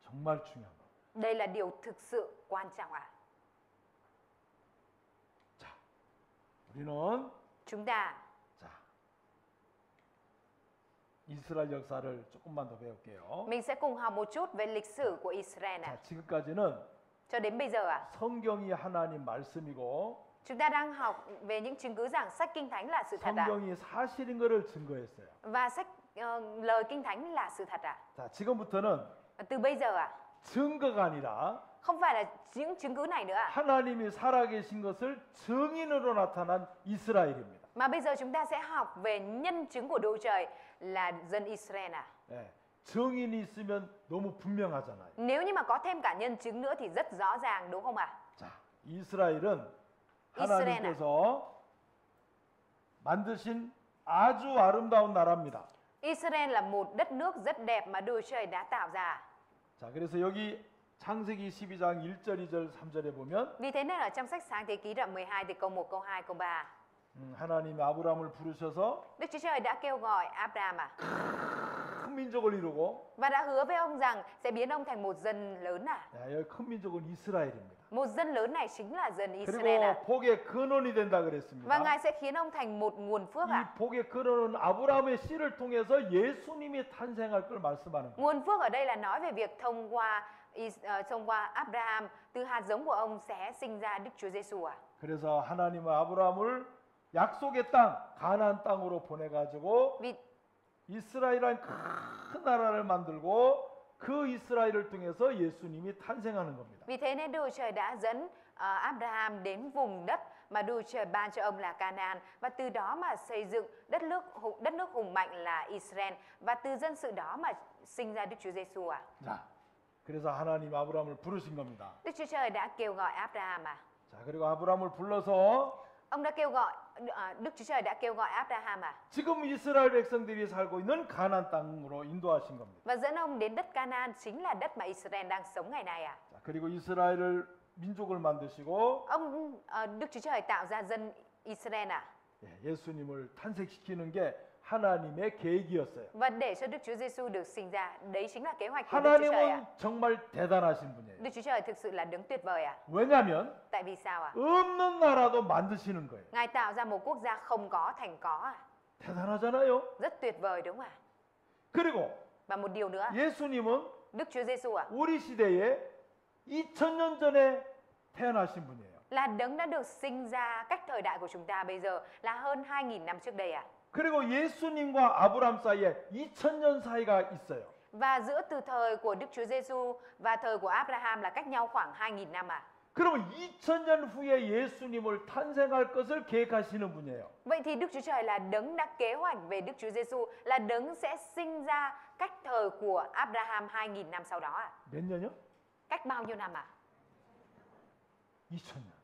정말 중요한 거. Đây là điều thực sự quan trọng à? 자, 우리는 Chúng ta 자 이스라엘 역사를 조금만 더 배울게요. mình sẽ cùng học một chút về lịch sử của Israel 자, à? 지금까지는 Cho đến bây giờ à? 성경이 하나님 말씀이고 Chúng ta đang học về những chứng cứ rằng sách Kinh Thánh là sự thật à? 성경이 사실인 것을 증거했어요. Và lời Kinh Thánh là sự thật à? 자, 지금부터는 Từ bây giờ à? 증거가 아니라 Không phải là những chứng cứ này nữa à? 하나님이 살아계신 것을 증인으로 나타난 이스라엘입니다. Mà bây giờ chúng ta sẽ học về nhân chứng của Đức Trời là dân Israel à? 예, 증인이 있으면 너무 분명하잖아요. Nếu như mà có thêm cả nhân chứng nữa thì rất rõ ràng đúng không ạ? 자, 이스라엘은 이스라엘. 하나님께서 만드신 아주 아름다운 나라입니다. Israel là một đất nước rất đẹp mà Đức Trời đã tạo ra. 자, 그래서 여기 창세기 12장 1절, 2절, 3절에 보면 Vì thế nên ở trong sách Sáng Thế Ký đoạn 12 thì câu 1, câu 2, câu 3 하나님이 아브라함을 부르셔서 Đức Chúa Trời đã kêu gọi Abraham à? 큰 민족을 이루고 Và đã hứa với ông rằng sẽ biến ông thành một dân lớn à? 야, 여기 큰 민족은 이스라엘입니다. Một dân lớn này chính là dân Israel à? 그리고 복의 근원이 된다 Và 그랬습니다. Ngài sẽ khiến ông thành một nguồn phước 이 à? 복의 근원은 아브라함의 씨를 통해서 예수님이 탄생할 걸 말씀하는 거예요. Nguồn phước ở đây là nói về việc thông qua Abraham, từ hạt giống của ông sẽ sinh ra Đức Chúa Giêsu à? 그래서 하나님은 아브라함을 약속의 땅 가나안 땅으로 보내가지고 Vì 이스라엘이라는 큰 나라를 만들고 그 이스라엘을 통해서 예수님이 탄생하는 겁니다. Vì thế nên Đức Trời đã dẫn Abraham đến vùng đất mà Đức Trời ban cho ông là Canaan và từ đó mà xây dựng đất nước hùng mạnh là Israel và từ dân sự đó mà sinh ra Đức Chúa Giêsu à? 자, 그래서 하나님 아브라함을 부르신 겁니다. Đức Chúa Trời đã kêu gọi Abraham à? 자, 그리고 아브라함을 불러서 Ông đã kêu gọi Đức Chúa Trời đã kêu gọi Abraham à? 지금 이스라엘 백성들이 살고 있는 가나안 땅으로 인도하신 겁니다. Và dẫn ông đến đất Canaan chính là đất mà Israel đang sống ngày nay à? 자, 그리고 이스라엘을 민족을 만드시고 Đức Chúa Trời tạo ra dân Israel à? 예수님을 탄생시키는 게 하나님의 계획이었어요. Và để cho Đức Chúa Giêsu được sinh ra, đấy chính là kế hoạch của Đức Chúa Trời à? 하나님은 정말 대단하신 분이에요. Đức Chúa Trời thực sự là đấng tuyệt vời à? 왜냐하면 Tại vì sao à? 없는 나라도 만드시는 거예요. Ngài tạo ra một quốc gia không có thành có à? 대단하잖아요. Rất tuyệt vời đúng không ạ? 그리고 Và một điều nữa, 예수님은 Đức Chúa Giêsu à? 우리 시대에 2000년 전에 태어나신 분이에요. Là đấng đã được sinh ra cách thời đại của chúng ta bây giờ là hơn 2000 năm trước đây à? 그리고 예수님과 아브라함 사이에 2000년 사이가 있어요. Và giữa từ thời của Đức Chúa Giêsu và thời của Abraham là cách nhau khoảng 2000 năm à? 그러면 2000년 후에 예수님을 탄생할 것을 계획하시는 분이에요. Vậy thì Đức Chúa Trời là đấng đã kế hoạch về Đức Chúa Giêsu, là đấng sẽ sinh ra cách thời của Abraham 2000 năm sau đó à? 몇 년이요? Cách bao nhiêu năm à? 2000년.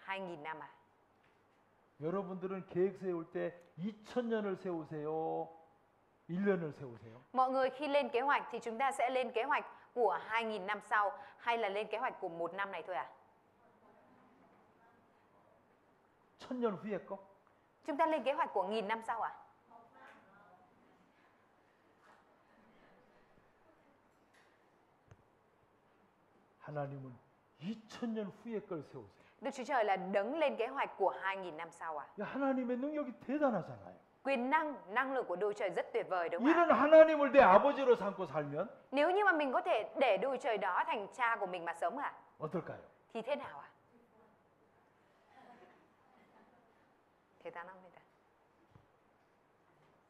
2000 năm à? 여러분들은 계획 세울 때 2000년을 세우세요? 1년을 세우세요? Mọi người khi lên kế hoạch thì chúng ta sẽ lên kế hoạch của 2000 năm sau hay là lên kế hoạch của một năm này thôi à? 1000년 후에 거? Chúng ta lên kế hoạch của 1000 năm sau à? 하나님은 2000년 후에 걸 세우세요. Đức Chúa Trời là đấng lên kế hoạch của 2000 năm sau à? 야, 하나님의 능력이 대단하잖아요. Quyền năng lực của Đức Trời rất tuyệt vời đúng không ạ? 이런 하나님을 내 아버지로 삼고 살면 Nếu như mà mình có thể để Đức Trời đó thành cha của mình mà sống à? 어떨까요? Thì thế nào ạ? 대단합니다.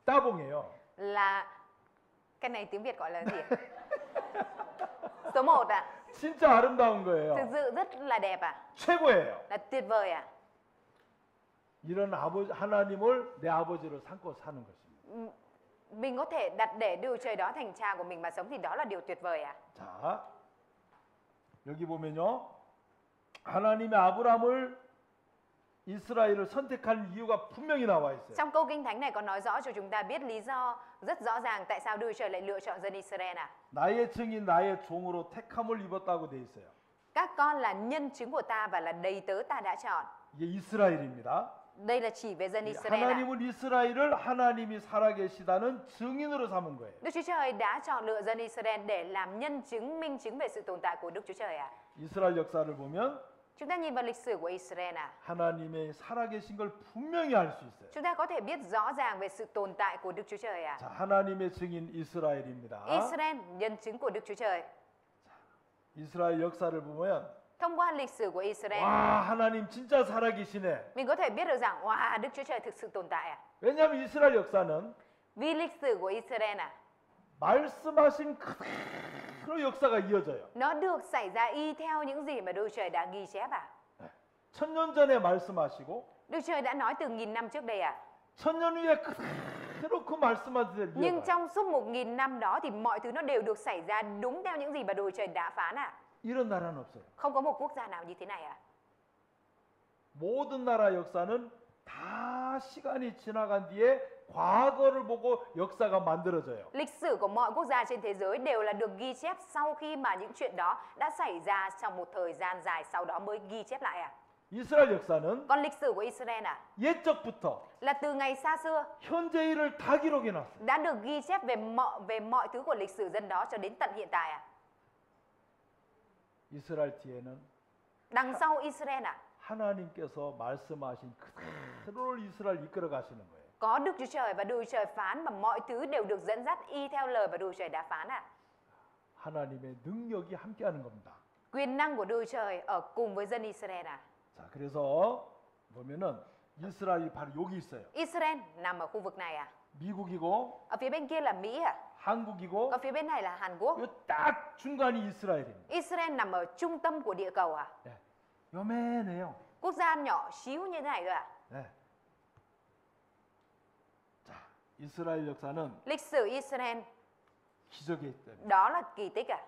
따봉이에요. Là cái này tiếng Việt gọi là gì ạ? Số 1 ạ. 진짜 아름다운 Thực 거예요. sự rất là đẹp ạ. 최고예요. Là tuyệt vời ạ. 이런 하나님을 내 아버지로 삼고 사는 것입니다. Mình có thể đặt để Đức Trời đó thành cha của mình mà sống thì đó là điều tuyệt vời ạ. 자, 여기 보면요. 하나님이 아브라함을 이스라엘을 선택한 이유가 분명히 나와 있어요. Trong câu kinh thánh này có nói rõ cho chúng ta biết lý do rất rõ ràng tại sao Đức Trời lại lựa chọn dân Israel ạ. 나의 증인 나의 종으로 택함을 입었다고 돼 있어요. Các con là nhân chứng của ta và là đầy tớ ta đã chọn. 이게 이스라엘입니다. Đây là chỉ về dân Israel ạ. 하나님은 이스라엘을 하나님이 살아계시다는 증인으로 삼은 거예요. Đức Chúa Trời đã chọn lựa dân Israel để làm nhân chứng, minh chứng về sự tồn tại của Đức Chúa Trời ạ. 이스라엘 역사를 보면 Chúng ta nhìn vào lịch sử của Israel ạ. 하나님의 살아계신 걸 분명히 알 수 있어요. Chúng ta có thể biết rõ ràng về sự tồn tại của Đức Chúa Trời ạ. 자, 하나님의 증인 이스라엘입니다. Israel, nhân chứng của Đức Chúa Trời. 이스라엘 역사를 보면 Thông qua lịch sử của Israel, 와, 하나님 진짜 살아계시네. mình có thể biết được rằng wow, Đức Chúa Trời thực sự tồn tại ạ. 왜냐하면 이스라엘 역사는 Vì lịch sử của Israel ạ, 말씀하신 그대로 역사가 이어져요. nó được xảy ra y theo những gì mà Đức Trời đã ghi chép ạ. 천년 전에 말씀하시고 Đức Trời đã nói từ 1000 năm trước đây ạ. 천년 후에 그대로 그 말씀하신 Nhưng 대로 trong suốt 1000 năm đó thì mọi thứ nó đều được xảy ra đúng theo những gì mà Đức Trời đã phán ạ. 이런 나라는 없어요. Không có một quốc gia nào như thế này ạ. 모든 나라 역사는 다 시간이 지나간 뒤에 과거를 보고 역사가 만들어져요. Lịch sử của mọi quốc gia trên thế giới đều là được ghi chép sau khi mà những chuyện đó đã xảy ra trong một thời gian dài sau đó mới ghi chép lại ạ. 이스라엘 역사는 Còn lịch sử của Israel ạ, 옛적부터 là từ ngày xa xưa 현재 일을 다 기록해 놨어요. đã được ghi chép về mọi thứ của lịch sử dân đó cho đến tận hiện tại ạ. 이스라엘 뒤에는 Đằng sau Israel ạ, 하나님께서 말씀하신 그대로를 이스라엘 이끌어 가시는 거예요. có Đức Chúa Trời và Đức Chúa Trời phán mà mọi thứ đều được dẫn dắt y theo lời và Đức Chúa Trời đã phán ạ. 하나님의 능력이 함께하는 겁니다. Quyền năng của Đức Chúa Trời ở cùng với dân Israel ạ. 자, 그래서 보면은 이스라엘이 바로 여기 있어요. Israel nằm ở khu vực này ạ. 미국이고 Ở phía bên kia là Mỹ ạ. 한국이고 Ở phía bên này là Hàn Quốc. 요 딱 중간이 이스라엘입니다. Israel nằm ở trung tâm của địa cầu ạ. 네. 요만해요. Quốc gia nhỏ xíu như thế này thôi ạ. 네. 자, 이스라엘 역사는 Lịch sử Israel 기적의 때입니다. đó là kỳ tích ạ.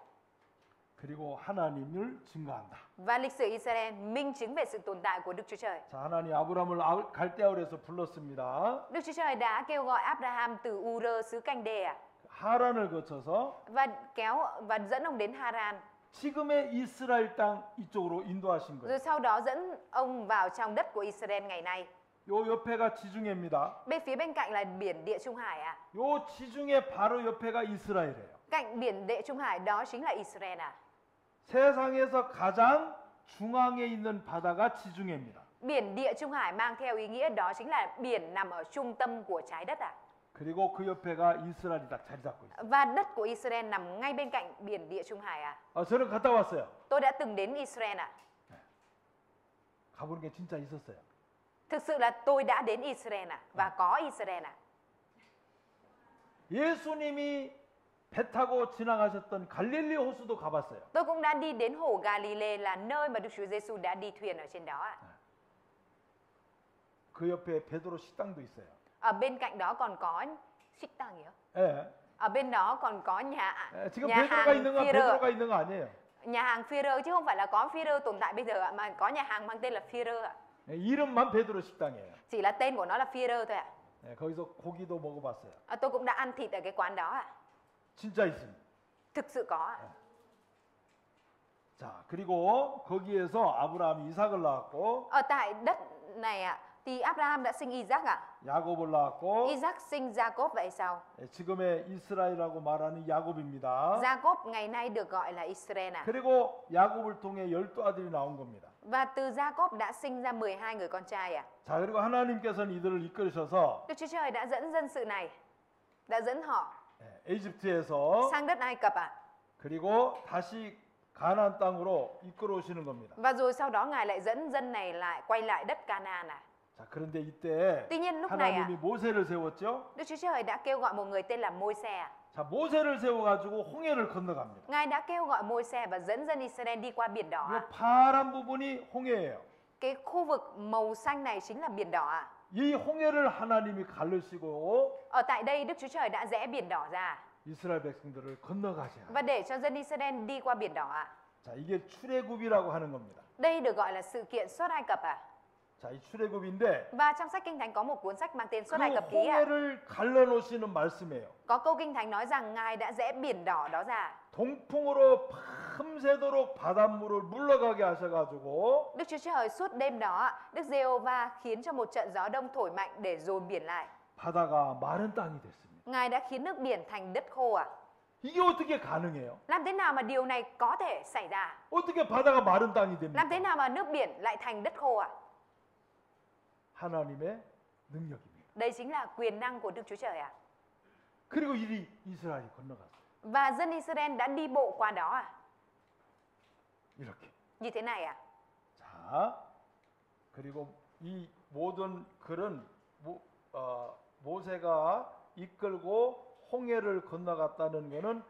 그리고 하나님을 증거한다. Và lịch sử Israel minh chứng về sự tồn tại của Đức Chúa Trời. 자, 하나님 아브라함을 갈대아울에서 불렀습니다. Đức Chúa Trời đã kêu gọi Abraham từ Ur xứ Canh Đê ạ. 하란을 거쳐서 và dẫn ông đến Haran. 지금의 이스라엘 땅 이쪽으로 인도하신 거예요. Rồi sau đó dẫn ông vào trong đất của Israel ngày nay. 요 옆에가 지중해입니다. Bên phía bên cạnh là biển Địa Trung Hải ạ. 요 지중해 바로 옆에가 이스라엘이에요. Cạnh biển Địa Trung Hải đó chính là Israel ạ. 세상에서 가장 중앙에 있는 바다가 지중해입니다. Biển Địa Trung Hải mang theo ý nghĩa đó chính là biển nằm ở trung tâm của trái đất ạ. 그리고 그 옆에가 이스라엘이 딱 자리 잡고 있어요. Và đất của Israel nằm ngay bên cạnh biển Địa Trung Hải ạ. 저는 갔다 왔어요. Tôi đã từng đến Israel ạ. 가보는 게 진짜 있었어요. Thực sự là tôi đã đến Israel ạ và có Israel ạ. 예수님이 배 타고 지나가셨던 갈릴리 호수도 가봤어요. Tôi cũng đã đi đến hồ Galilee là nơi mà Đức Chúa Giêsu đã đi thuyền ở trên đó ạ. 그 옆에 베드로 식당도 있어요. Ở bên cạnh đó còn có 식당 gì không? 예. Ở bên đó còn có nhà 지금 nhà 베드로가 hàng 있는 건 Führer. 베드로가 있는 거 아니에요. Nhà hàng Führer chứ không phải là có Führer tồn tại bây giờ ạ, mà có nhà hàng mang tên là Führer ạ. 이름만 베드로 식당이에요. Chỉ là tên của nó là Führer thôi ạ. 거기서 고기도 먹어봤어요. Tôi cũng đã ăn thịt ở cái quán đó ạ. 진짜 있습니다. Thực sự có ạ. 자, 그리고 거기에서 아브라함이 이삭을 낳았고 Ở tại đất này ạ, thì Abraham đã sinh Isaac ạ. 야곱을 낳았고 Isaac sinh Jacob vậy sao? 지금의 이스라엘이라고 말하는 야곱입니다. Jacob ngày nay được gọi là Israel ạ. 그리고 야곱을 통해 12아들이 나온 겁니다. Và từ Jacob đã sinh ra 12 người con trai ạ. 자, 그리고 하나님께서는 이들을 이끌으셔서 Đức Chúa Trời đã dẫn dân sự này, đã dẫn họ 에집트에서 sang đất Ai Cập ạ. 그리고 다시 가나안 땅으로 이끌어 오시는 겁니다. Và rồi sau đó Ngài lại dẫn dân này lại quay lại đất Canaan ạ. 자, 그런데 이때 Tuy nhiên lúc này 하나님이 모세를 세웠죠. Đức Chúa Trời đã kêu gọi một người tên là Môi-se. 자, 모세를 세워가지고 홍해를 건너갑니다. Ngài đã kêu gọi Môi-se và dẫn dân Israel đi qua biển đỏ. 이 파란 부분이 홍해예요. Cái khu vực màu xanh này chính là biển đỏ. 이 홍해를 하나님이 가르시고 Ở tại đây Đức Chúa Trời đã rẽ biển đỏ ra 이스라엘 백성들을 건너가게 và để cho dân Israel đi qua biển đỏ. 자, 이게 출애굽이라고 하는 겁니다. Đây được gọi là sự kiện Xuất Ai Cập. 자, 이 출애굽인데 Và trong sách Kinh Thánh có một cuốn sách mang tên 그 Xuất Ai Cập ký. 홍해를 갈라놓으시는 말씀이에요. Có câu Kinh Thánh nói rằng Ngài đã rẽ biển đỏ đó ra. 동풍으로 밤새도록 바닷물을 물러가게 하셔가지고 Đức Chúa Trời suốt đêm đó, Đức Giê-hô-va khiến cho một trận gió đông thổi mạnh để dồn biển lại. 바다가 마른 땅이 됐습니다. Ngài đã khiến nước biển thành đất khô. 이게 어떻게 가능해요? Làm thế nào mà điều này có thể xảy ra? 어떻게 바다가 마른 땅이 Làm thế 됩니까? nào mà nước biển lại thành đất khô? 하나님의 능력입니다. Đây chính là quyền năng của Đức Chúa Trời. 그리고 이스라엘이 건너갔어요. Và dân Israel đã đi bộ qua đó. 이렇게. Như thế này. 자, 그리고 이 모든 글은 모세가 이끌고 홍해를 건너갔다는 것은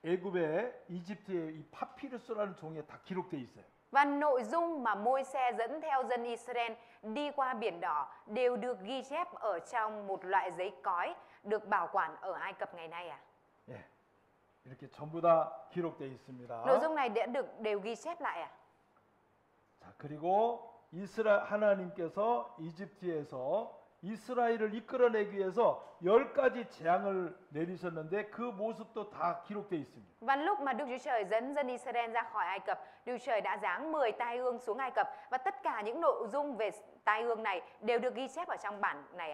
애굽의 이집트의 이 파피루스라는 종이에 다 기록되어 있어요. Và nội dung mà Môi-se dẫn theo dân Israel đi qua biển đỏ đều được ghi chép ở trong một loại giấy cói được bảo quản ở Ai Cập ngày nay. 예, 이렇게 전부 다 기록되어 있습니다. Nội dung này đều ghi chép lại. 자, 그리고 하나님께서 이집트에서 이스라엘을 이끌어내기 위해서 10가지 재앙을 내리셨는데 그 모습도 다 기록되어 있습니다. Và lúc mà Đức Chúa Trời dẫn dân Israel ra khỏi Ai Cập, Đức Chúa Trời đã giáng 10 tai ương xuống Ai Cập và tất cả những nội dung về tai ương này đều được ghi chép ở trong bản này.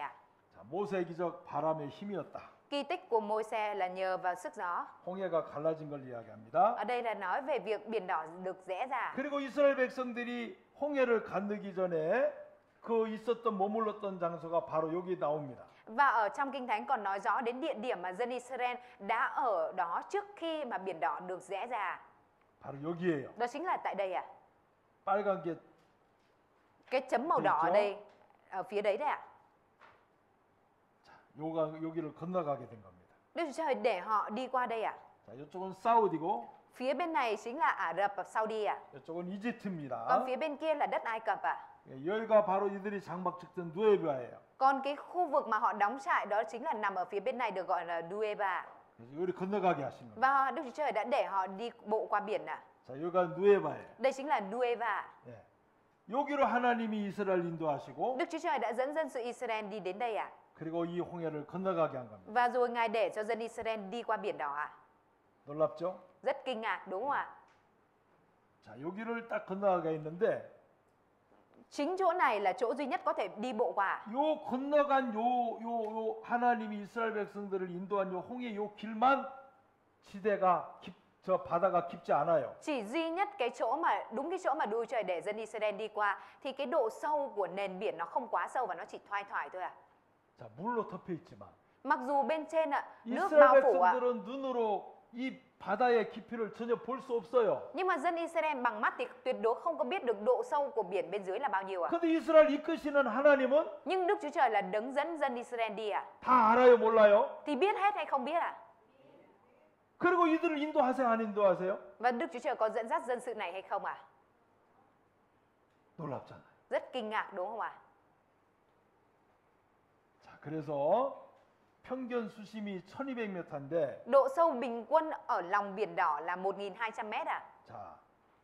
자, 모세의 기적 바람의 힘이었다. Kỳ tích của Môi-se là nhờ vào sức gió. 홍해가 갈라진 걸 이야기합니다. Ở đây là nói về việc biển đỏ được rẽ ra. 그리고 이스라엘 백성들이 홍해를 건너기 전에 그 있었던 머물렀던 장소가 바로 여기 나옵니다. Và ở trong Kinh Thánh còn nói rõ đến địa điểm mà dân Israel đã ở đó trước khi mà biển đỏ được rẽ ra. 바로 여기예요. Đó chính là tại đây. 빨간 게 Cái chấm màu đỏ ở Được đây, ở phía đấy đấy. 여기를 건너가게 된 겁니다. Đức Chúa Trời để họ đi qua đây. 자, 이쪽은 사우디고 Phía bên này chính là Ả Rập và Saudi. 이쪽은 이집트입니다. Còn phía bên kia là đất Ai Cập. 여기가 바로 이들이 장막 찍던 누에바예요. Còn cái khu vực mà họ đóng trại đó chính là nằm ở phía bên này được gọi là Dueba. 그래서 여기 건너가게 하신 겁니다. Và Đức Chúa Trời đã để họ đi bộ qua biển. 자, 여기가 누에바예요. Đây chính là Dueba. 예. 여기로 하나님이 이스라엘 인도하시고 Đức Chúa Trời đã dẫn dân sự Israel đi đến đây. 그리고 이 홍해를 건너가게 한 겁니다. Và rồi Ngài để cho dân Israel đi qua biển đỏ. 놀랍죠? Rất kinh ngạc đúng không ạ? 자, 여기를 딱 건너가게 했는데 Chính chỗ này là chỗ duy nhất có thể đi bộ qua. 요 건너간 요 하나님이 이스라엘 백성들을 인도한 요 홍해 요 길만 지대가 저 바다가 깊지 않아요. Chỉ duy nhất cái chỗ mà đúng cái chỗ mà Đức Chúa Trời để dân Israel đi qua thì cái độ sâu của nền biển nó không quá sâu và nó chỉ thoai thoải thôi. 자, 물로 덮여 있지만 Mặc dù bên trên nước 이스라엘 bao phủ 백성들은 눈으로 이 바다의 깊이를 전혀 볼 수 없어요. nhưng mà dân Israel bằng mắt thì tuyệt đối không có biết được độ sâu của biển bên dưới là bao nhiêu. 근데 이스라엘 이끄시는 하나님은 Nhưng Đức Chúa Trời là đấng dẫn dân Israel đi. 다 알아요, 몰라요? Thì biết hết hay không biết 그리고 이들을 인도하세요, 안 인도하세요? Và Đức Chúa Trời có dẫn dắt dân sự này hay không 놀랍잖아요. Rất kinh ngạc đúng không 자, 그래서 평균 수심이 1200m인데 Độ sâu bình quân ở lòng biển đỏ là 1.200 mét 자,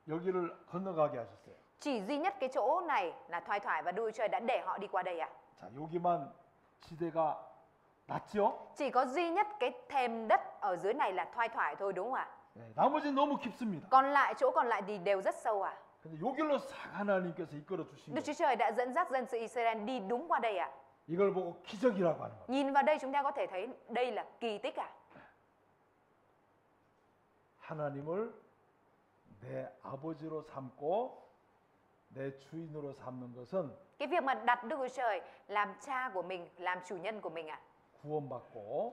여기를 건너가게 하셨어요. Chỉ duy nhất cái chỗ này là thoai thoải và Đức Chúa Trời đã để họ đi qua đây 자, 여기만 지대가 낮죠? Chỉ có duy nhất cái thềm đất ở dưới này là thoai thoải thôi đúng không 네, 나머지는 너무 깊습니다. Còn lại chỗ còn lại thì đều rất sâu 근데 여기로 싹 하나님께서 이끌어 주신 Đức 거예요. Chúa Trời đã dẫn dắt dân sự Israel đi đúng qua đây 이걸 보고 기적이라고 하는 거예요. Nhìn vào đây chúng ta có thể thấy đây là kỳ tích 하나님을 내 아버지로 삼고 내 주인으로 삼는 것은 Cái việc mà đặt Đức Chúa Trời làm cha của mình, làm chủ nhân của mình 구원받고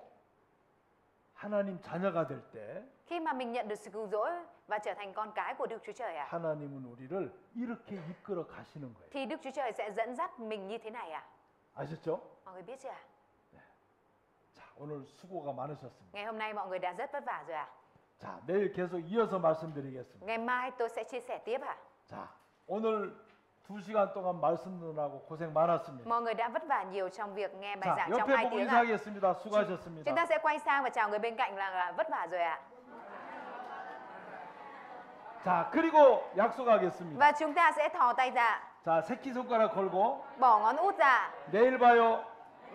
하나님 자녀가 될 때 Khi mà mình nhận được sự cứu rỗi và trở thành con cái của Đức Chúa Trời ạ, 하나님은 우리를 이렇게 이끌어 가시는 거예요. thì Đức Chúa Trời sẽ dẫn dắt mình như thế này ạ. 아셨죠? Mọi người biết chưa ạ? 자, 오늘 수고가 많으셨습니다. Ngày hôm nay mọi người đã rất vất vả rồi ạ. 자, 내일 계속 이어서 말씀드리겠습니다. Ngày mai tôi sẽ chia sẻ tiếp ạ. 자, 오늘 2시간 동안 말씀 듣느라고 고생 많았습니다. Mọi người đã vất vả nhiều trong việc nghe bài 자, giảng trong 옆에 2 보고 tiếng ạ. 인사하겠습니다. Chúng 수고하셨습니다. ta sẽ quay sang và chào người bên cạnh là vất vả rồi ạ. 자, 그리고 약속하겠습니다. Và chúng ta sẽ thò tay ra, 자, 새끼손가락 걸고 bỏ ngón út ra, 내일 봐요.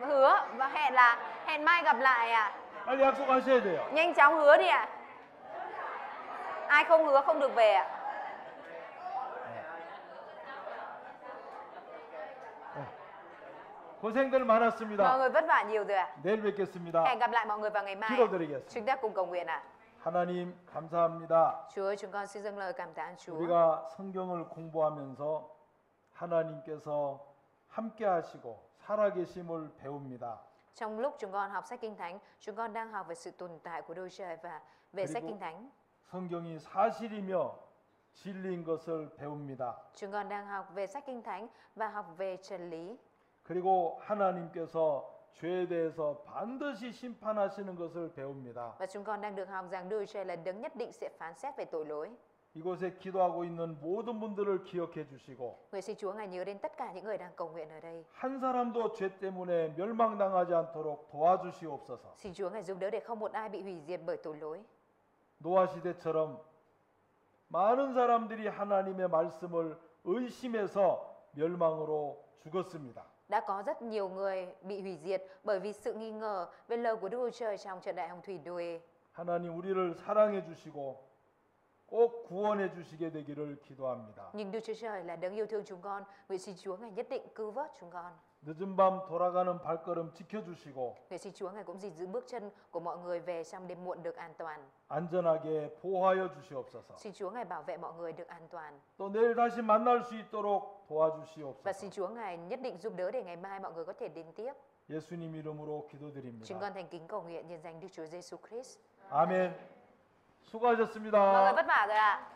hứa và hẹn mai gặp lại ạ. 빨리 약속하셔야 돼요. Nhanh chóng hứa đi ạ. Ai không hứa không được về ạ. 고생들 Mọi 많았습니다. người vất vả nhiều rồi ạ. 내일 뵙겠습니다. Hẹn gặp lại mọi người vào ngày mai. 기도드리겠습니다. Chúng ta cùng cầu nguyện ạ. 하나님 감사합니다. Chúa ơi, chúng con xin dâng lời cảm tạ ơn Chúa. 우리가 성경을 공부하면서 하나님께서 함께 하시고 살아계심을 배웁니다. Trong lúc chúng con học sách Kinh Thánh, chúng con đang học về sự tồn tại của Đức Chúa Trời và về sách Kinh Thánh. 성경이 사실이며 진리인 것을 배웁니다. Chúng con đang học về sách Kinh Thánh và học về chân lý. 그리고 하나님께서 죄에 대해서 반드시 심판하시는 것을 배웁니다. Và chúng con đang được học rằng Đức Chúa Trời là đấng nhất định sẽ phán xét về tội lỗi. 이곳에 기도하고 있는 모든 분들을 기억해 주시고 Nguyện xin Chúa ngài nhớ đến tất cả những người đang cầu nguyện ở đây. 한 사람도 죄 때문에 멸망당하지 않도록 도와주시옵소서. Xin Chúa ngài giúp đỡ để không một ai bị hủy diệt bởi tội lỗi. 노아 시대처럼 많은 사람들이 하나님의 말씀을 의심해서 멸망으로 죽었습니다. Đã có rất nhiều người bị hủy diệt bởi vì sự nghi ngờ về lời của Đức Chúa Trời trong trận đại hồng thủy Noe. 하나님 우리를 사랑해 주시고 꼭 구원해 주시게 되기를 기도합니다. Nhưng Đức Chúa Trời là đấng yêu thương chúng con. Nguyện xin Chúa ngài nhất định cứu vớt chúng con. 늦은 밤 돌아가는 발걸음 지켜주시고 Nguyện xin Chúa ngài cũng gìn giữ bước chân của mọi người về trong đêm muộn được an toàn. 안전하게 보호하여 주시옵소서. Xin Chúa ngài bảo vệ mọi người được an toàn. 또 내일 다시 만날 수 있도록 Và 도와주시옵소서. xin Chúa ngài nhất định giúp đỡ để ngày mai mọi người có thể đến tiếp. 예수님 이름으로 Chúng 기도드립니다. con thành kính cầu nguyện nhân danh Đức Chúa Giêsu Christ. 아멘. Mọi người 수고하셨습니다. vất vả rồi ạ.